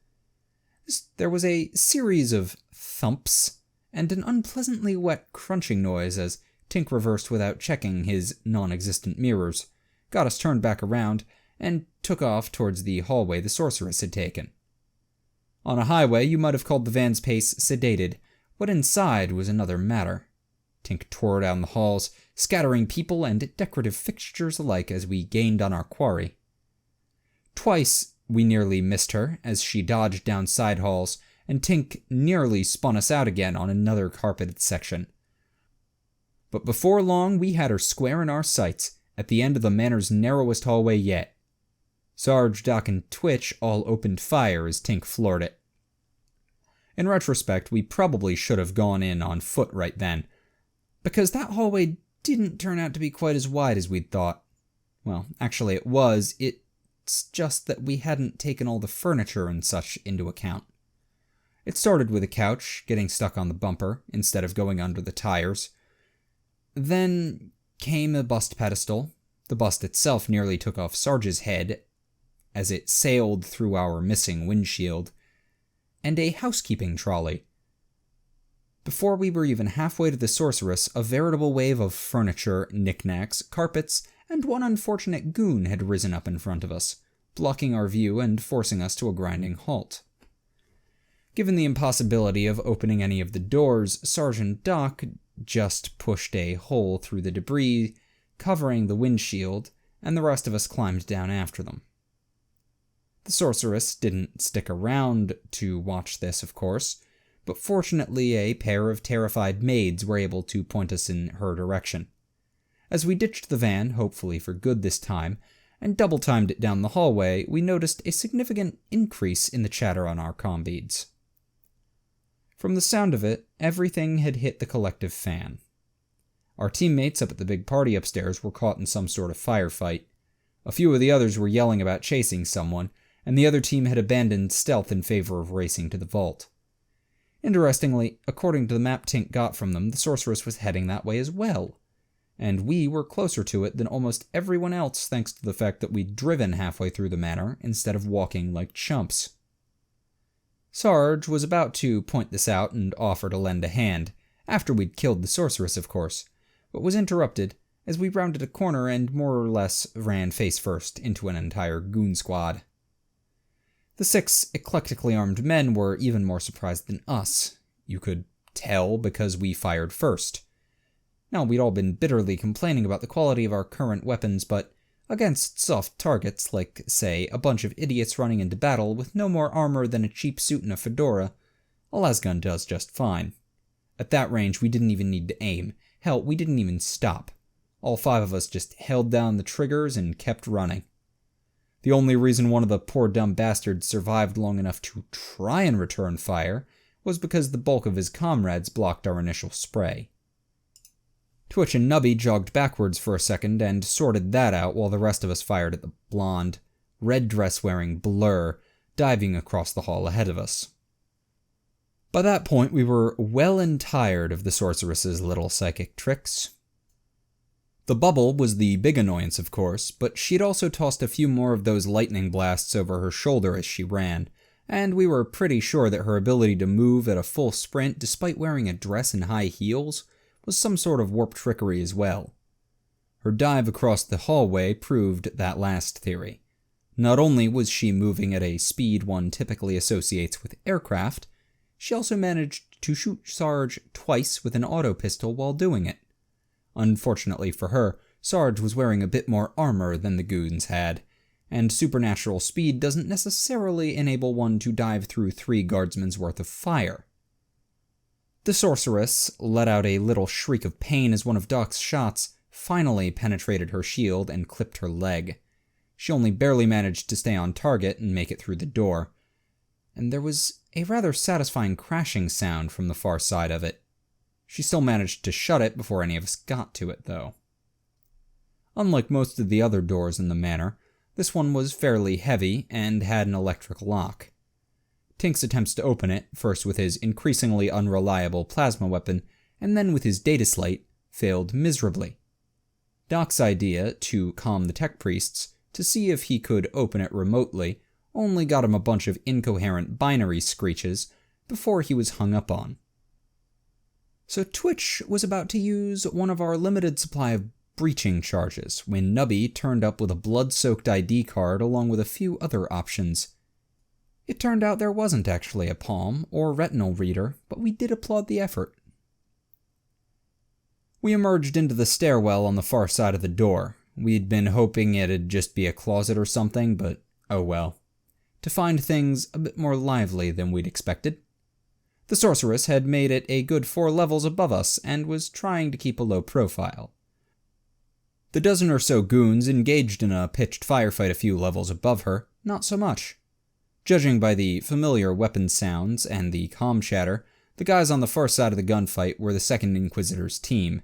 There was a series of thumps and an unpleasantly wet crunching noise as Tink reversed without checking his non-existent mirrors, got us turned back around, and took off towards the hallway the sorceress had taken. On a highway, you might have called the van's pace sedated. What inside was another matter. Tink tore down the halls, scattering people and decorative fixtures alike as we gained on our quarry. Twice we nearly missed her as she dodged down side halls, and Tink nearly spun us out again on another carpeted section. But before long, we had her square in our sights, at the end of the manor's narrowest hallway yet. Sarge, Doc, and Twitch all opened fire as Tink floored it. In retrospect, we probably should have gone in on foot right then, because that hallway didn't turn out to be quite as wide as we'd thought. Well, actually it was, it's just that we hadn't taken all the furniture and such into account. It started with a couch getting stuck on the bumper instead of going under the tires. Then came a bust pedestal. The bust itself nearly took off Sarge's head as it sailed through our missing windshield, and a housekeeping trolley. Before we were even halfway to the sorceress, a veritable wave of furniture, knickknacks, carpets, and one unfortunate goon had risen up in front of us, blocking our view and forcing us to a grinding halt. Given the impossibility of opening any of the doors, Sergeant Doc just pushed a hole through the debris covering the windshield, and the rest of us climbed down after them. The sorceress didn't stick around to watch this, of course, but fortunately a pair of terrified maids were able to point us in her direction. As we ditched the van, hopefully for good this time, and double-timed it down the hallway, we noticed a significant increase in the chatter on our comm beads. From the sound of it, everything had hit the collective fan. Our teammates up at the big party upstairs were caught in some sort of firefight. A few of the others were yelling about chasing someone, and the other team had abandoned stealth in favor of racing to the vault. Interestingly, according to the map Tink got from them, the sorceress was heading that way as well, and we were closer to it than almost everyone else thanks to the fact that we'd driven halfway through the manor instead of walking like chumps. Sarge was about to point this out and offer to lend a hand, after we'd killed the sorceress, of course, but was interrupted as we rounded a corner and more or less ran face first into an entire goon squad. The 6 eclectically armed men were even more surprised than us. You could tell because we fired first. Now, we'd all been bitterly complaining about the quality of our current weapons, but against soft targets like, say, a bunch of idiots running into battle with no more armor than a cheap suit and a fedora, a lasgun does just fine. At that range, we didn't even need to aim. Hell, we didn't even stop. All 5 of us just held down the triggers and kept running. The only reason one of the poor dumb bastards survived long enough to try and return fire was because the bulk of his comrades blocked our initial spray. Twitch and Nubby jogged backwards for a second and sorted that out while the rest of us fired at the blonde, red dress-wearing blur diving across the hall ahead of us. By that point, we were well and tired of the sorceress's little psychic tricks. The bubble was the big annoyance, of course, but she'd also tossed a few more of those lightning blasts over her shoulder as she ran, and we were pretty sure that her ability to move at a full sprint despite wearing a dress and high heels was some sort of warp trickery as well. Her dive across the hallway proved that last theory. Not only was she moving at a speed one typically associates with aircraft, she also managed to shoot Sarge twice with an auto pistol while doing it. Unfortunately for her, Sarge was wearing a bit more armor than the goons had, and supernatural speed doesn't necessarily enable one to dive through 3 guardsmen's worth of fire. The sorceress let out a little shriek of pain as one of Doc's shots finally penetrated her shield and clipped her leg. She only barely managed to stay on target and make it through the door, and there was a rather satisfying crashing sound from the far side of it. She still managed to shut it before any of us got to it, though. Unlike most of the other doors in the manor, this one was fairly heavy and had an electric lock. Tink's attempts to open it, first with his increasingly unreliable plasma weapon, and then with his data slate, failed miserably. Doc's idea, to calm the tech priests, to see if he could open it remotely, only got him a bunch of incoherent binary screeches before he was hung up on. So Twitch was about to use one of our limited supply of breaching charges when Nubby turned up with a blood-soaked ID card along with a few other options. It turned out there wasn't actually a palm or retinal reader, but we did applaud the effort. We emerged into the stairwell on the far side of the door. We'd been hoping it'd just be a closet or something, but oh well. To find things a bit more lively than we'd expected. The sorceress had made it a good 4 levels above us and was trying to keep a low profile. The dozen or so goons engaged in a pitched firefight a few levels above her, not so much. Judging by the familiar weapon sounds and the comm chatter, the guys on the far side of the gunfight were the Second Inquisitor's team.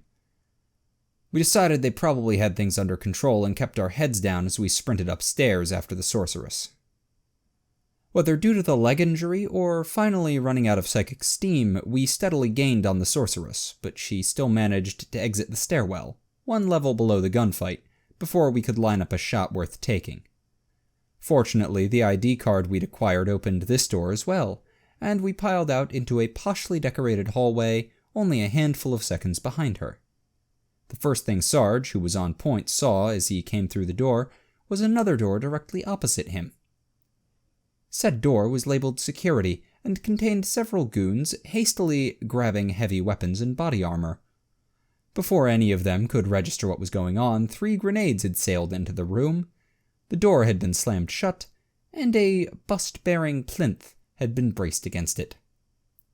We decided they probably had things under control and kept our heads down as we sprinted upstairs after the sorceress. Whether due to the leg injury or finally running out of psychic steam, we steadily gained on the sorceress, but she still managed to exit the stairwell, 1 level below the gunfight, before we could line up a shot worth taking. Fortunately, the ID card we'd acquired opened this door as well, and we piled out into a poshly decorated hallway only a handful of seconds behind her. The first thing Sarge, who was on point, saw as he came through the door was another door directly opposite him. Said door was labeled security and contained several goons hastily grabbing heavy weapons and body armor. Before any of them could register what was going on, 3 grenades had sailed into the room, the door had been slammed shut, and a bust-bearing plinth had been braced against it.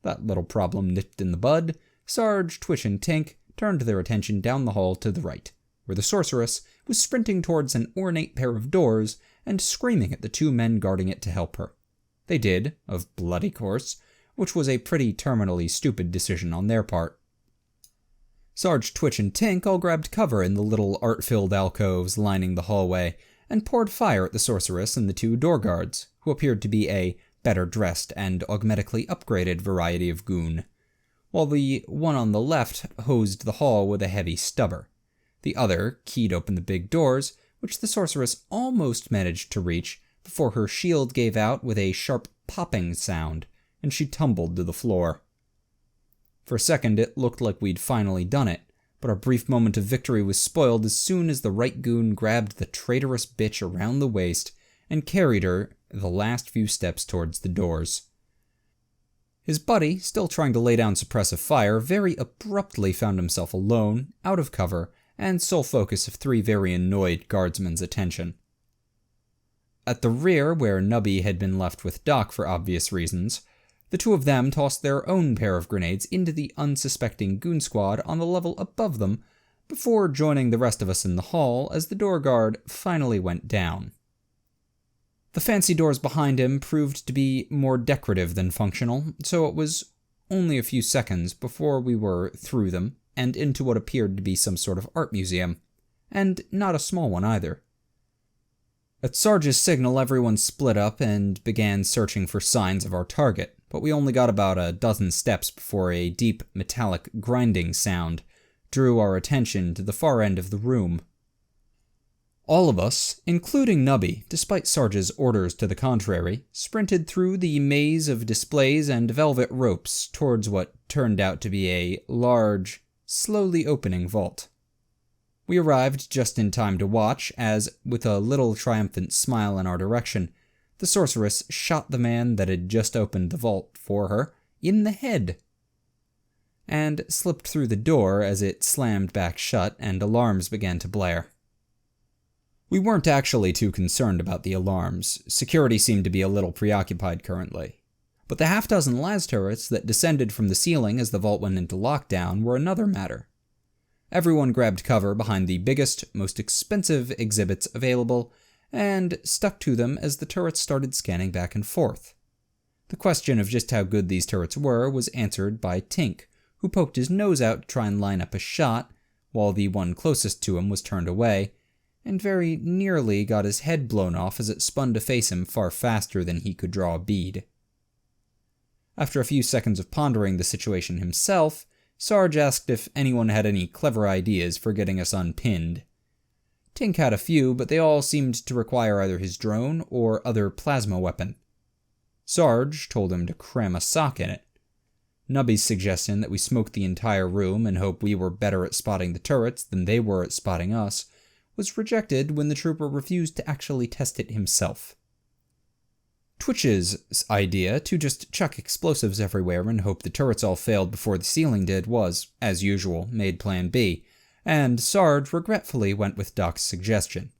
That little problem nipped in the bud, Sarge, Twitch, and Tink turned their attention down the hall to the right, where the sorceress was sprinting towards an ornate pair of doors and screaming at the 2 men guarding it to help her. They did, of bloody course, which was a pretty terminally stupid decision on their part. Sarge, Twitch, and Tink all grabbed cover in the little art-filled alcoves lining the hallway and poured fire at the sorceress and the 2 door guards, who appeared to be a better-dressed and augmentically upgraded variety of goon, while the one on the left hosed the hall with a heavy stubber. The other keyed open the big doors, which the sorceress almost managed to reach before her shield gave out with a sharp popping sound, and she tumbled to the floor. For a second, it looked like we'd finally done it, but our brief moment of victory was spoiled as soon as the right goon grabbed the traitorous bitch around the waist and carried her the last few steps towards the doors. His buddy, still trying to lay down suppressive fire, very abruptly found himself alone, out of cover, and sole focus of 3 very annoyed guardsmen's attention. At the rear, where Nubby had been left with Doc for obvious reasons, the 2 of them tossed their own pair of grenades into the unsuspecting goon squad on the level above them before joining the rest of us in the hall as the door guard finally went down. The fancy doors behind him proved to be more decorative than functional, so it was only a few seconds before we were through them and into what appeared to be some sort of art museum, and not a small one either. At Sarge's signal, everyone split up and began searching for signs of our target, but we only got about a dozen steps before a deep, metallic grinding sound drew our attention to the far end of the room. All of us, including Nubby, despite Sarge's orders to the contrary, sprinted through the maze of displays and velvet ropes towards what turned out to be a large, slowly opening vault. We arrived just in time to watch as, with a little triumphant smile in our direction, the sorceress shot the man that had just opened the vault for her in the head, and slipped through the door as it slammed back shut and alarms began to blare. We weren't actually too concerned about the alarms. Security seemed to be a little preoccupied currently. But the half-dozen las turrets that descended from the ceiling as the vault went into lockdown were another matter. Everyone grabbed cover behind the biggest, most expensive exhibits available, and stuck to them as the turrets started scanning back and forth. The question of just how good these turrets were was answered by Tink, who poked his nose out to try and line up a shot, while the one closest to him was turned away, and very nearly got his head blown off as it spun to face him far faster than he could draw a bead. After a few seconds of pondering the situation himself, Sarge asked if anyone had any clever ideas for getting us unpinned. Tink had a few, but they all seemed to require either his drone or other plasma weapon. Sarge told him to cram a sock in it. Nubby's suggestion that we smoke the entire room and hope we were better at spotting the turrets than they were at spotting us was rejected when the trooper refused to actually test it himself. Twitch's idea to just chuck explosives everywhere and hope the turrets all failed before the ceiling did was, as usual, made Plan B, and Sarge regretfully went with Doc's suggestion.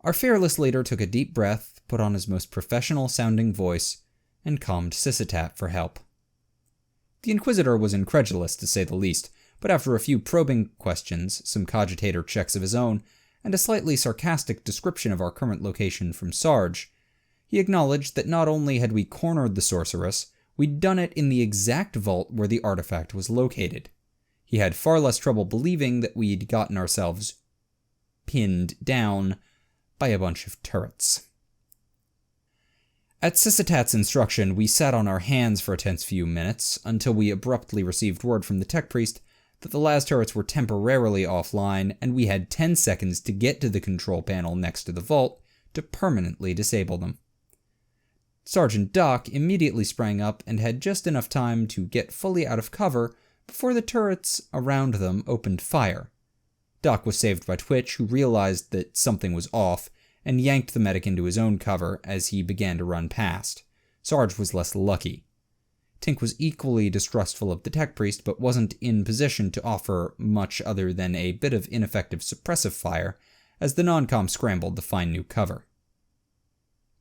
Our fearless leader took a deep breath, put on his most professional-sounding voice, and calmed Sysitat for help. The Inquisitor was incredulous, to say the least, but after a few probing questions, some cogitator checks of his own, and a slightly sarcastic description of our current location from Sarge, he acknowledged that not only had we cornered the sorceress, we'd done it in the exact vault where the artifact was located. He had far less trouble believing that we'd gotten ourselves pinned down by a bunch of turrets. At Sysitat's instruction, we sat on our hands for a tense few minutes, until we abruptly received word from the tech priest that the las turrets were temporarily offline, and we had 10 seconds to get to the control panel next to the vault to permanently disable them. Sergeant Doc immediately sprang up and had just enough time to get fully out of cover before the turrets around them opened fire. Doc was saved by Twitch, who realized that something was off and yanked the medic into his own cover as he began to run past. Sarge was less lucky. Tink was equally distrustful of the tech priest, but wasn't in position to offer much other than a bit of ineffective suppressive fire as the non-com scrambled to find new cover.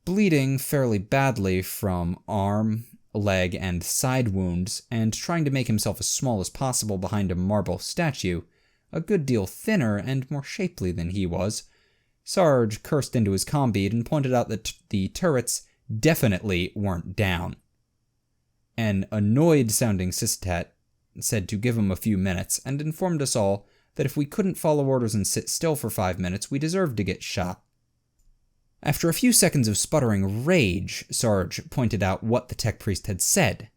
Bleeding fairly badly from arm, leg, and side wounds, and trying to make himself as small as possible behind a marble statue, a good deal thinner and more shapely than he was, Sarge cursed into his comm-bead and pointed out that the turrets definitely weren't down. An annoyed-sounding Sysitat said to give him a few minutes, and informed us all that if we couldn't follow orders and sit still for 5 minutes, we deserved to get shot. After a few seconds of sputtering rage, Sarge pointed out what the tech priest had said.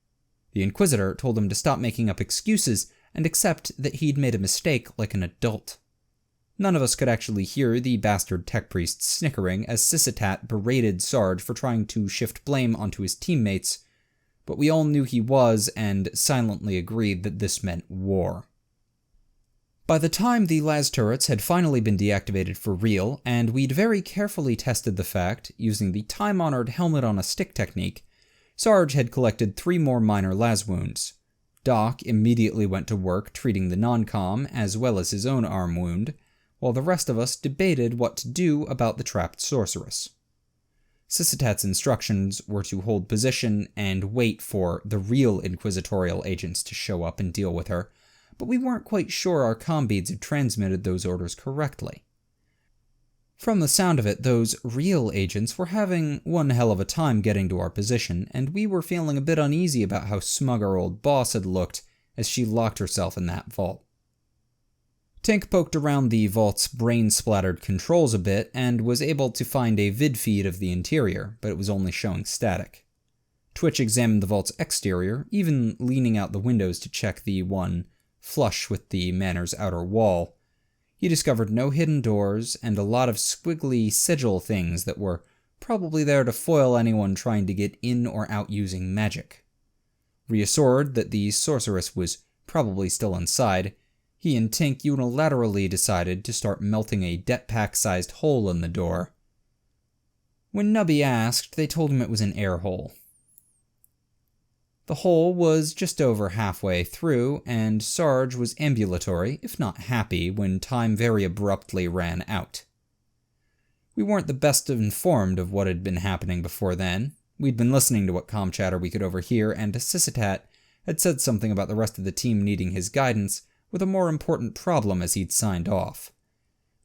The Inquisitor told him to stop making up excuses and accept that he'd made a mistake like an adult. None of us could actually hear the bastard tech priest snickering as Sysitat berated Sarge for trying to shift blame onto his teammates, but we all knew he was and silently agreed that this meant war. By the time the las turrets had finally been deactivated for real, and we'd very carefully tested the fact, using the time-honored helmet-on-a-stick technique, Sarge had collected 3 more minor las wounds. Doc immediately went to work treating the non-com as well as his own arm wound, while the rest of us debated what to do about the trapped sorceress. Sysitat's instructions were to hold position and wait for the real inquisitorial agents to show up and deal with her, but we weren't quite sure our comm-beads had transmitted those orders correctly. From the sound of it, those real agents were having one hell of a time getting to our position, and we were feeling a bit uneasy about how smug our old boss had looked as she locked herself in that vault. Tink poked around the vault's brain-splattered controls a bit and was able to find a vid feed of the interior, but it was only showing static. Twitch examined the vault's exterior, even leaning out the windows to check the one flush with the manor's outer wall. He discovered no hidden doors and a lot of squiggly sigil things that were probably there to foil anyone trying to get in or out using magic. Reassured that the sorceress was probably still inside, he and Tink unilaterally decided to start melting a jetpack-sized hole in the door. When Nubby asked, they told him it was an air hole. The hole was just over halfway through, and Sarge was ambulatory, if not happy, when time very abruptly ran out. We weren't the best informed of what had been happening before then. We'd been listening to what comm chatter we could overhear, and Sysitat had said something about the rest of the team needing his guidance with a more important problem as he'd signed off.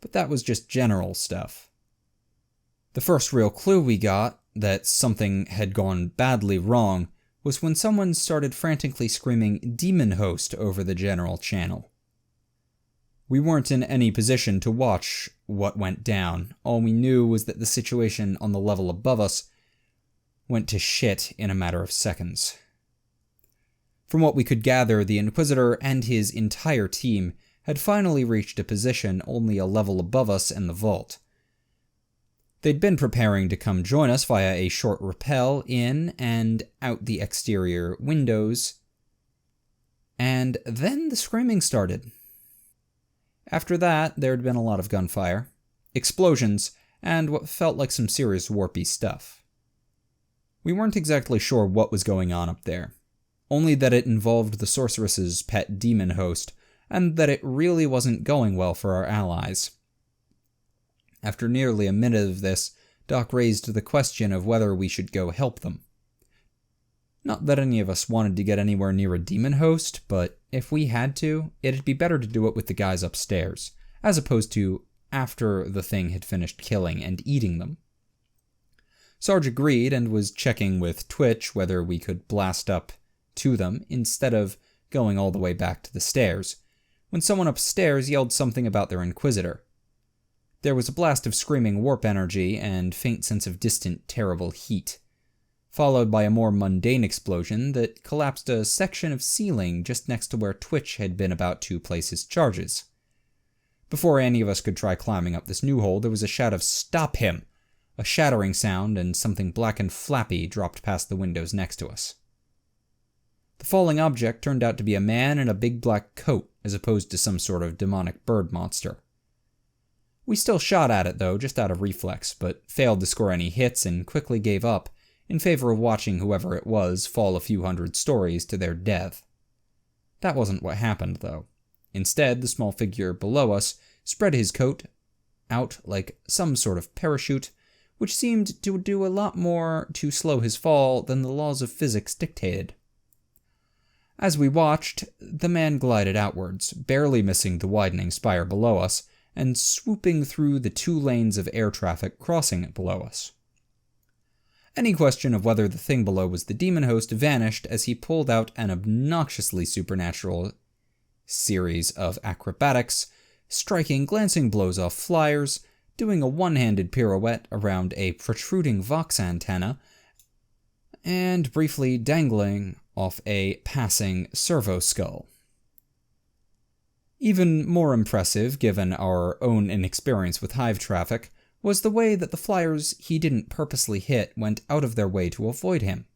But that was just general stuff. The first real clue we got that something had gone badly wrong was when someone started frantically screaming "Demon Host" over the general channel. We weren't in any position to watch what went down. All we knew was that the situation on the level above us went to shit in a matter of seconds. From what we could gather, the Inquisitor and his entire team had finally reached a position only a level above us in the vault. They'd been preparing to come join us via a short rappel in and out the exterior windows, and then the screaming started. After that, there had been a lot of gunfire, explosions, and what felt like some serious warpy stuff. We weren't exactly sure what was going on up there, only that it involved the sorceress's pet demon host, and that it really wasn't going well for our allies. After nearly a minute of this, Doc raised the question of whether we should go help them. Not that any of us wanted to get anywhere near a demon host, but if we had to, it'd be better to do it with the guys upstairs, as opposed to after the thing had finished killing and eating them. Sarge agreed and was checking with Twitch whether we could blast up to them instead of going all the way back to the stairs, when someone upstairs yelled something about their Inquisitor. There was a blast of screaming warp energy and faint sense of distant, terrible heat, followed by a more mundane explosion that collapsed a section of ceiling just next to where Twitch had been about to place his charges. Before any of us could try climbing up this new hole, there was a shout of "Stop him!" A shattering sound, and something black and flappy dropped past the windows next to us. The falling object turned out to be a man in a big black coat, as opposed to some sort of demonic bird monster. We still shot at it, though, just out of reflex, but failed to score any hits and quickly gave up, in favor of watching whoever it was fall a few hundred stories to their death. That wasn't what happened, though. Instead, the small figure below us spread his coat out like some sort of parachute, which seemed to do a lot more to slow his fall than the laws of physics dictated. As we watched, the man glided outwards, barely missing the widening spire below us, and swooping through the 2 lanes of air traffic crossing it below us. Any question of whether the thing below was the demon host vanished as he pulled out an obnoxiously supernatural series of acrobatics, striking glancing blows off flyers, doing a one-handed pirouette around a protruding Vox antenna, and briefly dangling off a passing servo skull. Even more impressive, given our own inexperience with hive traffic, was the way that the flyers he didn't purposely hit went out of their way to avoid him.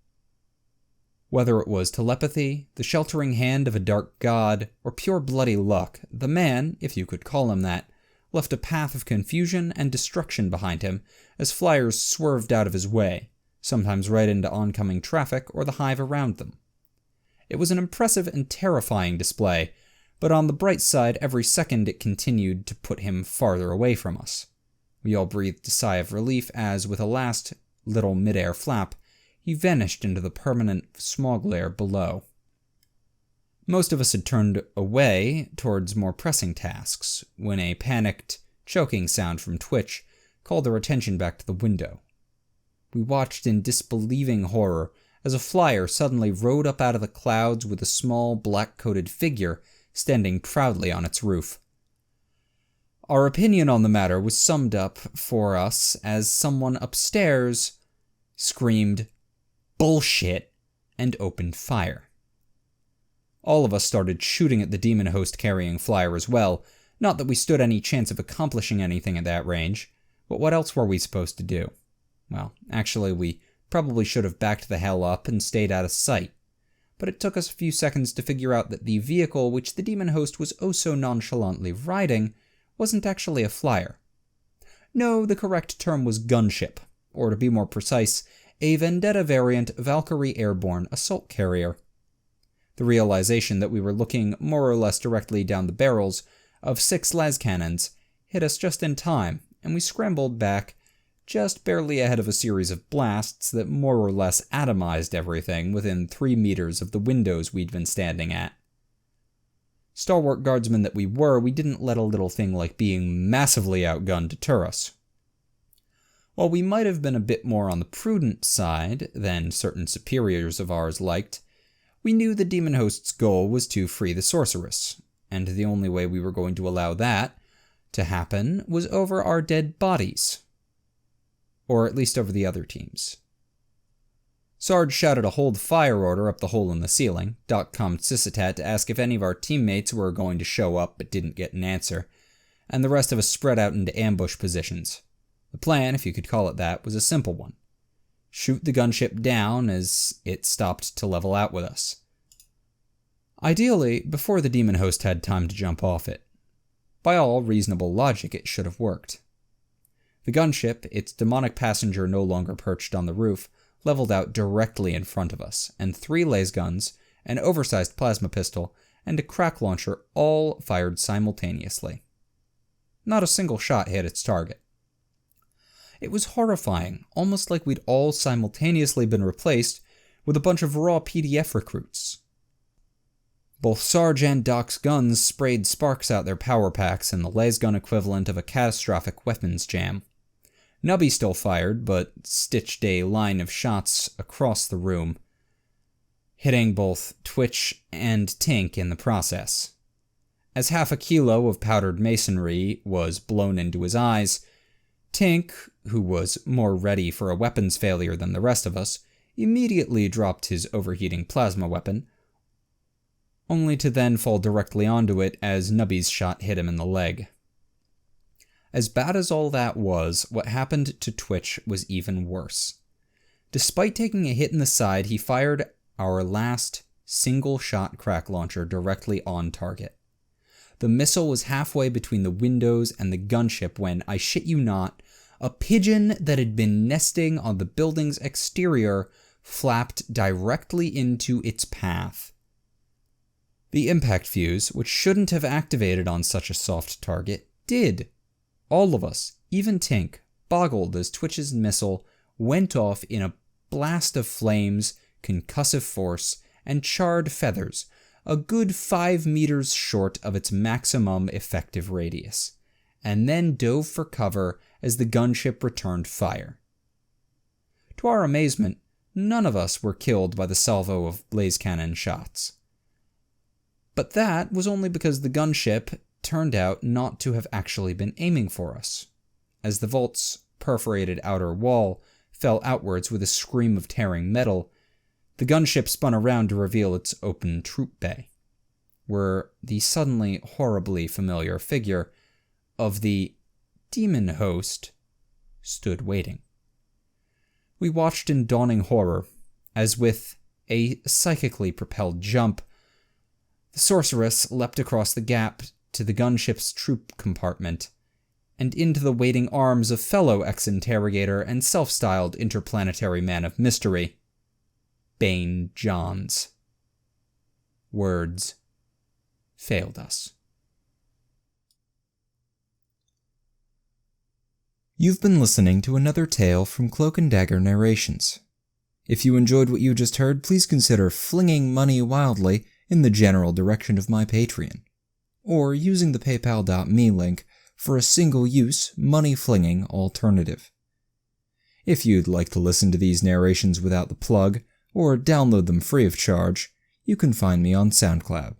Whether it was telepathy, the sheltering hand of a dark god, or pure bloody luck, the man, if you could call him that, left a path of confusion and destruction behind him as flyers swerved out of his way, sometimes right into oncoming traffic or the hive around them. It was an impressive and terrifying display, but on the bright side, every second it continued to put him farther away from us. We all breathed a sigh of relief as, with a last little mid-air flap, he vanished into the permanent smog layer below. Most of us had turned away towards more pressing tasks, when a panicked, choking sound from Twitch called our attention back to the window. We watched in disbelieving horror as a flyer suddenly rode up out of the clouds with a small, black-coated figure standing proudly on its roof. Our opinion on the matter was summed up for us as someone upstairs screamed, "Bullshit," and opened fire. All of us started shooting at the demon host carrying flyer as well, not that we stood any chance of accomplishing anything at that range, but what else were we supposed to do? Well, actually, we probably should have backed the hell up and stayed out of sight, but it took us a few seconds to figure out that the vehicle which the demon host was oh so nonchalantly riding wasn't actually a flyer. No, the correct term was gunship, or to be more precise, a Vendetta variant Valkyrie airborne assault carrier. The realization that we were looking more or less directly down the barrels of 6 las cannons hit us just in time, and we scrambled back just barely ahead of a series of blasts that more or less atomized everything within 3 meters of the windows we'd been standing at. Stalwart guardsmen that we were, we didn't let a little thing like being massively outgunned deter us. While we might have been a bit more on the prudent side than certain superiors of ours liked, we knew the demon host's goal was to free the sorceress, and the only way we were going to allow that to happen was over our dead bodies. Or at least over the other teams. Sarge shouted a hold fire order up the hole in the ceiling. Doc calmed Sisitat to ask if any of our teammates were going to show up but didn't get an answer, and the rest of us spread out into ambush positions. The plan, if you could call it that, was a simple one. Shoot the gunship down as it stopped to level out with us. Ideally, before the demon host had time to jump off it. By all reasonable logic, it should have worked. The gunship, its demonic passenger no longer perched on the roof, leveled out directly in front of us, and 3 lasguns, an oversized plasma pistol, and a crack launcher all fired simultaneously. Not a single shot hit its target. It was horrifying, almost like we'd all simultaneously been replaced with a bunch of raw PDF recruits. Both Sarge and Doc's guns sprayed sparks out their power packs in the lasgun equivalent of a catastrophic weapons jam. Nubby still fired, but stitched a line of shots across the room, hitting both Twitch and Tink in the process. As half a kilo of powdered masonry was blown into his eyes, Tink, who was more ready for a weapons failure than the rest of us, immediately dropped his overheating plasma weapon, only to then fall directly onto it as Nubby's shot hit him in the leg. As bad as all that was, what happened to Twitch was even worse. Despite taking a hit in the side, he fired our last single-shot crack launcher directly on target. The missile was halfway between the windows and the gunship when, I shit you not, a pigeon that had been nesting on the building's exterior flapped directly into its path. The impact fuse, which shouldn't have activated on such a soft target, did. All of us, even Tink, boggled as Twitch's missile went off in a blast of flames, concussive force, and charred feathers, a good 5 meters short of its maximum effective radius, and then dove for cover as the gunship returned fire. To our amazement, none of us were killed by the salvo of blaze cannon shots. But that was only because the gunship turned out not to have actually been aiming for us. As the vault's perforated outer wall fell outwards with a scream of tearing metal, the gunship spun around to reveal its open troop bay, where the suddenly horribly familiar figure of the demon host stood waiting. We watched in dawning horror, as with a psychically propelled jump, the sorceress leapt across the gap to the gunship's troop compartment, and into the waiting arms of fellow ex-interrogator and self-styled interplanetary man of mystery, Bane Johns. Words failed us. You've been listening to another tale from Cloak and Dagger Narrations. If you enjoyed what you just heard, please consider flinging money wildly in the general direction of my Patreon, or using the paypal.me link for a single-use, money-flinging alternative. If you'd like to listen to these narrations without the plug, or download them free of charge, you can find me on SoundCloud.